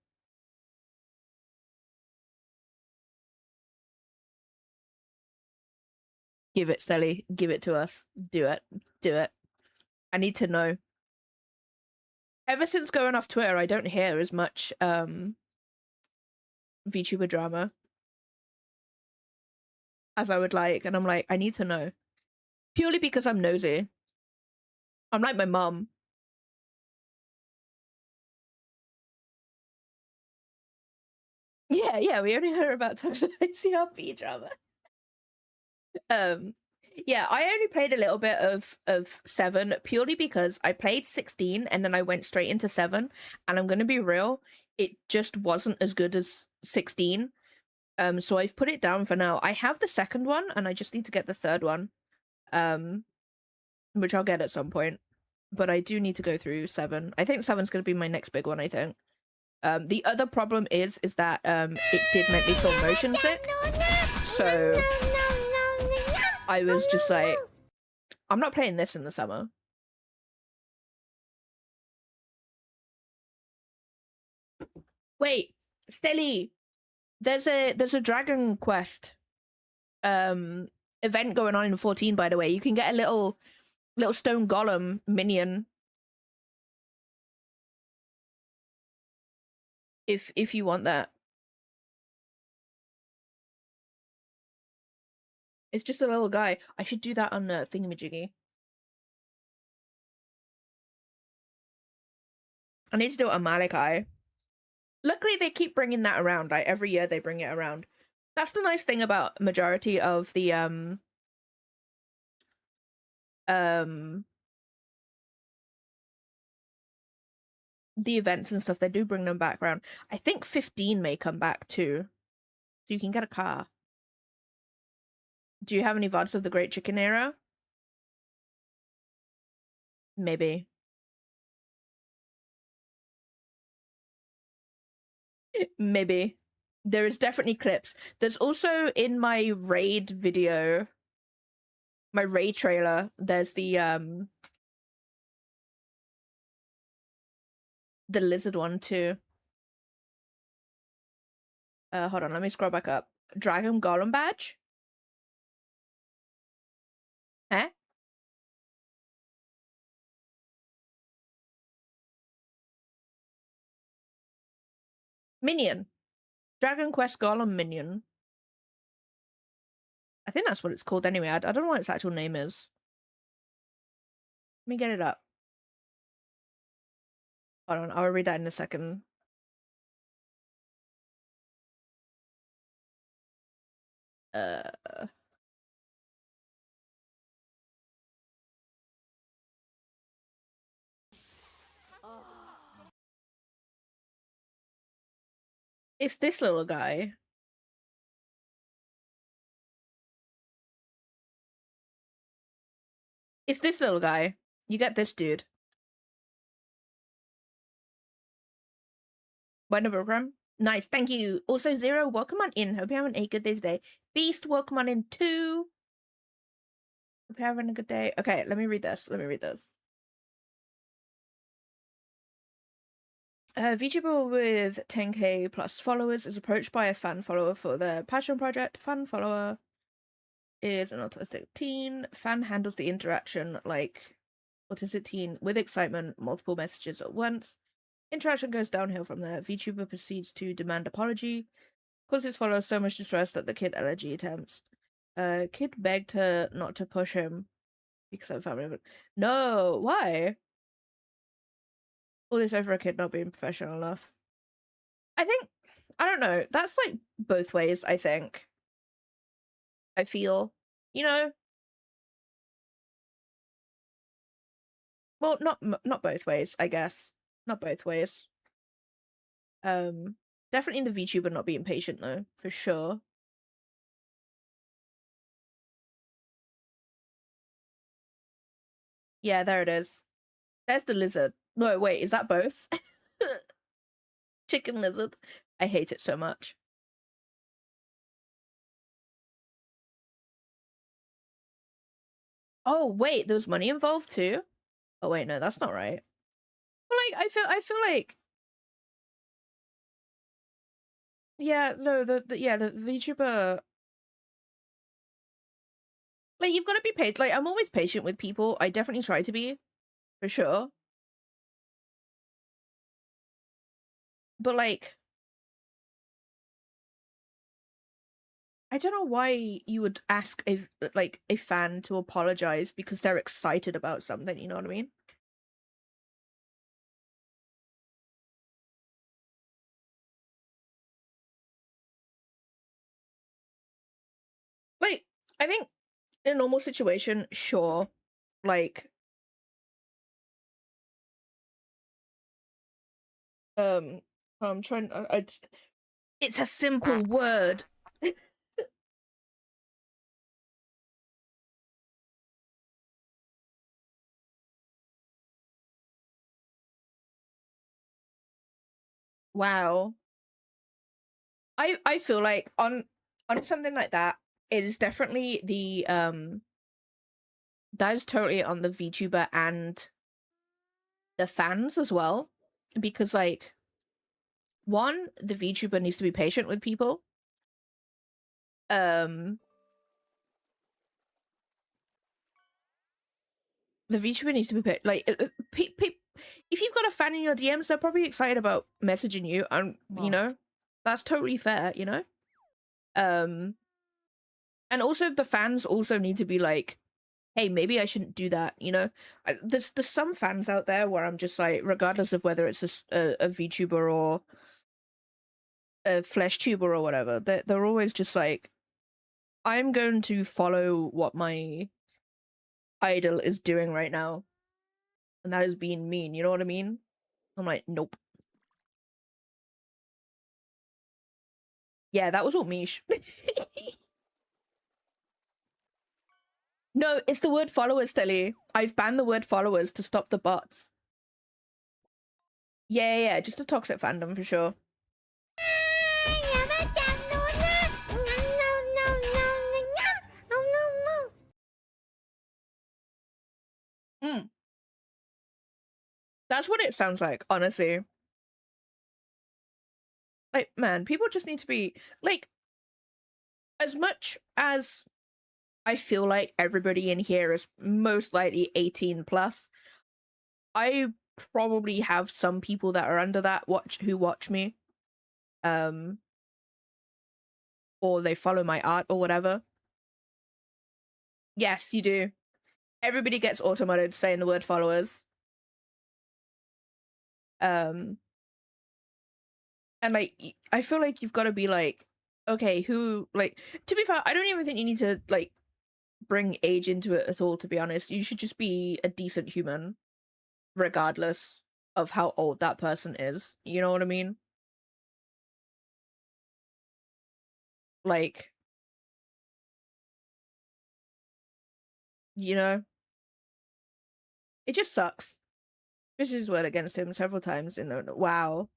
Give it, Stelly. Give it to us. Do it. Do it. I need to know. Ever since going off Twitter, I don't hear as much VTuber drama as I would like, and I'm like, I need to know. Purely because I'm nosy. I'm like my mum. Yeah, we only heard about toxic ICRP drama. Yeah, I only played a little bit of 7 purely because I played 16 and then I went straight into 7, and I'm gonna be real, it just wasn't as good as 16. So I've put it down for now. I have the second one and I just need to get the third one. Which I'll get at some point. But I do need to go through 7. I think 7's gonna be my next big one, I think. The other problem is that it did make me feel motion sick. So I was just like, I'm not playing this in the summer. Wait, Stelly, there's a Dragon Quest event going on in 14, by the way. You can get a little stone golem minion if you want that. It's just a little guy. I should do that on Thingamajiggy. I need to do it on Malachi. Luckily, they keep bringing that around. Like, every year they bring it around. That's the nice thing about majority of the, the events and stuff. They do bring them back around. I think 15 may come back, too. So you can get a car. Do you have any VODs of the Great Chicken Era? Maybe. Maybe. There is definitely clips. There's also in my raid video, my raid trailer, there's the lizard one too. Hold on, let me scroll back up. Dragon Golem badge? Huh? Minion. Dragon Quest Golem Minion. I think that's what it's called anyway. I don't know what its actual name is. Let me get it up. Hold on, I'll read that in a second. It's this little guy. It's this little guy. You get this, dude. Wonder program. Nice, thank you. Also, Zero, welcome on in. Hope you're having a good day today. Beast, welcome on in too. Hope you're having a good day. Okay, let me read this. VTuber with 10k plus followers is approached by a fan follower for their passion project. Fan follower is an autistic teen. Fan handles the interaction like autistic teen with excitement, multiple messages at once. Interaction goes downhill from there. VTuber proceeds to demand apology, causes followers so much distress that the kid allergy attempts. Kid begged her not to push him because of family. No, why? All this over a kid not being professional enough. I think, I don't know. That's like both ways, I think. I feel, you know. Well, not both ways, I guess. Not both ways. Definitely the VTuber not being patient though, for sure. Yeah, there it is. There's the lizard. No, wait, is that both? Chicken lizard. I hate it so much. Oh, wait, there was money involved too? Oh wait, no, that's not right. But like I feel like yeah, no, the VTuber, like you've got to be paid. Like I'm always patient with people. I definitely try to be, for sure. But like I don't know why you would ask a fan to apologize because they're excited about something, you know what I mean? Like, I think in a normal situation, sure. Like, I'm trying. It's a simple word. Wow. I feel like on something like that, it is definitely the that is totally on the VTuber and the fans as well, because like one, the VTuber needs to be patient with people. Um, the VTuber needs to be like if you've got a fan in your DMs, they're probably excited about messaging you, and you know that's totally fair, you know. Um, and also the fans also need to be like, hey, maybe I shouldn't do that, you know. There's some fans out there where I'm just like, regardless of whether it's a VTuber or a flesh tuber or whatever, they're always just like, I'm going to follow what my idol is doing right now, and that is being mean, you know what I mean? I'm like, nope. Yeah, that was all Mish. No, it's the word followers, Telly. I've banned the word followers to stop the bots. Yeah, just a toxic fandom for sure. Mm. That's what it sounds like, honestly. Like, man, people just need to be like, as much as I feel like everybody in here is most likely 18 plus, I probably have some people that are under that who watch me. Or they follow my art or whatever. Yes, you do. Everybody gets automated saying the word followers. And like I feel like you've got to be like, okay, who, like, to be fair, I don't even think you need to like bring age into it at all, to be honest. You should just be a decent human regardless of how old that person is, you know what I mean? Like, you know, It just sucks. Fish his word against him several times in the wow.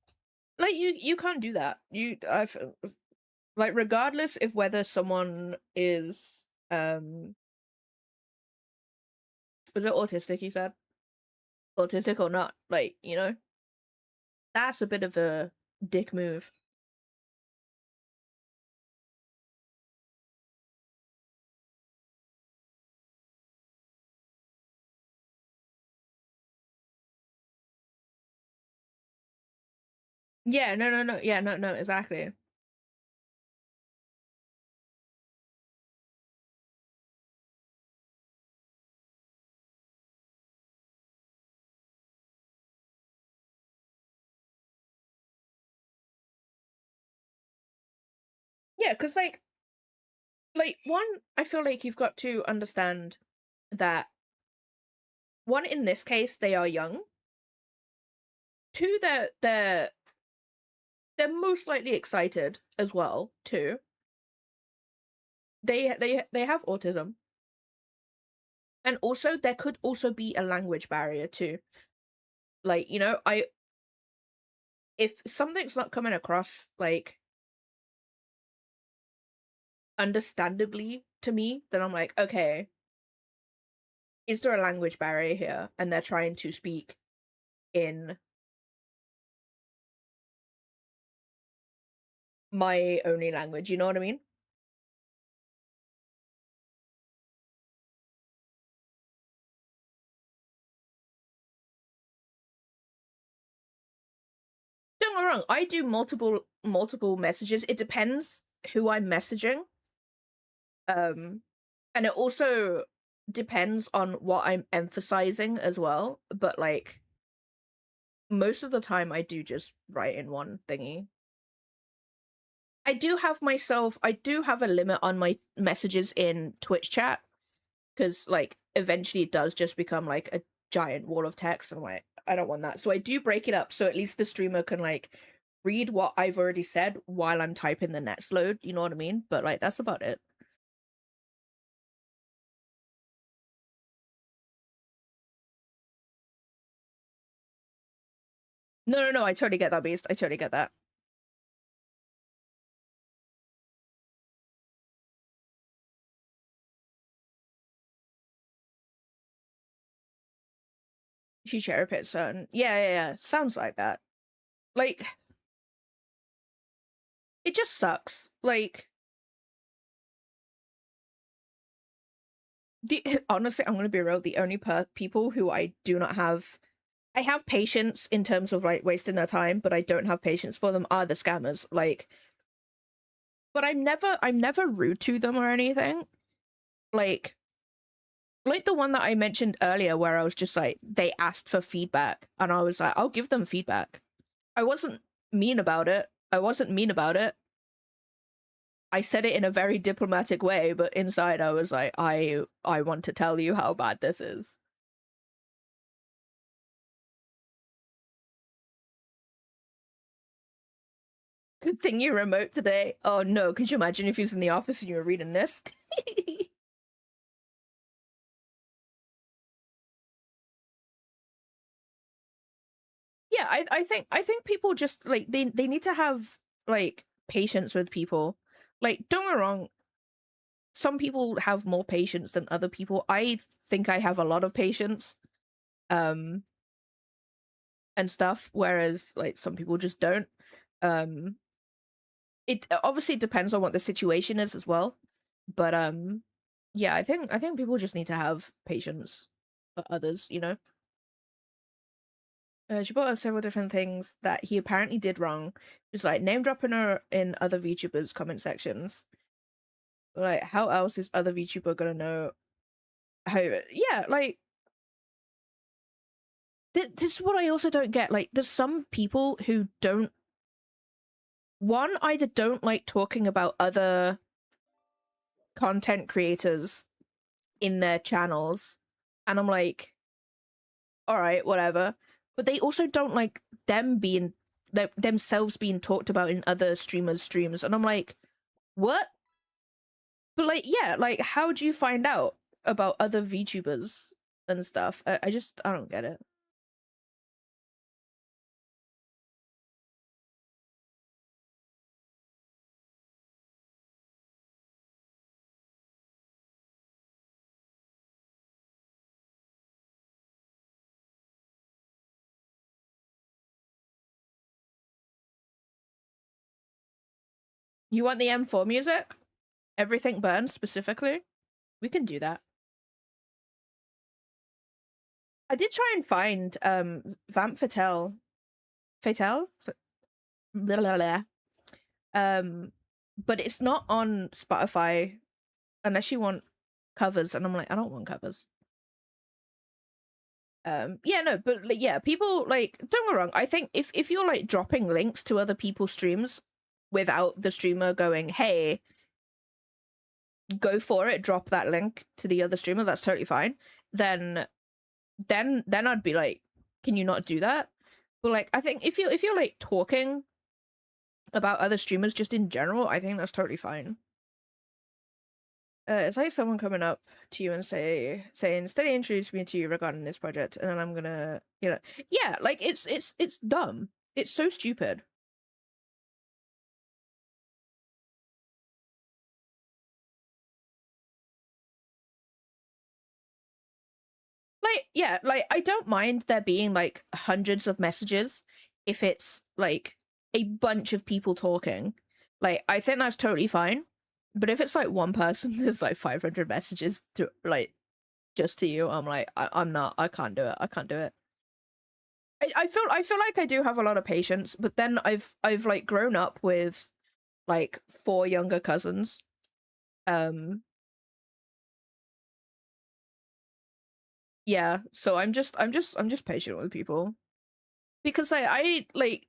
Like you can't do that. I've like regardless of whether someone is was it autistic you said? Autistic or not, like, you know, that's a bit of a dick move. Yeah, no. Yeah, no, exactly. Yeah, because like one, I feel like you've got to understand that one, in this case, they are young. Two, they're most likely excited as well, too. They have autism. And also there could also be a language barrier too. Like, you know, if something's not coming across like understandably to me, then I'm like, okay, is there a language barrier here? And they're trying to speak in my only language, you know what I mean? Don't get me wrong, I do multiple messages. It depends who I'm messaging. And it also depends on what I'm emphasizing as well. But like most of the time I do just write in one thingy. I do have a limit on my messages in Twitch chat because like eventually it does just become like a giant wall of text. And I'm like, I don't want that. So I do break it up so at least the streamer can like read what I've already said while I'm typing the next load, you know what I mean? But like that's about it. No, I totally get that, Beast. I totally get that. She cherry picks certain. Yeah. Sounds like that. Like it just sucks. Like honestly, I'm gonna be real. The only people who I do not have, I have patience in terms of like wasting their time, but I don't have patience for them are the scammers. Like, but I'm never rude to them or anything. Like, like the one that I mentioned earlier, where I was just like, they asked for feedback, and I was like, I'll give them feedback. I wasn't mean about it. I wasn't mean about it. I said it in a very diplomatic way, but inside I was like, I want to tell you how bad this is. Good thing you're remote today. Oh no, could you imagine if you was in the office and you were reading this? Yeah, I think people just like they need to have like patience with people. Like, don't get me wrong, some people have more patience than other people. I think I have a lot of patience. Um and stuff, whereas like some people just don't. Um it obviously depends on what the situation is as well. But yeah, I think people just need to have patience for others, you know. She brought up several different things that he apparently did wrong. Just like name dropping her in other VTubers' comment sections. Like, how else is other VTuber gonna know how? Yeah, like this is what I also don't get. Like, there's some people who don't. One, either don't like talking about other content creators in their channels, and I'm like, all right, whatever. But they also don't like themselves being talked about in other streamers' streams, and I'm like, what? But like, yeah, like, how do you find out about other VTubers? and stuff. I don't get it. You want the M4 music? Everything burns specifically? We can do that. I did try and find Vamp Fatale. Fatale? Blah, blah, blah. But it's not on Spotify unless you want covers, and I'm like, I don't want covers. Yeah, no, but like, yeah, people like, don't get me wrong, I think if you're like dropping links to other people's streams without the streamer going, hey, go for it, drop that link to the other streamer, that's totally fine. Then I'd be like, can you not do that? But like, I think if you're like talking about other streamers just in general, I think that's totally fine. It's like someone coming up to you and saying, "Steady introduce me to you regarding this project," and then I'm gonna, yeah, like it's dumb. It's so stupid. Like, yeah, like I don't mind there being like hundreds of messages if it's like a bunch of people talking. Like, I think that's totally fine. But if it's like one person, there's like 500 messages to like just to you, I'm like, I'm not, I can't do it. I can't do it. I feel like I do have a lot of patience, but then I've like grown up with like 4 younger cousins. Yeah, so I'm just patient with people because I like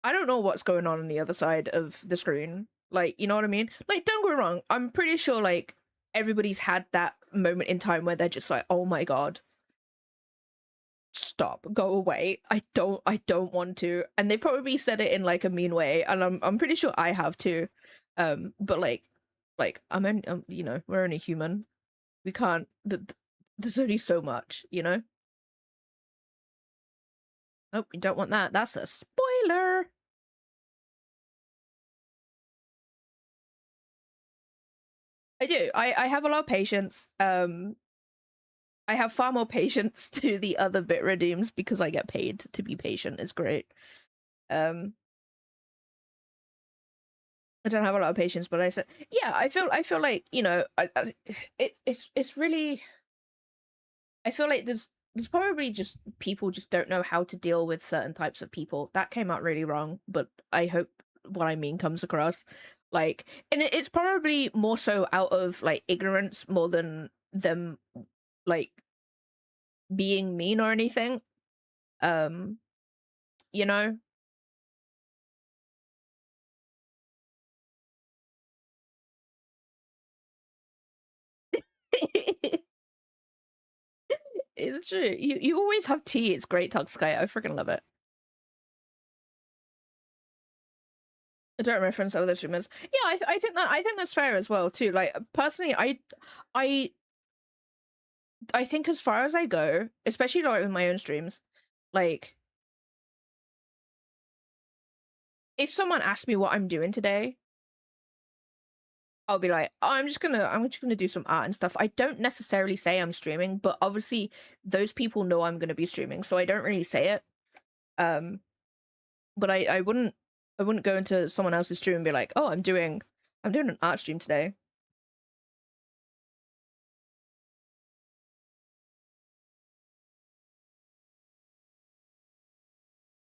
I don't know what's going on the other side of the screen. Like, you know what I mean? Like, don't get me wrong, I'm pretty sure like everybody's had that moment in time where they're just like, oh my god, stop, go away, I don't want to. And they probably said it in like a mean way, and I'm pretty sure I have too. But like we're only human. We can't there's only so much, you know. Oh, we don't want that. That's a spoiler. I do. I have a lot of patience. I have far more patience to the other bit redeems because I get paid to be patient. It's great. I don't have a lot of patience, but I said, yeah, I feel like, it's really, I feel like there's probably just people just don't know how to deal with certain types of people. That came out really wrong, but I hope what I mean comes across. Like, and it's probably more so out of like ignorance more than them like being mean or anything. Um, you know? It's true. You always have tea. It's great, Toxicite. I freaking love it. I don't reference other streamers. Yeah, I think that's fair as well too. Like personally, I I think as far as I go, especially like with my own streams, like if someone asks me what I'm doing today, I'll be like, oh, I'm just gonna do some art and stuff. I don't necessarily say I'm streaming, but obviously those people know I'm gonna be streaming, so I don't really say it. Um, but I wouldn't go into someone else's stream and be like, oh, I'm doing an art stream today.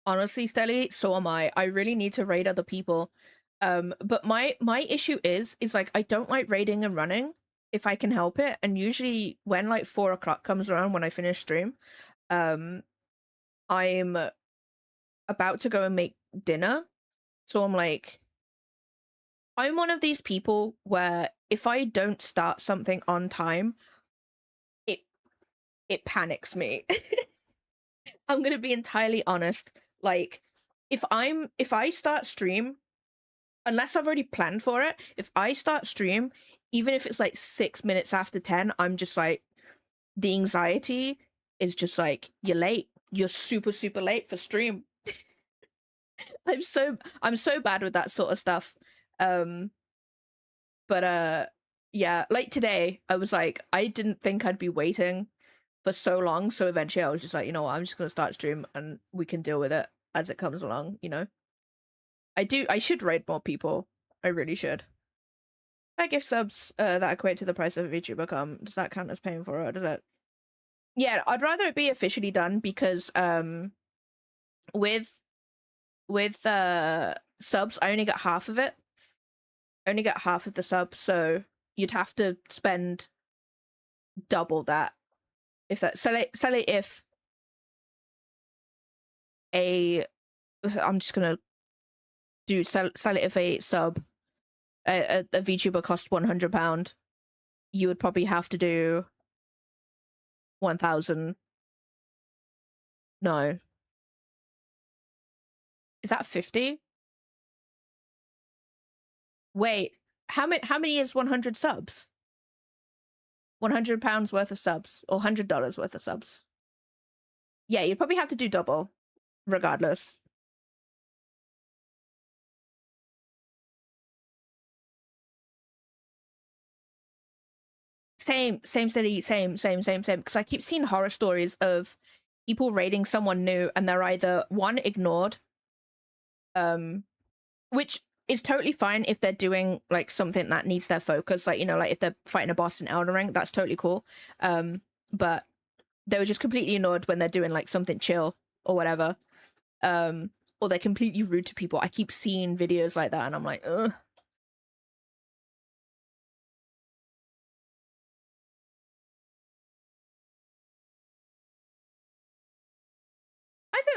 Honestly, Stelly, so am I. I really need to raid other people. But my issue is like I don't like raiding and running if I can help it. And usually when like 4 o'clock comes around when I finish stream, um, I'm about to go and make dinner. So I'm like, I'm one of these people where if I don't start something on time, it panics me. I'm gonna be entirely honest. Like, if I start stream, unless I've already planned for it, if I start stream, even if it's like 6 minutes after 10, I'm just like, the anxiety is just like, you're late. You're super, super late for stream. I'm so bad with that sort of stuff. Um but yeah, like today, I was like, I didn't think I'd be waiting for so long, so eventually I was just like, you know what, I'm just gonna start stream and we can deal with it as it comes along, you know. I should raid more people. I really should. I give subs that equate to the price of a VTuber come. Does that count as paying for it? Or does it? Yeah, I'd rather it be officially done because with subs, I only get half of it. I only get half of the sub, so you'd have to spend double that. If that sell it if a I'm just gonna do sell it if a sub a VTuber cost £100, you would probably have to do 1,000. No, is that 50? Wait, how many is 100 subs? £100 worth of subs or $100 worth of subs? Yeah, you'd probably have to do double, regardless. Same. Because I keep seeing horror stories of people raiding someone new and they're either one ignored, which is totally fine if they're doing like something that needs their focus, like, you know, like if they're fighting a boss in Elden Ring, that's totally cool. But they were just completely ignored when they're doing like something chill or whatever. Or they're completely rude to people. I keep seeing videos like that and I'm like, ugh.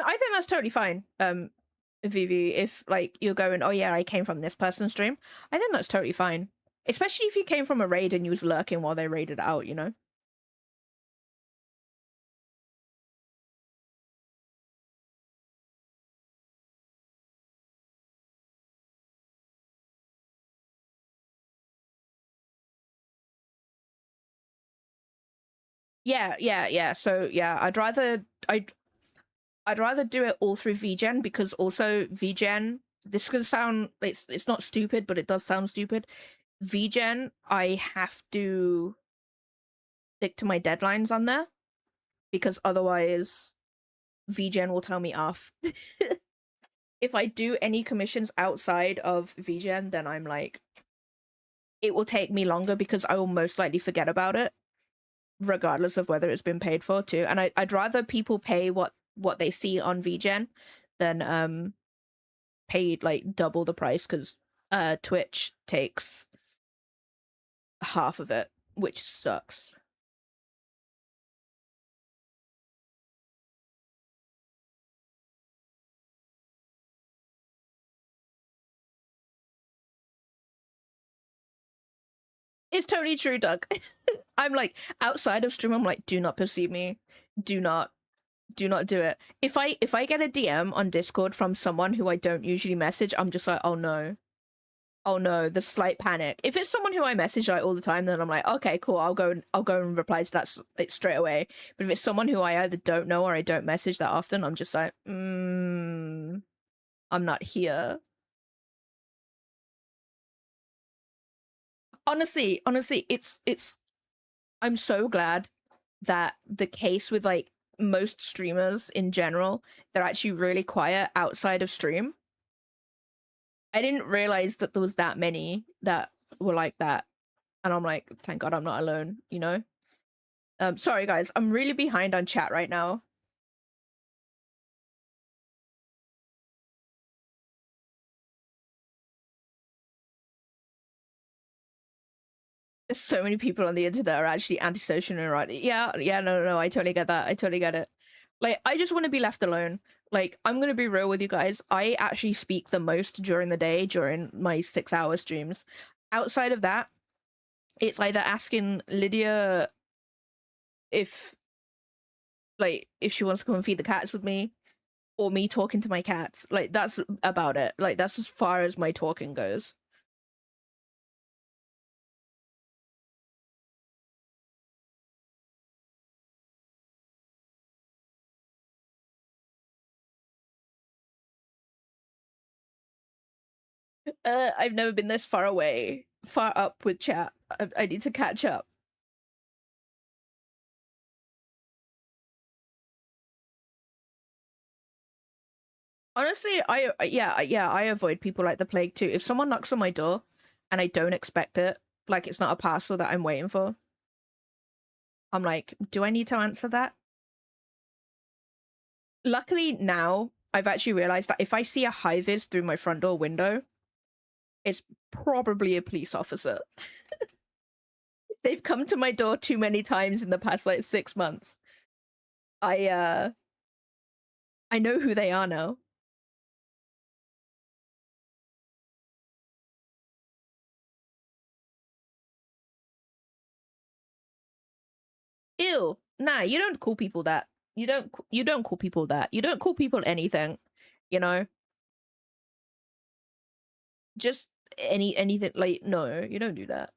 I think that's totally fine. Vivi, if like you're going, oh yeah, I came from this person's stream, I think that's totally fine. Especially if you came from a raid and you was lurking while they raided out, you know? Yeah. So yeah, I'd rather do it all through VGen, because also VGen, this could sound, it's not stupid, but it does sound stupid. VGen, I have to stick to my deadlines on there, because otherwise VGen will tell me off. If I do any commissions outside of VGen, then I'm like, it will take me longer because I will most likely forget about it, regardless of whether it's been paid for too. And I'd rather people pay what they see on VGen than paid like double the price, because Twitch takes half of it, which sucks. It's totally true, Doug. I'm like, outside of stream, I'm like, do not perceive me. Do not do it. If I get a DM on Discord from someone who I don't usually message, I'm just like, oh no. Oh no, the slight panic. If it's someone who I message like all the time, then I'm like, okay, cool, I'll go and reply to that like straight away. But if it's someone who I either don't know or I don't message that often, I'm just like, I'm not here. Honestly, it's I'm so glad that the case with like most streamers in general, they're actually really quiet outside of stream. I didn't realize that there was that many that were like that. And I'm like, thank God I'm not alone, you know? Sorry guys, I'm really behind on chat right now. There's so many people on the internet that are actually antisocial and right. Yeah, no, I totally get that. I totally get it. Like, I just want to be left alone. Like, I'm gonna be real with you guys. I actually speak the most during the day, during my 6-hour streams. Outside of that, it's either asking Lydia if she wants to come and feed the cats with me, or me talking to my cats. Like, that's about it. Like, that's as far as my talking goes. I've never been this far away, far up with chat. I need to catch up. Honestly, I avoid people like the plague too. If someone knocks on my door and I don't expect it, like it's not a parcel that I'm waiting for, I'm like, do I need to answer that? Luckily now, I've actually realized that if I see a high vis through my front door window, it's probably a police officer. They've come to my door too many times in the past like 6 months. I know who they are now. Ew. Nah, you don't call people that. You don't call people that. You don't call people anything, you know? Just anything like no, you don't do that.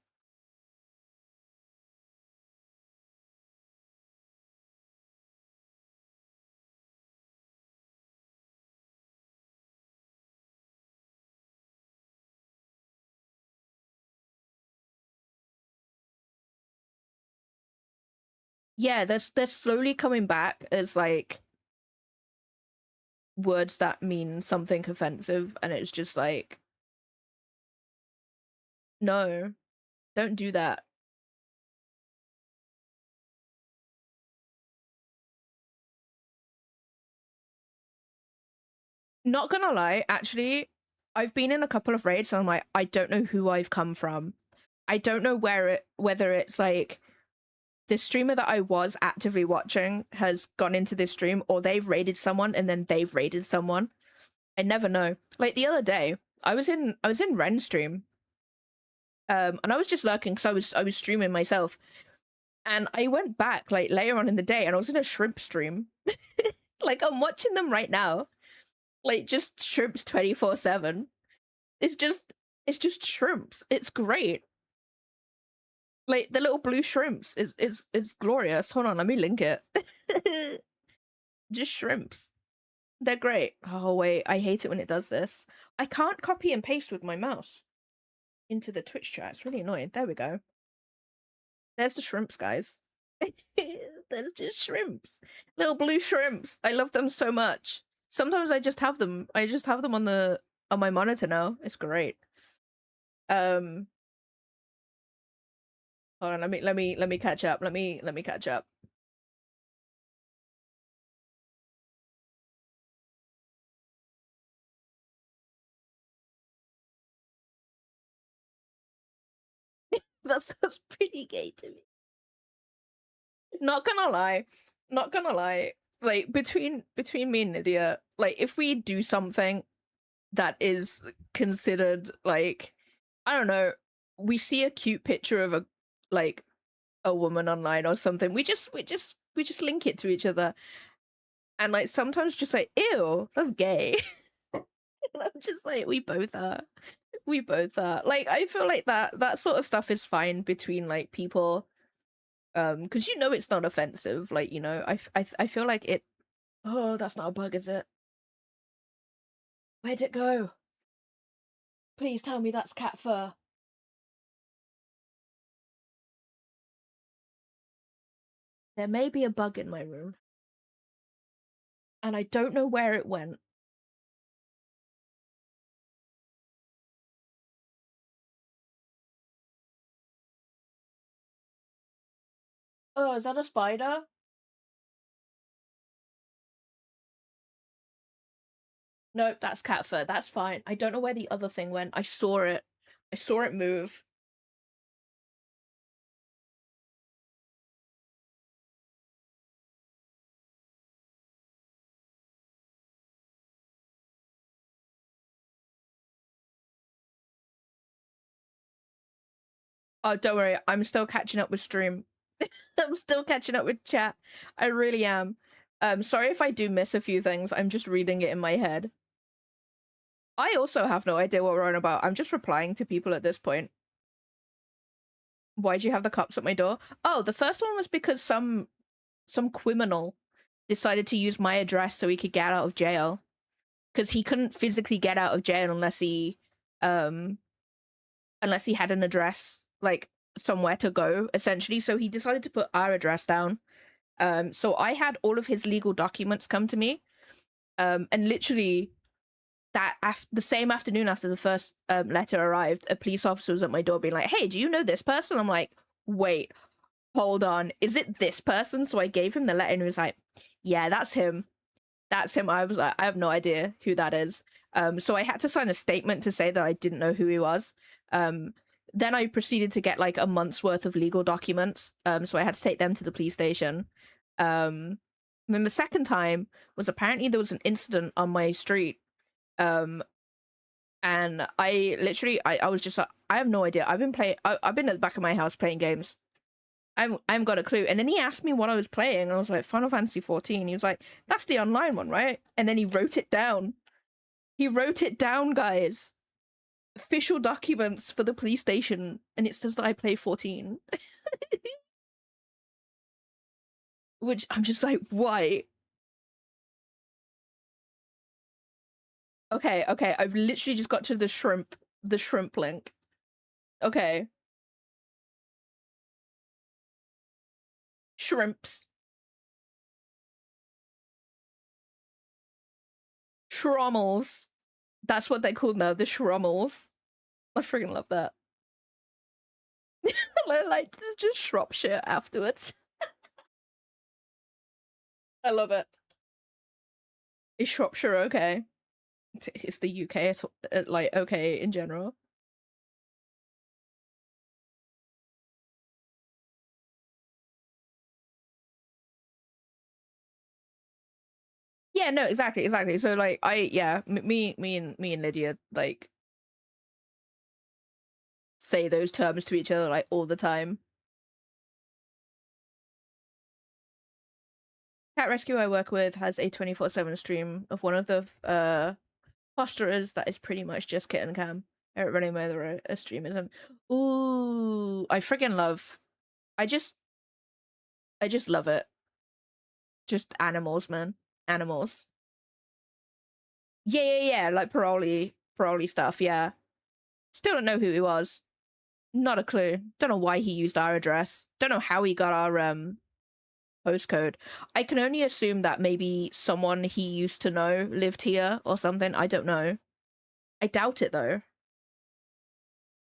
Yeah, they're slowly coming back as like words that mean something offensive, and it's just like no, don't do that. Not gonna lie, actually, I've been in a couple of raids and I'm like, I don't know who I've come from. I don't know whether it's like the streamer that I was actively watching has gone into this stream, or they've raided someone and then they've raided someone. I never know. Like the other day, I was in Ren's stream, and I was just lurking because I was streaming myself, and I went back like later on in the day, and I was in a shrimp stream. Like I'm watching them right now, like just shrimps 24/7. It's just shrimps. It's great. Like the little blue shrimps is glorious. Hold on, let me link it. Just shrimps. They're great. Oh wait, I hate it when it does this. I can't copy and paste with my mouse into the Twitch chat. It's really annoying. There we go. There's the shrimps, guys. There's just shrimps. Little blue shrimps. I love them so much. Sometimes I just have them. I just have them on my monitor now. It's great. Um Hold on, let me catch up. Let me catch up. That sounds pretty gay to me. Not gonna lie. Not gonna lie. Like between me and Nydia, like if we do something that is considered like I don't know, we see a cute picture of like a woman online or something, we just link it to each other. And like sometimes just like, ew, that's gay. And I'm just like, we both are. We both are. Like I feel like that sort of stuff is fine between like people. Because you know it's not offensive. Like, you know, I feel like it. Oh, that's not a bug, is it? Where'd it go? Please tell me that's cat fur. There may be a bug in my room. And I don't know where it went. Oh, is that a spider? No, that's cat fur. That's fine. I don't know where the other thing went. I saw it. I saw it move. Oh, don't worry. I'm still catching up with stream. I'm still catching up with chat. I really am. Sorry if I do miss a few things. I'm just reading it in my head. I also have no idea what we're on about. I'm just replying to people at this point. Why'd you have the cops at my door? Oh, the first one was because some criminal decided to use my address so he could get out of jail. Because he couldn't physically get out of jail unless he um, unless he had an address, like somewhere to go, essentially. So he decided to put our address down. So I had all of his legal documents come to me, and literally the same afternoon after the first letter arrived, a police officer was at my door being like, "Hey, do you know this person?" I'm like, "Wait, hold on, is it this person?" So I gave him the letter and he was like, "Yeah, that's him. That's him." I was like, "I have no idea who that is." So I had to sign a statement to say that I didn't know who he was. Then I proceeded to get like a month's worth of legal documents. So I had to take them to the police station. And then the second time was apparently there was an incident on my street. And I literally, I was just like, I have no idea. I've been at the back of my house playing games. I haven't got a clue. And then he asked me what I was playing, and I was like, Final Fantasy 14. He was like, "That's the online one, right?" And then he wrote it down. He wrote it down, guys. Official documents for the police station, and it says that I play 14. Which I'm just like, why? Okay, I've literally just got to the shrimp link. Okay. Shrimps. Schrommels. That's what they're called now, the Schrommels. I freaking love that. Like, just Shropshire afterwards. I love it. Is Shropshire okay? Is the UK like okay in general? Yeah, no, exactly. So like me and Lydia like say those terms to each other like all the time. Cat rescue I work with has a 24/7 stream of one of the fosterers that is pretty much just kitten cam. I don't really know whether a stream isn't. Ooh, I freaking love. I just love it. Just animals, man. Animals. Yeah. Like paroli stuff. Yeah. Still don't know who he was. Not a clue. Don't know why he used our address. Don't know how he got our postcode. I can only assume that maybe someone he used to know lived here or something. I don't know. I doubt it though.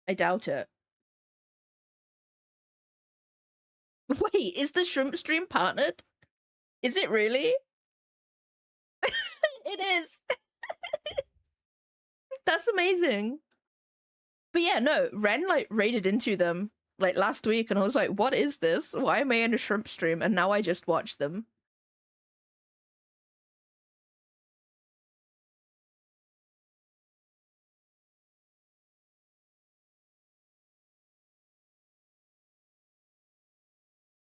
I doubt it. Wait, is the shrimp stream partnered? Is it really? It is. That's amazing. But yeah, no, Ren like raided into them like last week and I was like, what is this? Why am I in a shrimp stream? And now I just watch them.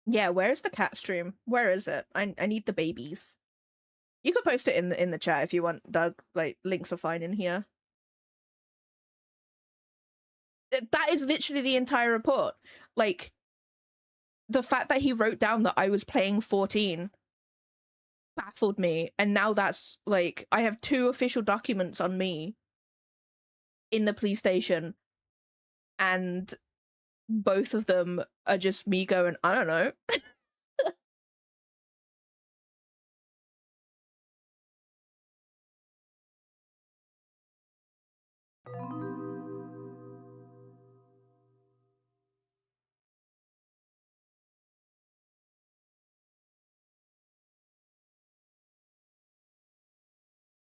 Yeah, where's the cat stream? Where is it? I need the babies. You could post it in the chat if you want, Doug. Like, links are fine in here. That is literally the entire report. Like, the fact that he wrote down that I was playing 14 baffled me, and now that's like I have 2 official documents on me in the police station, and both of them are just me going, I don't know.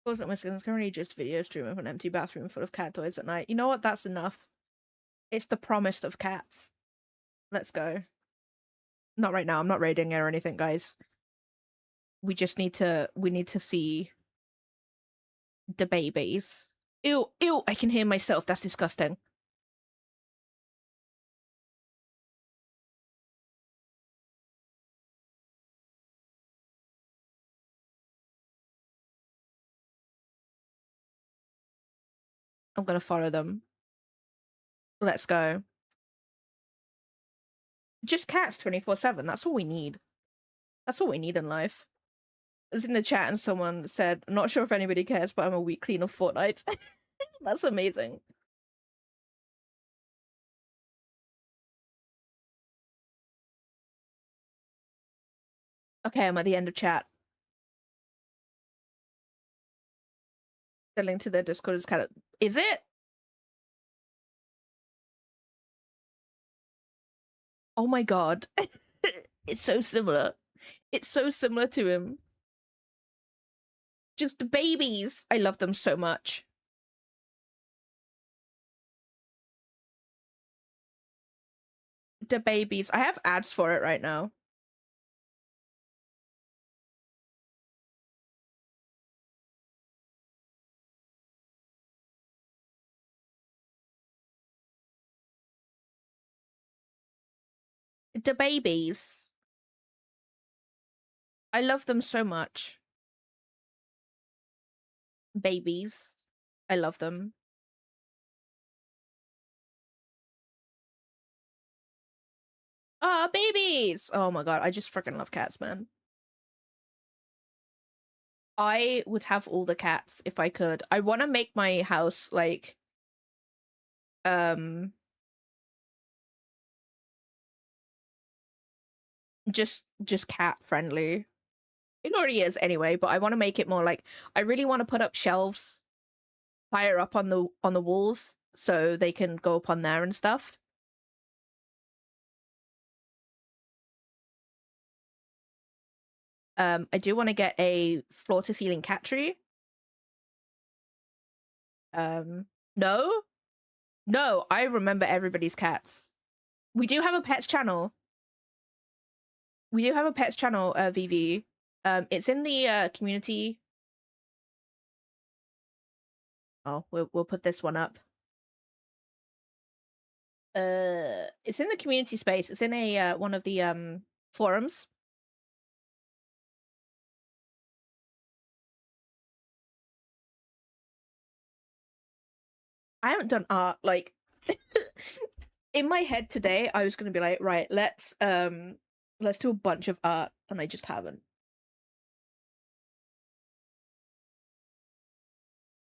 Wasn't my skin's currently just video stream of an empty bathroom full of cat toys at night. You know what? That's enough. It's the promise of cats. Let's go. Not right now. I'm not raiding it or anything, guys. We just need to see the babies. Ew, I can hear myself. That's disgusting. I'm gonna follow them. Let's go. Just cats 24/7. That's all we need. That's all we need in life. I was in the chat and someone said, "I'm not sure if anybody cares, but I'm a weak clean of Fortnite." That's amazing. Okay, I'm at the end of chat. The link to their Discord is kind of... Is it? Oh my god. It's so similar. It's so similar to him. Just babies. I love them so much. The babies. I have ads for it right now. The babies. I love them so much. Babies. I love them. Ah, babies! Oh my god, I just freaking love cats, man. I would have all the cats if I could. I want to make my house like um just cat friendly. It already is anyway, but I want to make it more like I really want to put up shelves higher up on the walls so they can go up on there and stuff. I do want to get a floor to ceiling cat tree. No? No, I remember everybody's cats. We do have a pets channel. We do have a pets channel, VV. It's in the community. Oh, we'll put this one up. It's in the community space. It's in a one of the forums. I haven't done art like in my head today. I was gonna be like, right, let's do a bunch of art, and I just haven't.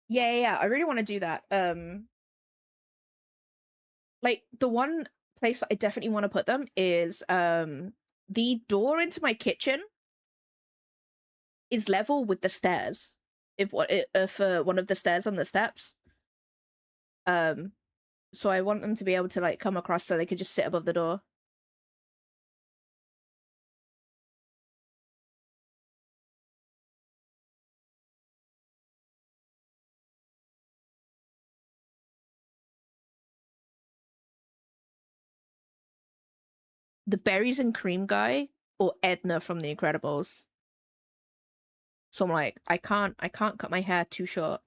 Yeah. I really want to do that. Like the one place that I definitely want to put them is the door into my kitchen is level with the stairs. If one of the stairs on the steps. So I want them to be able to like come across so they could just sit above the door. The berries and cream guy or Edna from The Incredibles. So I'm like, I can't cut my hair too short.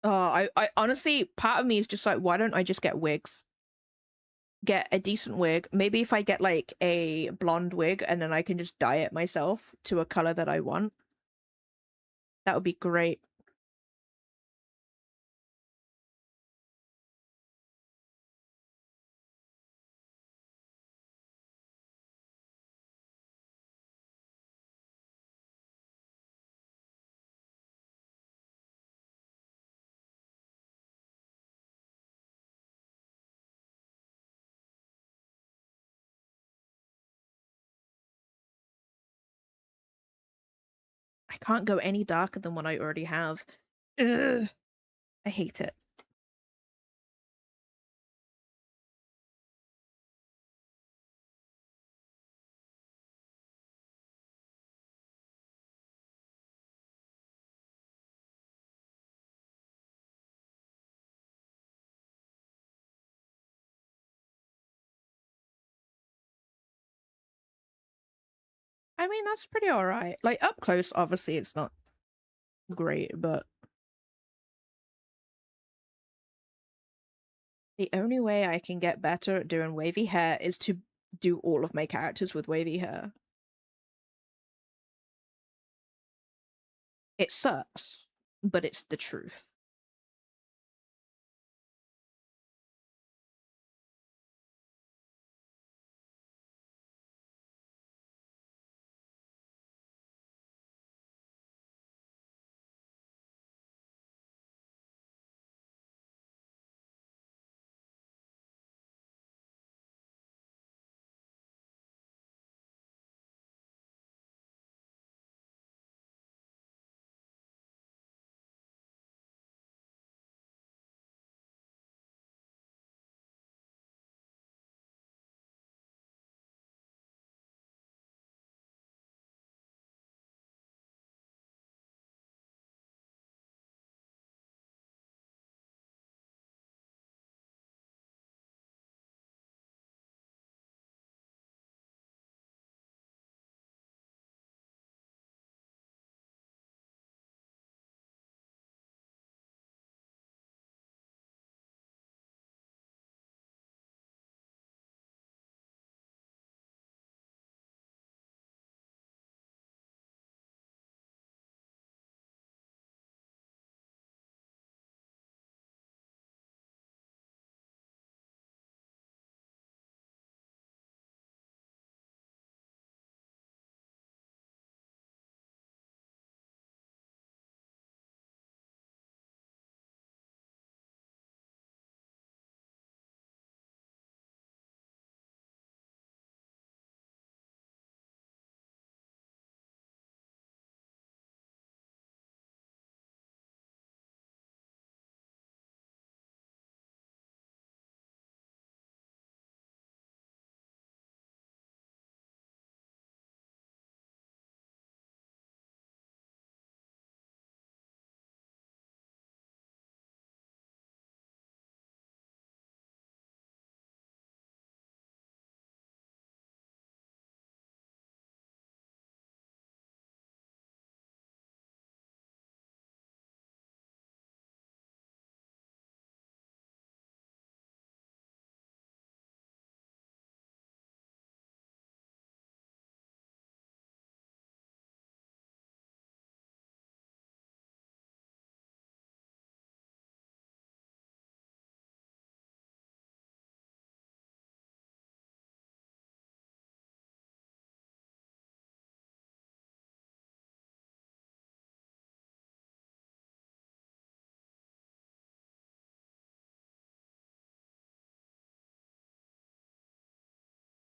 Oh, I honestly, part of me is just like, why don't I just get wigs? Get a decent wig. Maybe if I get like a blonde wig and then I can just dye it myself to a color that I want. That would be great. I can't go any darker than what I already have. Ugh. I hate it. I mean, that's pretty alright. Like, up close, obviously, it's not great, but the only way I can get better at doing wavy hair is to do all of my characters with wavy hair. It sucks, but it's the truth.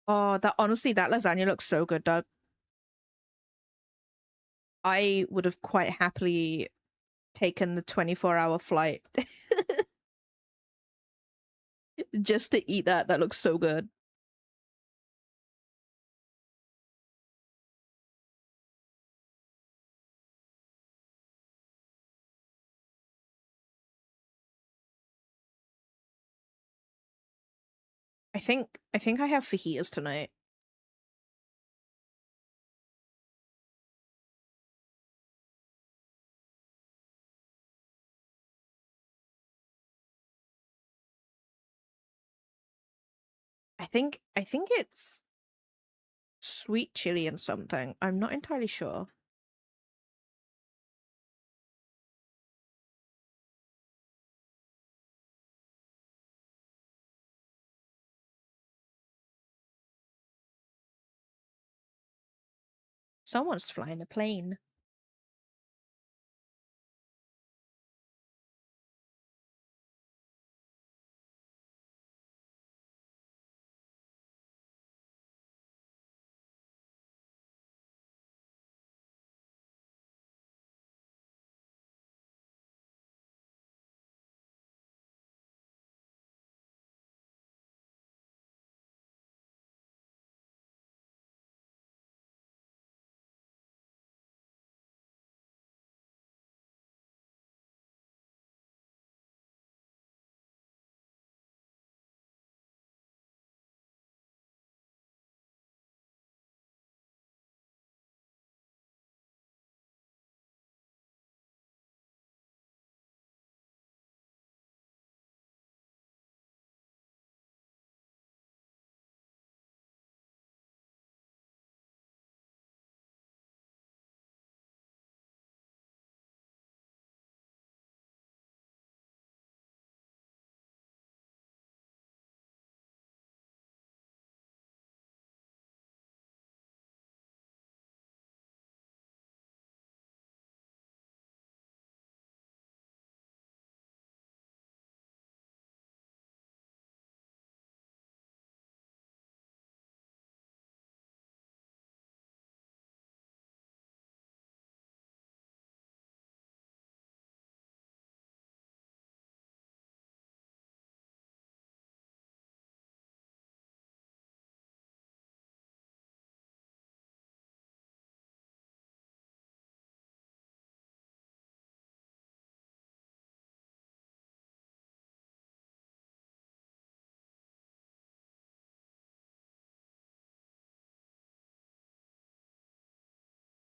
Oh, that honestly, that lasagna looks so good, Doug. I would have quite happily taken the 24-hour flight just to eat that. That looks so good. I think I have fajitas tonight. I think it's sweet chili and something. I'm not entirely sure. Someone's flying a plane.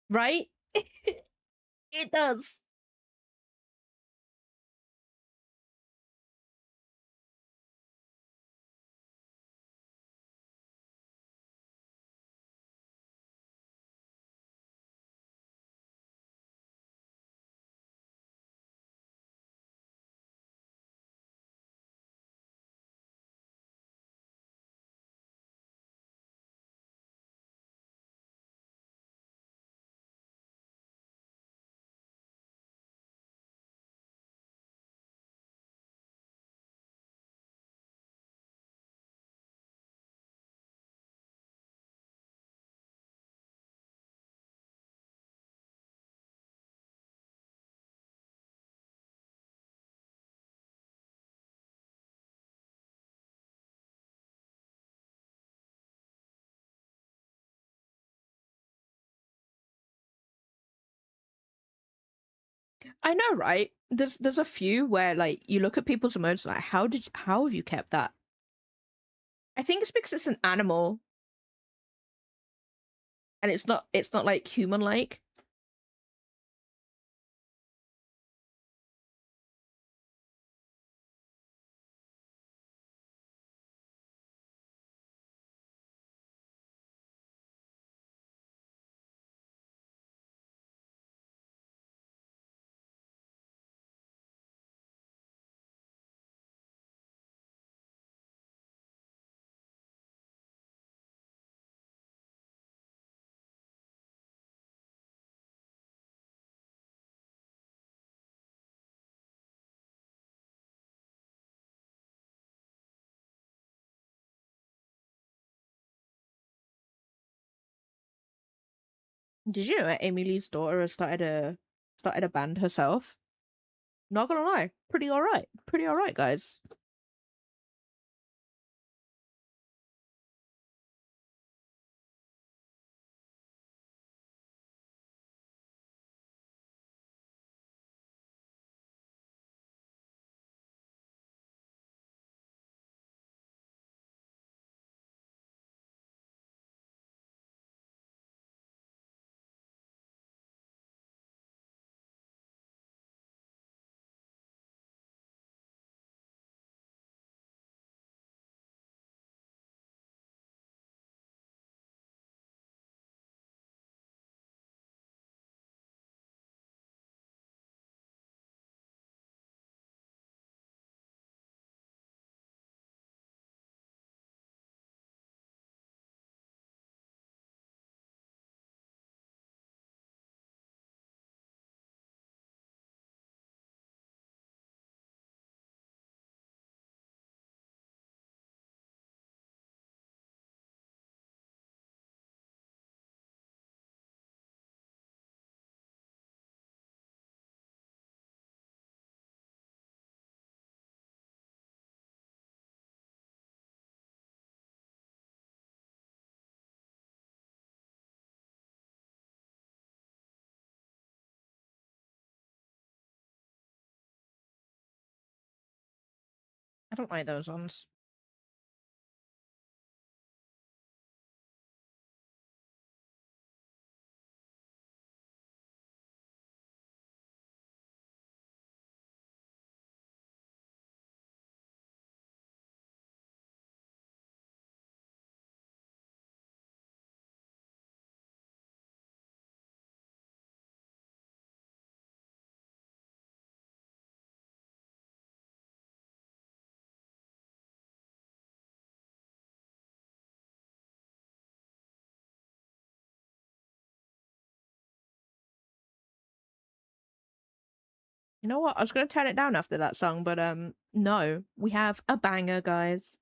Right? It does. I know, right? There's a few where like you look at people's emotions like how have you kept that? I think it's because it's an animal and it's not like human like. Did you know that Amy Lee's daughter has started a band herself? Not gonna lie, pretty alright. Pretty alright, guys. I don't like those ones. You know what? I was gonna turn it down after that song, but no. We have a banger, guys.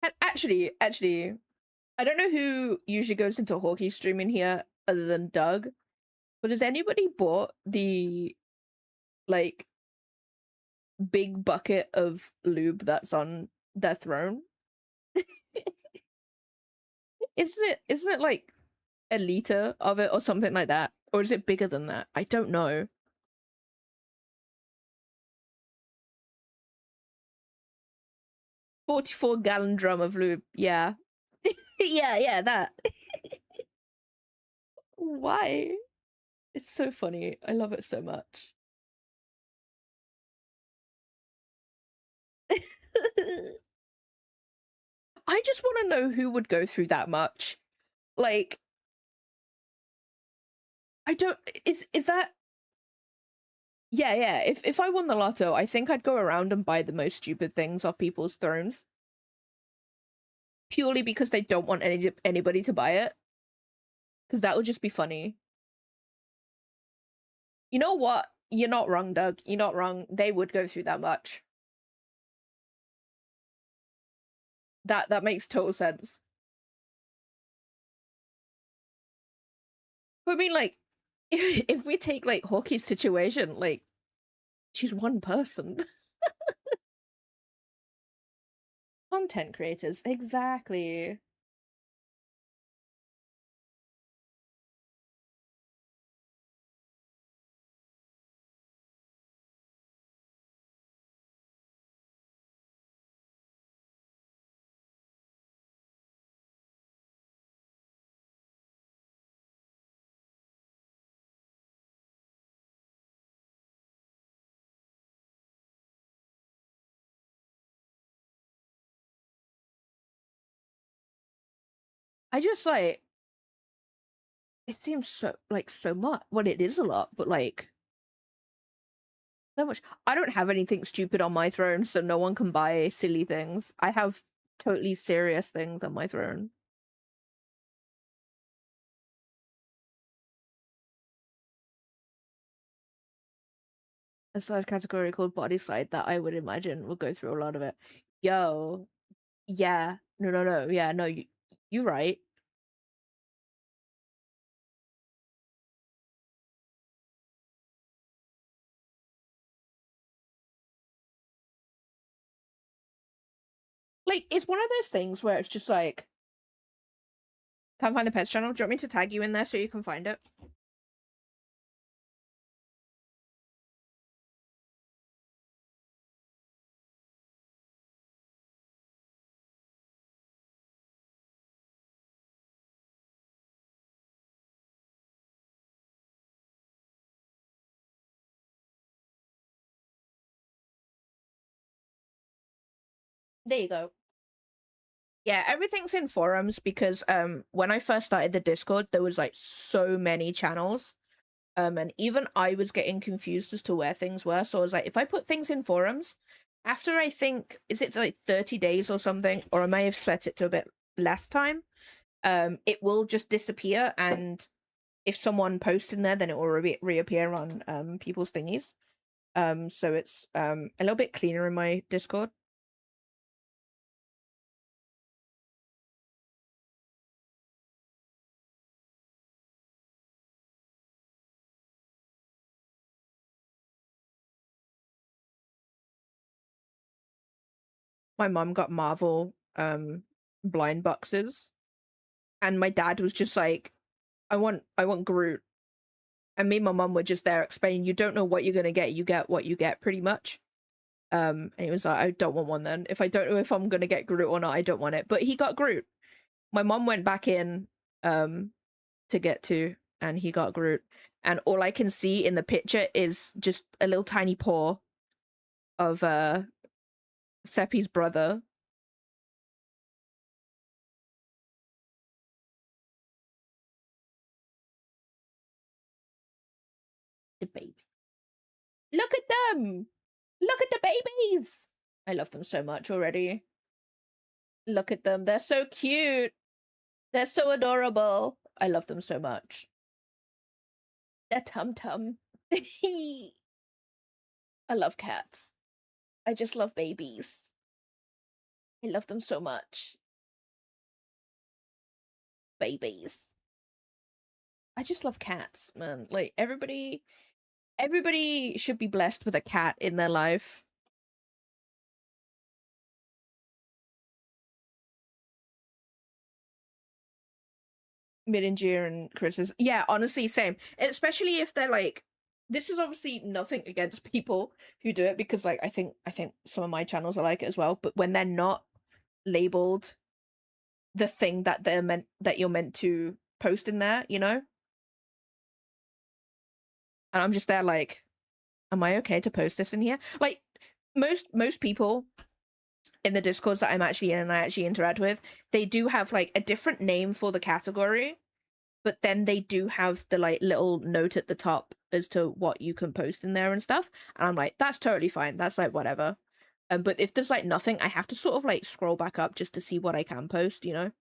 And actually, I don't know who usually goes into hockey streaming here other than Doug, but has anybody bought the like big bucket of lube that's on their throne? Isn't it like a liter of it or something like that? Or is it bigger than that? I don't know. 44-gallon drum of lube. Yeah. yeah, that. Why? It's so funny. I love it so much. I just want to know who would go through that much. Like, I don't. Is that? Yeah. If I won the lotto, I think I'd go around and buy the most stupid things off people's thrones, purely because they don't want anybody to buy it. Because that would just be funny. You know what? You're not wrong, Doug. You're not wrong. They would go through that much. That makes total sense. But I mean, like, if we take like Hawkeye's situation, like, she's one person. Content creators, exactly. I just like it seems so much. Well, it is a lot, but like so much. I don't have anything stupid on my throne, so no one can buy silly things. I have totally serious things on my throne. A third category called body slide that I would imagine will go through a lot of it. Yo, yeah, no, yeah, no, you right. Like it's one of those things where it's just like, can't find the pets channel. Do you want me to tag you in there so you can find it? There you go. Yeah, everything's in forums because when I first started the Discord, there was like so many channels. And even I was getting confused as to where things were. So I was like, if I put things in forums, after I think is it like 30 days or something, or I may have set it to a bit less time, it will just disappear, and if someone posts in there, then it will reappear on people's thingies. So it's a little bit cleaner in my Discord. My mom got Marvel blind boxes, and my dad was just like, I want Groot. And me and my mom were just there explaining, you don't know what you're gonna get, you get what you get pretty much. And he was like, I don't want one then. If I don't know if I'm gonna get Groot or not, I don't want it. But he got Groot. My mom went back in to get to, and he got Groot. And all I can see in the picture is just a little tiny paw of Seppi's brother. The baby. Look at them! Look at the babies! I love them so much already. Look at them. They're so cute. They're so adorable. I love them so much. Their tum tum. I love cats. I just love babies. I love them so much. Babies. I just love cats, man. Like everybody should be blessed with a cat in their life. Midinger and Chris's. Yeah, honestly, same. And especially if they're like, this is obviously nothing against people who do it because like I think some of my channels are like it as well. But when they're not labeled the thing that you're meant to post in there, you know, and I'm just there like, am I okay to post this in here? Like most people in the discords that I'm actually in and I actually interact with, they do have like a different name for the category, but then they do have the like little note at the top as to what you can post in there and stuff. And I'm like, that's totally fine. That's like whatever. But if there's like nothing, I have to sort of like scroll back up just to see what I can post, you know?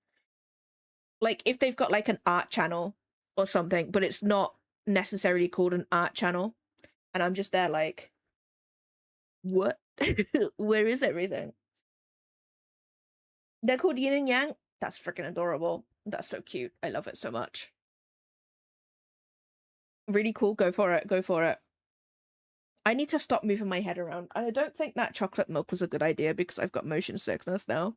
Like if they've got like an art channel or something, but it's not necessarily called an art channel, and I'm just there like, what? Where is everything? They're called Yin and Yang. That's freaking adorable. That's so cute. I love it so much. Really cool. Go for it. Go for it. I need to stop moving my head around. And I don't think that chocolate milk was a good idea because I've got motion sickness now.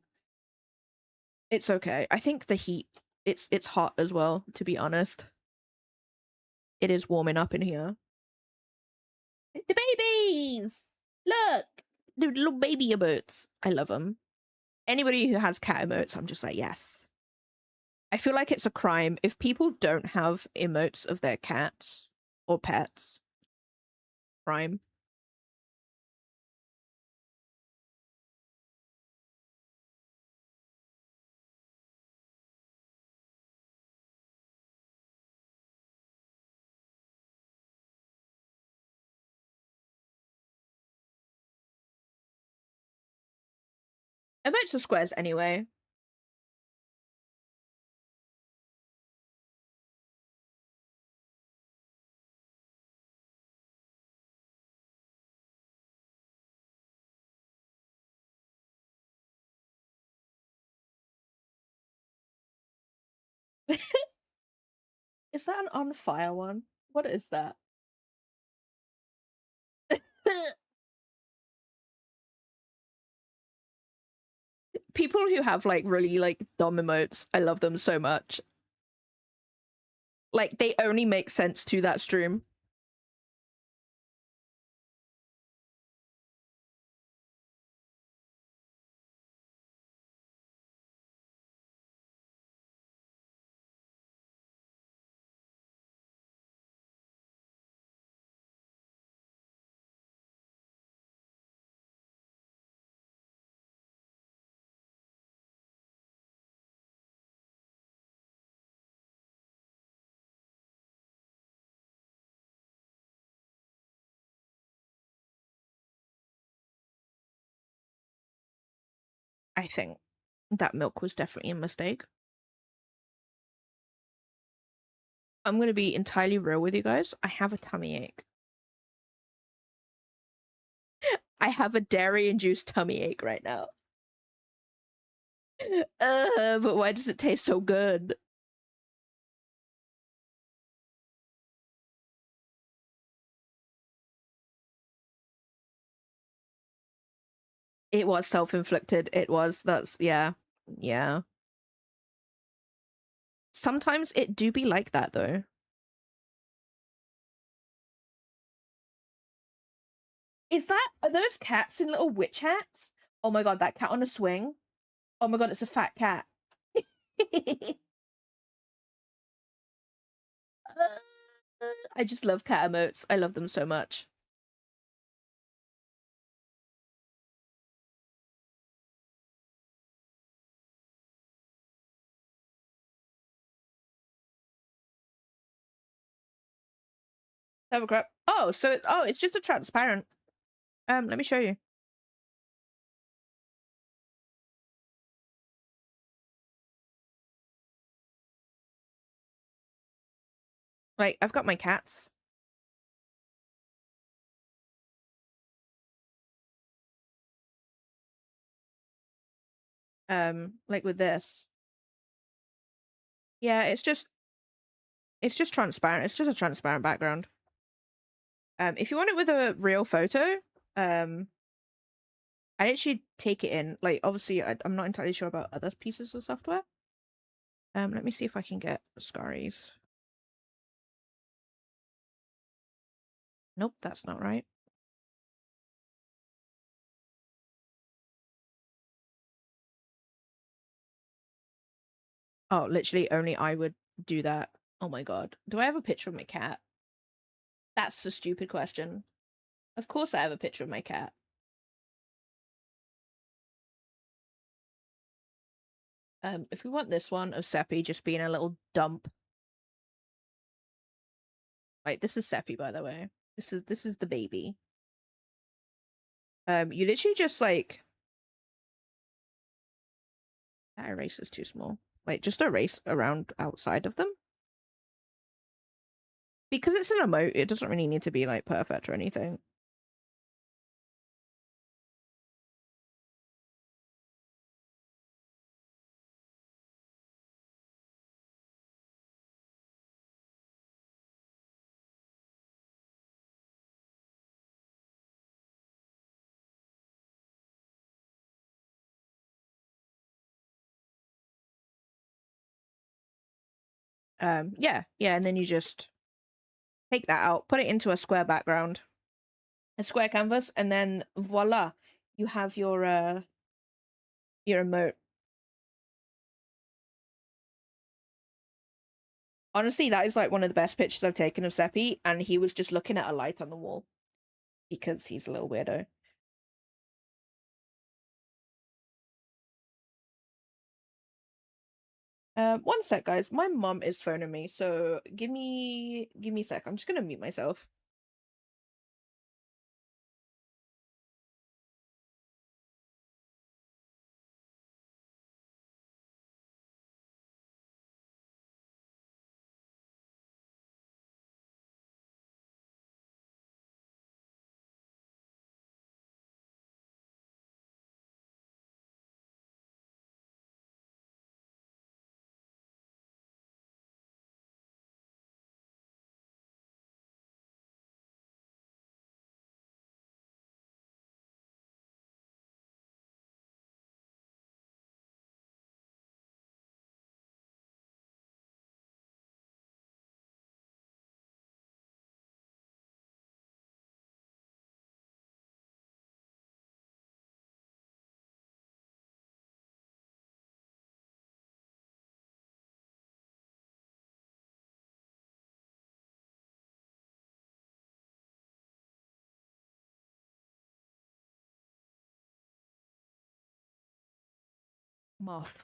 It's okay. I think the heat, it's hot as well, to be honest. It is warming up in here. The babies! Look! The little baby emotes. I love them. Anybody who has cat emotes, I'm just like, yes. I feel like it's a crime if people don't have emotes of their cats or pets. Crime. Emotes are squares anyway. Is that an on fire one? What is that? People who have like really like dumb emotes, I love them so much. Like they only make sense to that stream. I think that milk was definitely a mistake. I'm gonna be entirely real with you guys. I have a tummy ache. I have a dairy-induced tummy ache right now. But why does it taste so good? It was self-inflicted. It was. That's yeah. Yeah. Sometimes it do be like that though. Are those cats in little witch hats? Oh my god, that cat on a swing. Oh my god, it's a fat cat. I just love cat emotes. I love them so much. Have a crap. Oh, so it's just a transparent. Let me show you. Like, I've got my cats. like with this. Yeah, it's just transparent. It's just a transparent background. If you want it with a real photo, I actually take it in. Like, obviously, I'm not entirely sure about other pieces of software. Let me see if I can get Scaries. Nope, that's not right. Oh, literally only I would do that. Oh my god. Do I have a picture of my cat? That's a stupid question. Of course I have a picture of my cat. If we want this one of Seppi just being a little dump. Right, this is Seppi, by the way. This is the baby. You literally just like that eraser's too small. Like just erase around outside of them. Because it's an emote, it doesn't really need to be like perfect or anything. Yeah, and then you just take that out, put it into a square background, a square canvas, and then voila, you have your emote. Honestly, that is like one of the best pictures I've taken of Seppi, and he was just looking at a light on the wall because he's a little weirdo. One sec, guys. My mom is phoning me, so give me a sec. I'm just gonna mute myself. Moth.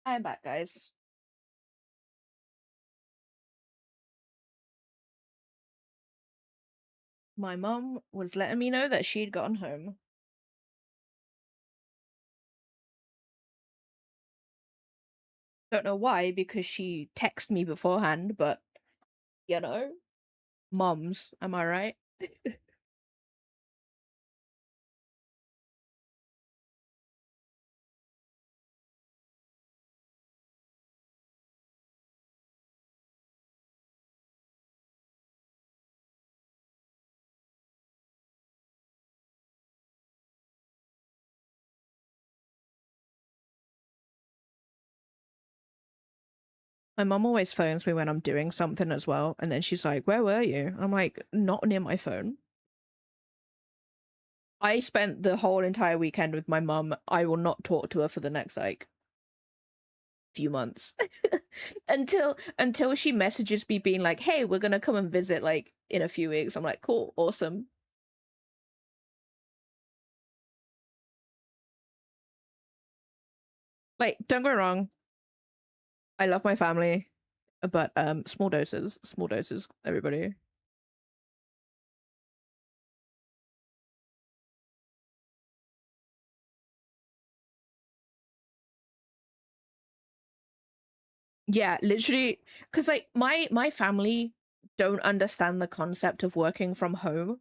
I'm back, guys. My mum was letting me know that she'd gotten home. Don't know why, because she texted me beforehand, but you know, mums, am I right? My mum always phones me when I'm doing something as well, and then she's like, "Where were you?" I'm like, "Not near my phone." I spent the whole entire weekend with my mum. I will not talk to her for the next like few months until she messages me being like, "Hey, we're gonna come and visit like in a few weeks." I'm like, "Cool, awesome." Like, don't get me wrong, I love my family, but small doses, everybody. Yeah, literally, because like my family don't understand the concept of working from home.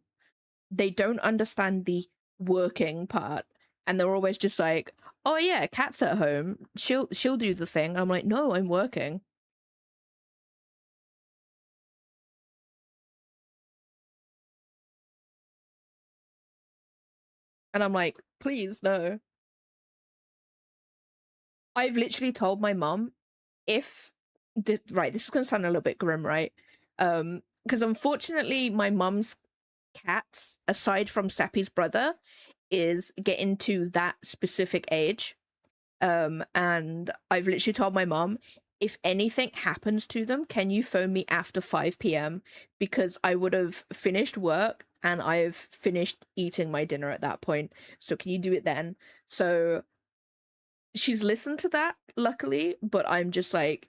They don't understand the working part, and they're always just like, "Oh yeah, Kat's at home. She'll do the thing." I'm like, "No, I'm working." And I'm like, "Please, no." I've literally told my mom if right, this is gonna sound a little bit grim, right? Because unfortunately, my mum's cats, aside from Sappy's brother, is getting to that specific age. And I've literally told my mom, if anything happens to them, can you phone me after 5 p.m. because I would have finished work and I've finished eating my dinner at that point. So can you do it then? So she's listened to that, luckily, but I'm just like,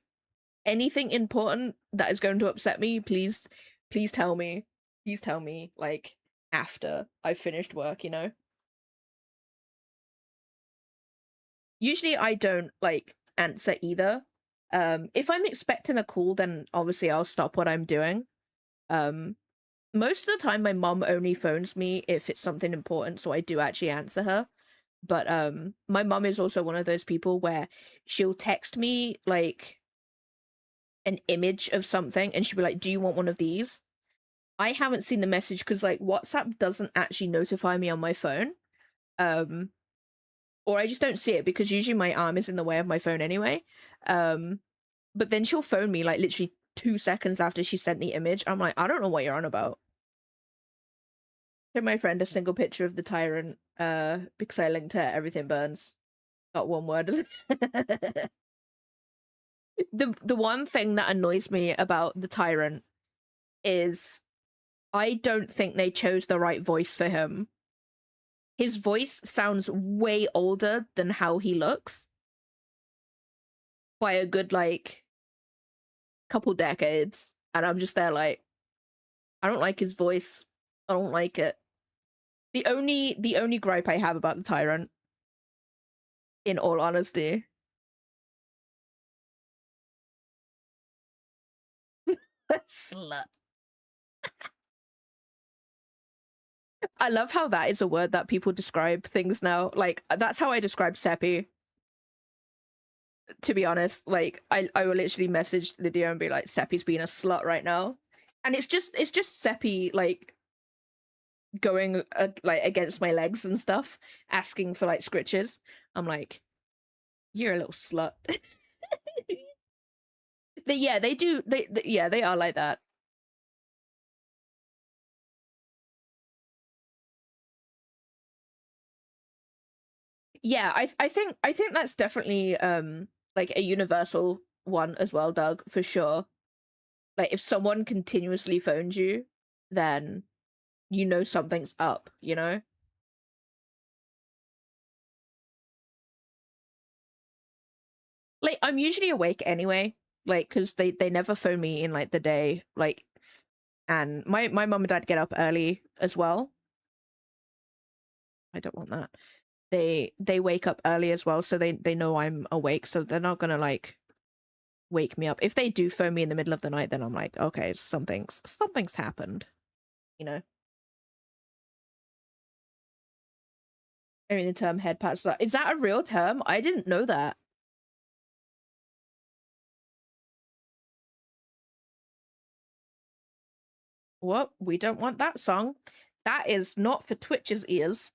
anything important that is going to upset me, please tell me. Please tell me, like, after I've finished work, you know? Usually I don't like answer either. If I'm expecting a call, then obviously I'll stop what I'm doing. Um, most of the time my mom only phones me if it's something important, so I do actually answer her. But my mom is also one of those people where she'll text me like an image of something and she'll be like, "Do you want one of these?" I haven't seen the message because like WhatsApp doesn't actually notify me on my phone. Um, or I just don't see it because usually my arm is in the way of my phone anyway. Um, but then she'll phone me like literally 2 seconds after she sent the image. I'm like, I don't know what you're on about. Show my friend a single picture of the tyrant, because I linked her everything burns. Not one word. The one thing that annoys me about the tyrant is I don't think they chose the right voice for him. His voice sounds way older than how he looks by a good like couple decades. And I'm just there like, I don't like his voice. I don't like it. The only gripe I have about the tyrant, in all honesty, slut. I love how that is a word that people describe things now. Like that's how I describe Seppi. To be honest, like I will literally message Lydia and be like, Seppi's being a slut right now, and it's just Seppi like going like against my legs and stuff, asking for like scritches. I'm like, you're a little slut. Yeah, they do. Yeah, they are like that. Yeah, I think that's definitely like a universal one as well, Doug, for sure. Like if someone continuously phones you, then you know something's up, you know? Like I'm usually awake anyway, like because they never phone me in like the day, like, and my mom and dad get up early as well. I don't want that. They wake up early as well, so they know I'm awake, so they're not gonna like wake me up. If they do phone me in the middle of the night, then I'm like, okay, something's happened, you know. I mean, the term head patch, is that a real term? I didn't know that. What? We don't want that song. That is not for Twitch's ears.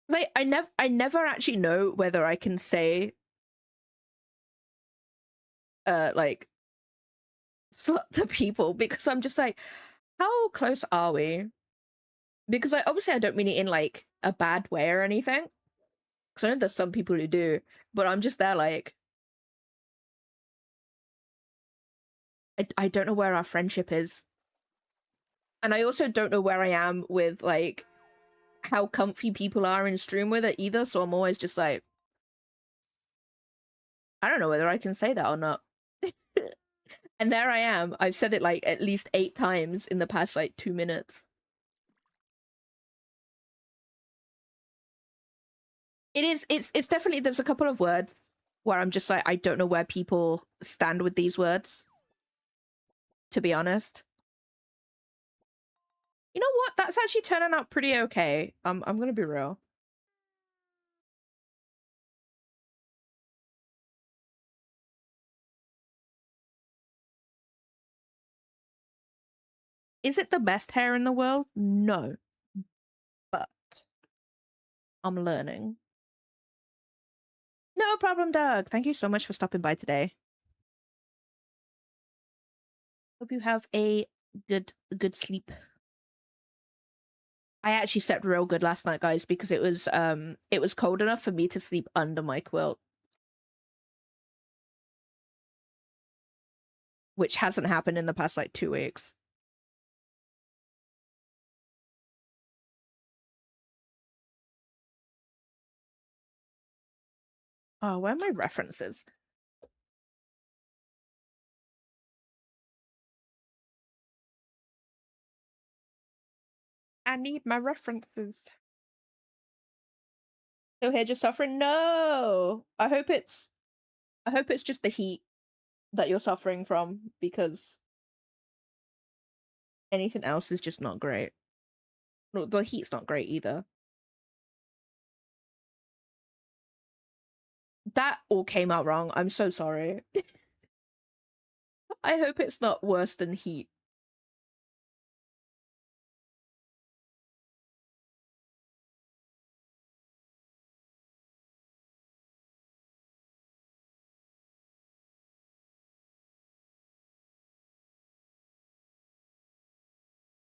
Like I never actually know whether I can say like slut to people because I'm just like, how close are we? Because I obviously I don't mean it in like a bad way or anything. Because I know there's some people who do, but I'm just there like I don't know where our friendship is. And I also don't know where I am with like how comfy people are in stream with it either, so I'm always just like, I don't know whether I can say that or not. And there I am. I've said it like at least 8 times in the past like 2 minutes. It's definitely, there's a couple of words where I'm just like, I don't know where people stand with these words, to be honest. You know what? That's actually turning out pretty okay. I'm gonna be real. Is it the best hair in the world? No. But I'm learning. No problem, Doug. Thank you so much for stopping by today. Hope you have a good sleep. I actually slept real good last night, guys, because it was cold enough for me to sleep under my quilt, which hasn't happened in the past like 2 weeks. Oh, where are my references? I need my references. So here just suffering? No. I hope it's just the heat that you're suffering from, because anything else is just not great. No, the heat's not great either. That all came out wrong. I'm so sorry. I hope it's not worse than heat.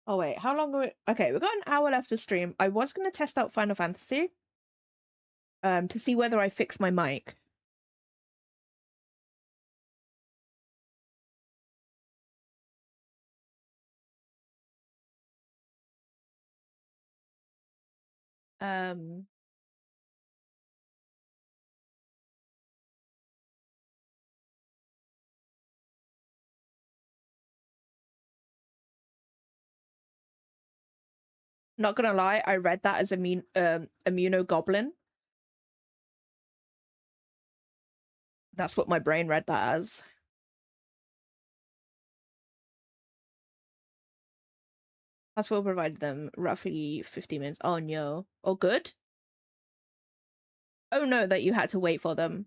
Oh wait, how long are we? Okay, we've got an hour left to stream. I was gonna test out Final Fantasy, to see whether I fix my mic. Um, Not gonna lie, I read that as immunogoblin. That's what my brain read that as. Hospital provided them roughly 50 minutes. Oh no. Oh good? Oh no, that you had to wait for them.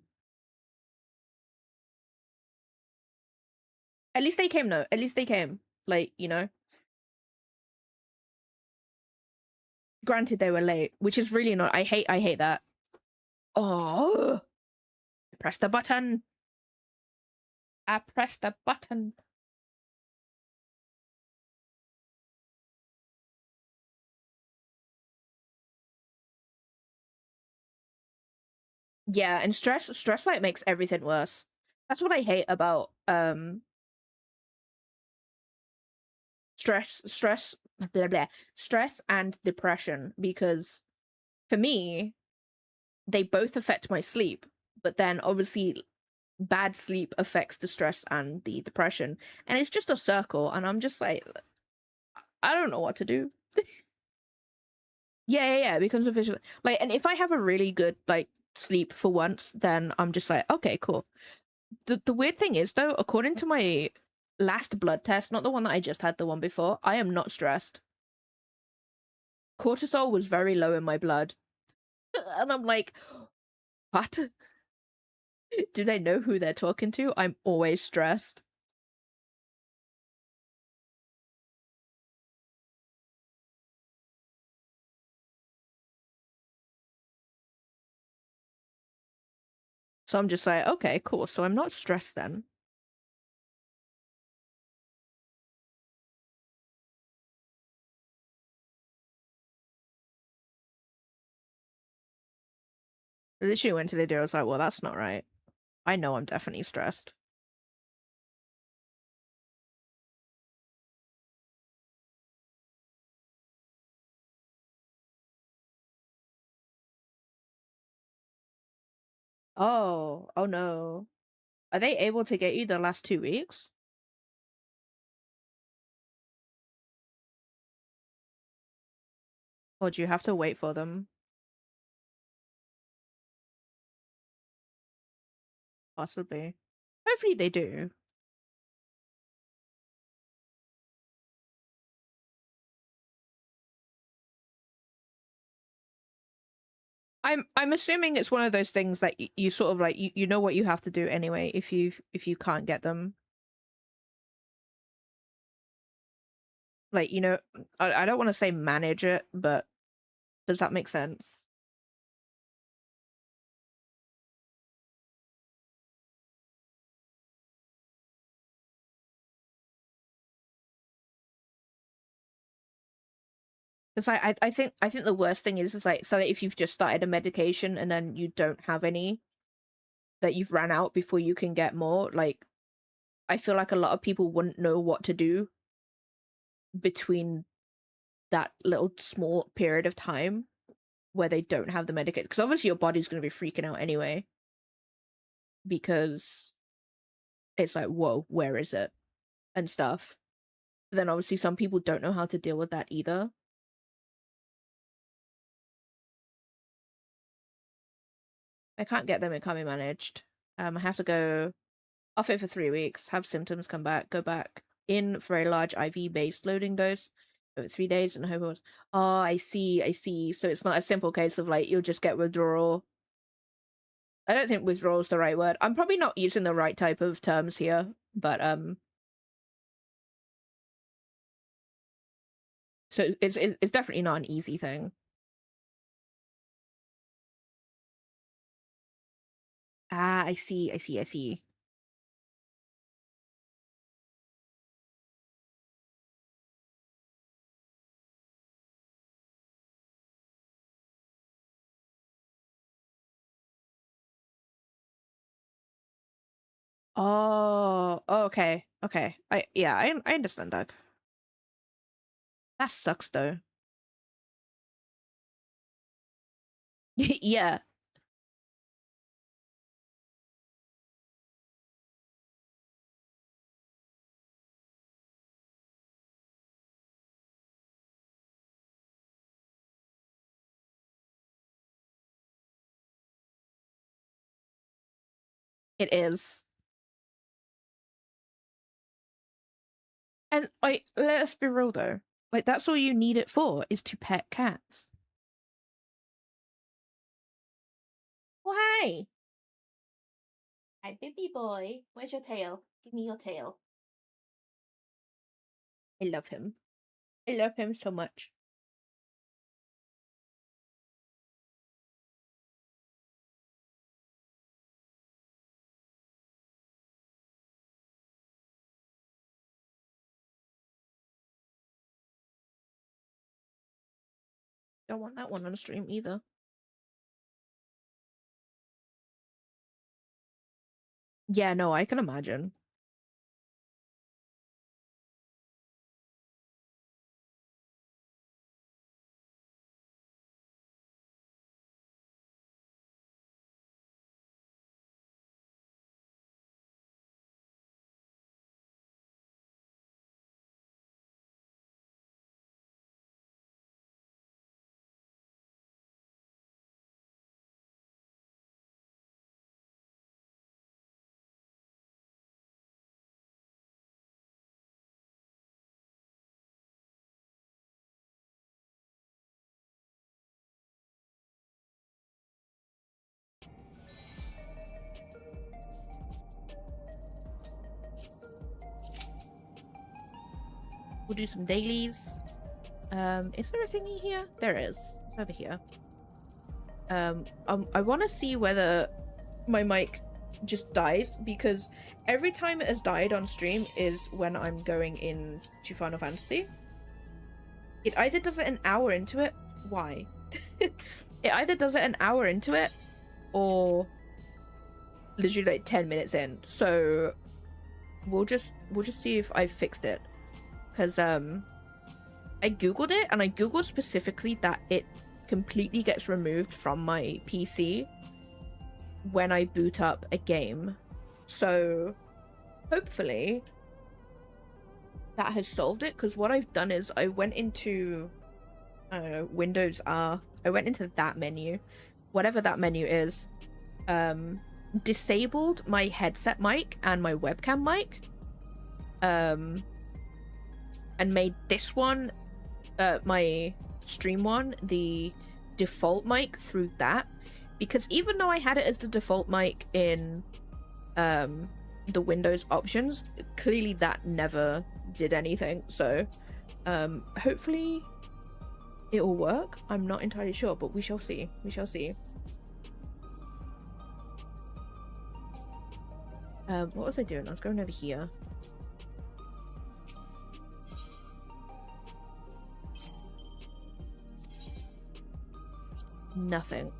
At least they came, no. At least they came. Like, you know. Granted they were late, which is really not, I hate that. Oh, press the button. I pressed the button. Yeah, and stress like makes everything worse. That's what I hate about stress blah blah stress and depression, because for me they both affect my sleep, but then obviously bad sleep affects the stress and the depression, and it's just a circle, and I'm just like, I don't know what to do. Yeah, it becomes a visual, like, and if I have a really good like sleep for once, then I'm just like, okay, cool. The weird thing is though, according to my last blood test, not the one that I just had, the one before, I am not stressed. Cortisol was very low in my blood. And I'm like, what? Do they know who they're talking to? I'm always stressed. So I'm just like, okay, cool. So I'm not stressed then. Literally went to the door. I was like, well, that's not right. I know I'm definitely stressed. Oh no. Are they able to get you the last 2 weeks? Or do you have to wait for them? Possibly. Hopefully they do. I'm assuming it's one of those things that you sort of like, you know what you have to do anyway if you can't get them. Like, I don't want to say manage it, but does that make sense? It's like I think the worst thing is like, so that if you've just started a medication and then you don't have any, that you've ran out before you can get more, like, I feel like a lot of people wouldn't know what to do between that little small period of time where they don't have the medication, because obviously your body's going to be freaking out anyway, because it's like, whoa, where is it and stuff. But then obviously some people don't know how to deal with that either. I can't get them, it can't be managed. I have to go off it for 3 weeks, have symptoms, come back, go back in for a large IV based loading dose over 3 days, and hope it was. Oh, I see. So it's not a simple case of like, you'll just get withdrawal. I don't think withdrawal is the right word. I'm probably not using the right type of terms here, but so it's definitely not an easy thing. Ah, I see. Oh, okay. I understand, Doug. That sucks though. Yeah, it is. And like, let's be real though. Like, that's all you need it for, is to pet cats. Oh, hi. Hi, baby boy. Where's your tail? Give me your tail. I love him. I love him so much. Don't want that one on stream either. Yeah, no, I can imagine. We'll do some dailies. Is there a thingy here? There is. It's over here. I want to see whether my mic just dies, because every time it has died on stream is when I'm going into Final Fantasy. It either does it an hour into it. Why? It either does it an hour into it, or literally like 10 minutes in. So we'll just see if I fixed it, because I googled it, and I googled specifically that it completely gets removed from my PC when I boot up a game. So hopefully that has solved it, because what I've done is I went into, I don't know, Windows R. I went into that menu, whatever that menu is, disabled my headset mic and my webcam mic, and made this one, my stream one, the default mic through that, because even though I had it as the default mic in the Windows options, clearly that never did anything. So hopefully it will work. I'm not entirely sure, but we shall see. We shall see. What was I doing? I was going over here. Nothing.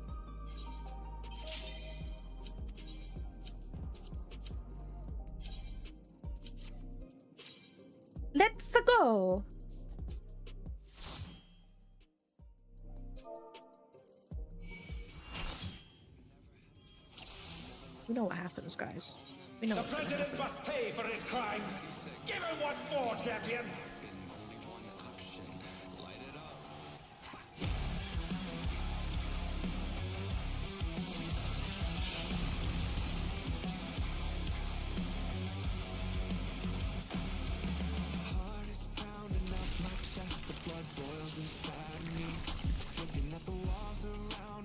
Let's go. We know what happens, guys. We know The what's gonna president happen. must pay for his crimes. Give him what for, champion.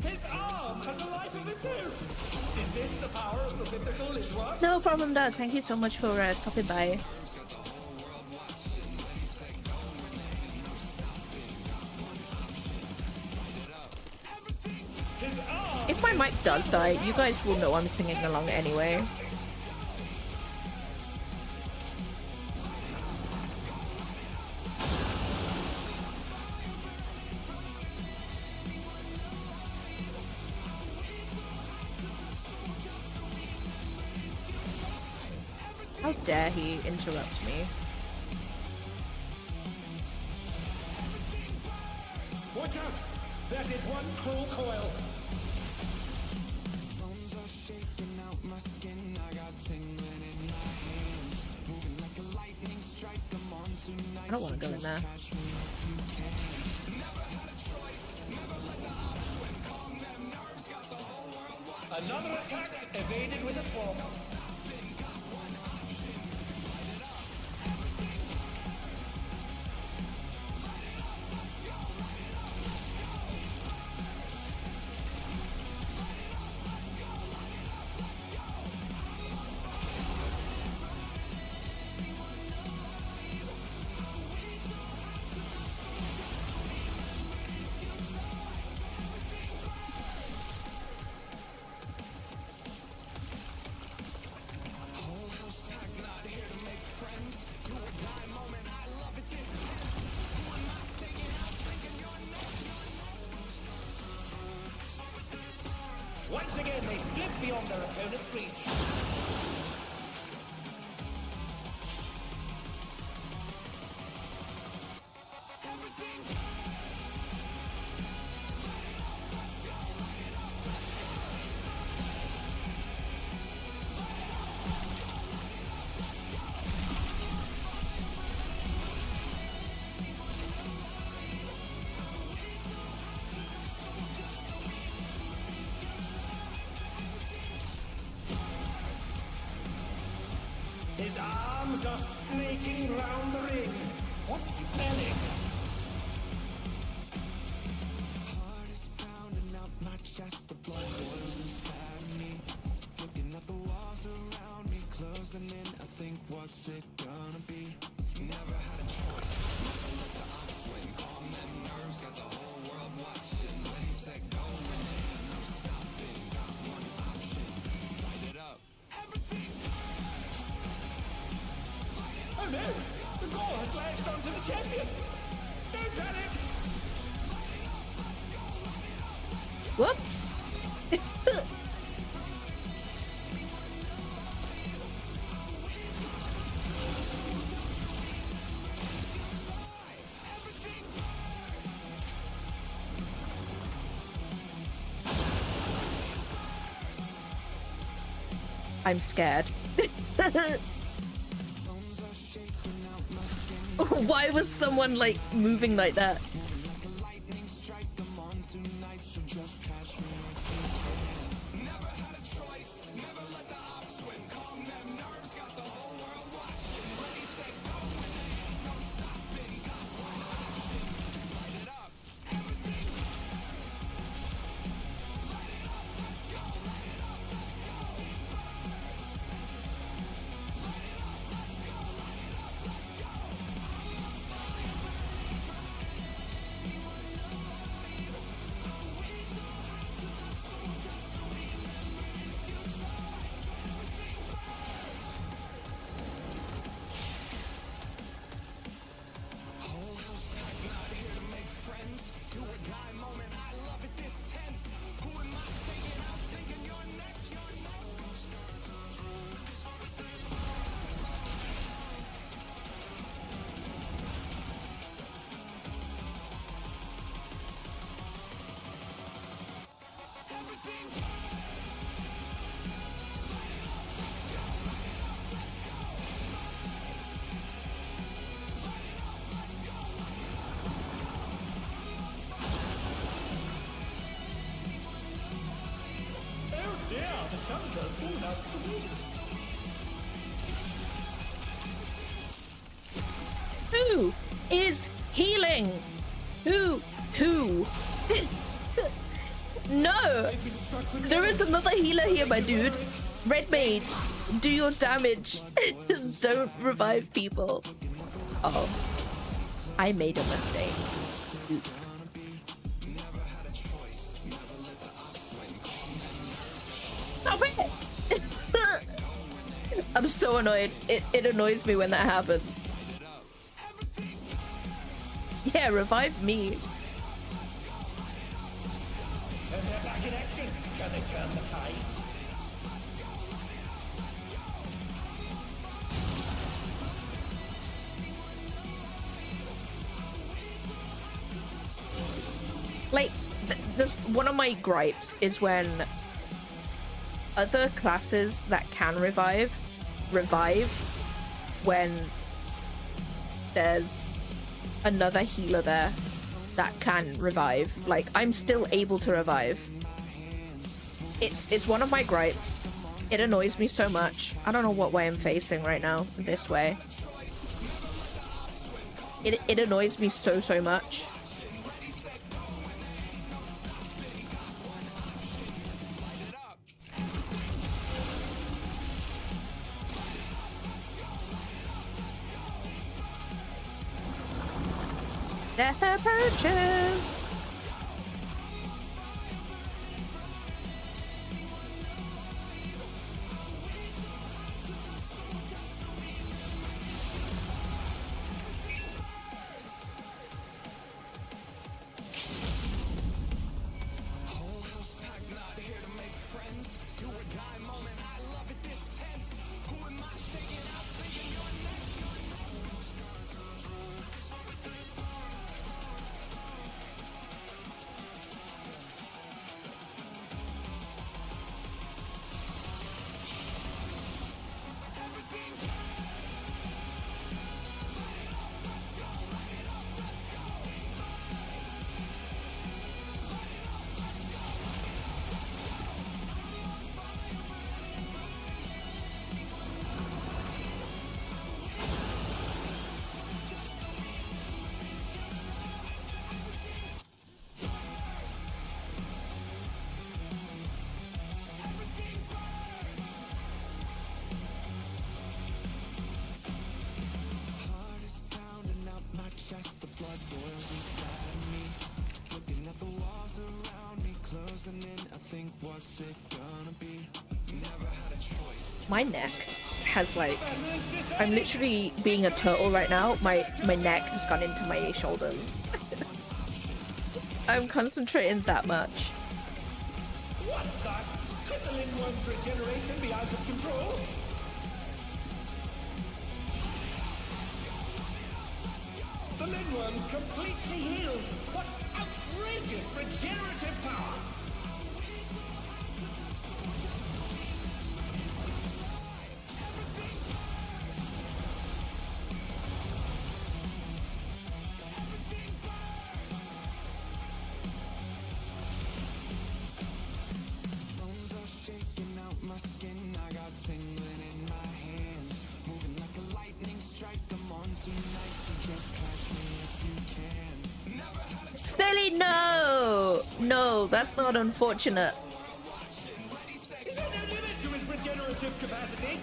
His arm has a life of its own. Is this the power of the mythical Ishwa? No problem, Doug. Thank you so much for stopping by. If my mic does die, you guys will know I'm singing along anyway. How dare he interrupt me? Watch out! That is one cruel coil. I don't want to go in there. Another attack evaded with a form. Once again, they slip beyond their opponent's reach. His arms are snaking round the ring. What's he planning? Heart is pounding out my chest, the blood boils inside me. Looking at the walls around me, closing in. I think, what's it gonna be? Never had a choice. Never let the upswing calm them nerves. Got the whole world watching. When he said go, and no stopping. Got one option, light it up. Everything. Oh no! The gore has latched onto the champion! Don't panic! Whoops. I'm scared. Why was someone like moving like that? Lightning strike them on tonight, so just catch me if you can. Never had a choice, never let the upswing calm them nerves. Got the whole world watching. When he said go, no stopping. Got one option, light it up. Everything. Light it up, let's go. Light it up, let's go. Light it up, let's go. Light it up, let's go. Oh dear, the challenger's fallen out of the meeting. Who is healing? Who? No! They've been struck with There is another healer here, my dude. Red Mage, do your damage. Don't revive people. Oh, I made a mistake. Dude. Stop it! I'm so annoyed. It annoys me when that happens. Yeah, revive me. And they're back in action. Can they turn the tide? Like, this one of my gripes is when other classes that can revive when there's another healer there that can revive. Like, I'm still able to revive. It's one of my gripes. It annoys me so much. I don't know what way I'm facing right now. This way. It annoys me so much. Death approaches. My neck has like, I'm literally being a turtle right now. My neck has gone into my shoulders. I'm concentrating that much. What the? Could the Lindworm's regeneration be out of control? The Lindworm's completely healed. What outrageous regenerative power! Bones are shaking out my skin. I got tingling in my hands, moving like a lightning strike. I'm on tonight, so just catch me if you can. Never had a Stilly, no! No, that's not unfortunate. Is there no limit to his regenerative capacity?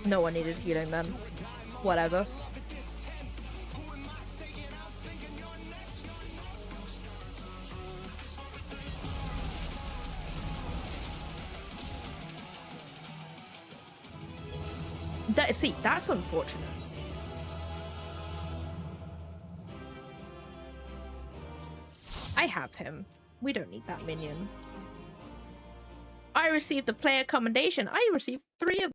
No one needed healing then. Whatever. See, that's unfortunate. I have him. We don't need that minion. I received a player commendation. I received 3 of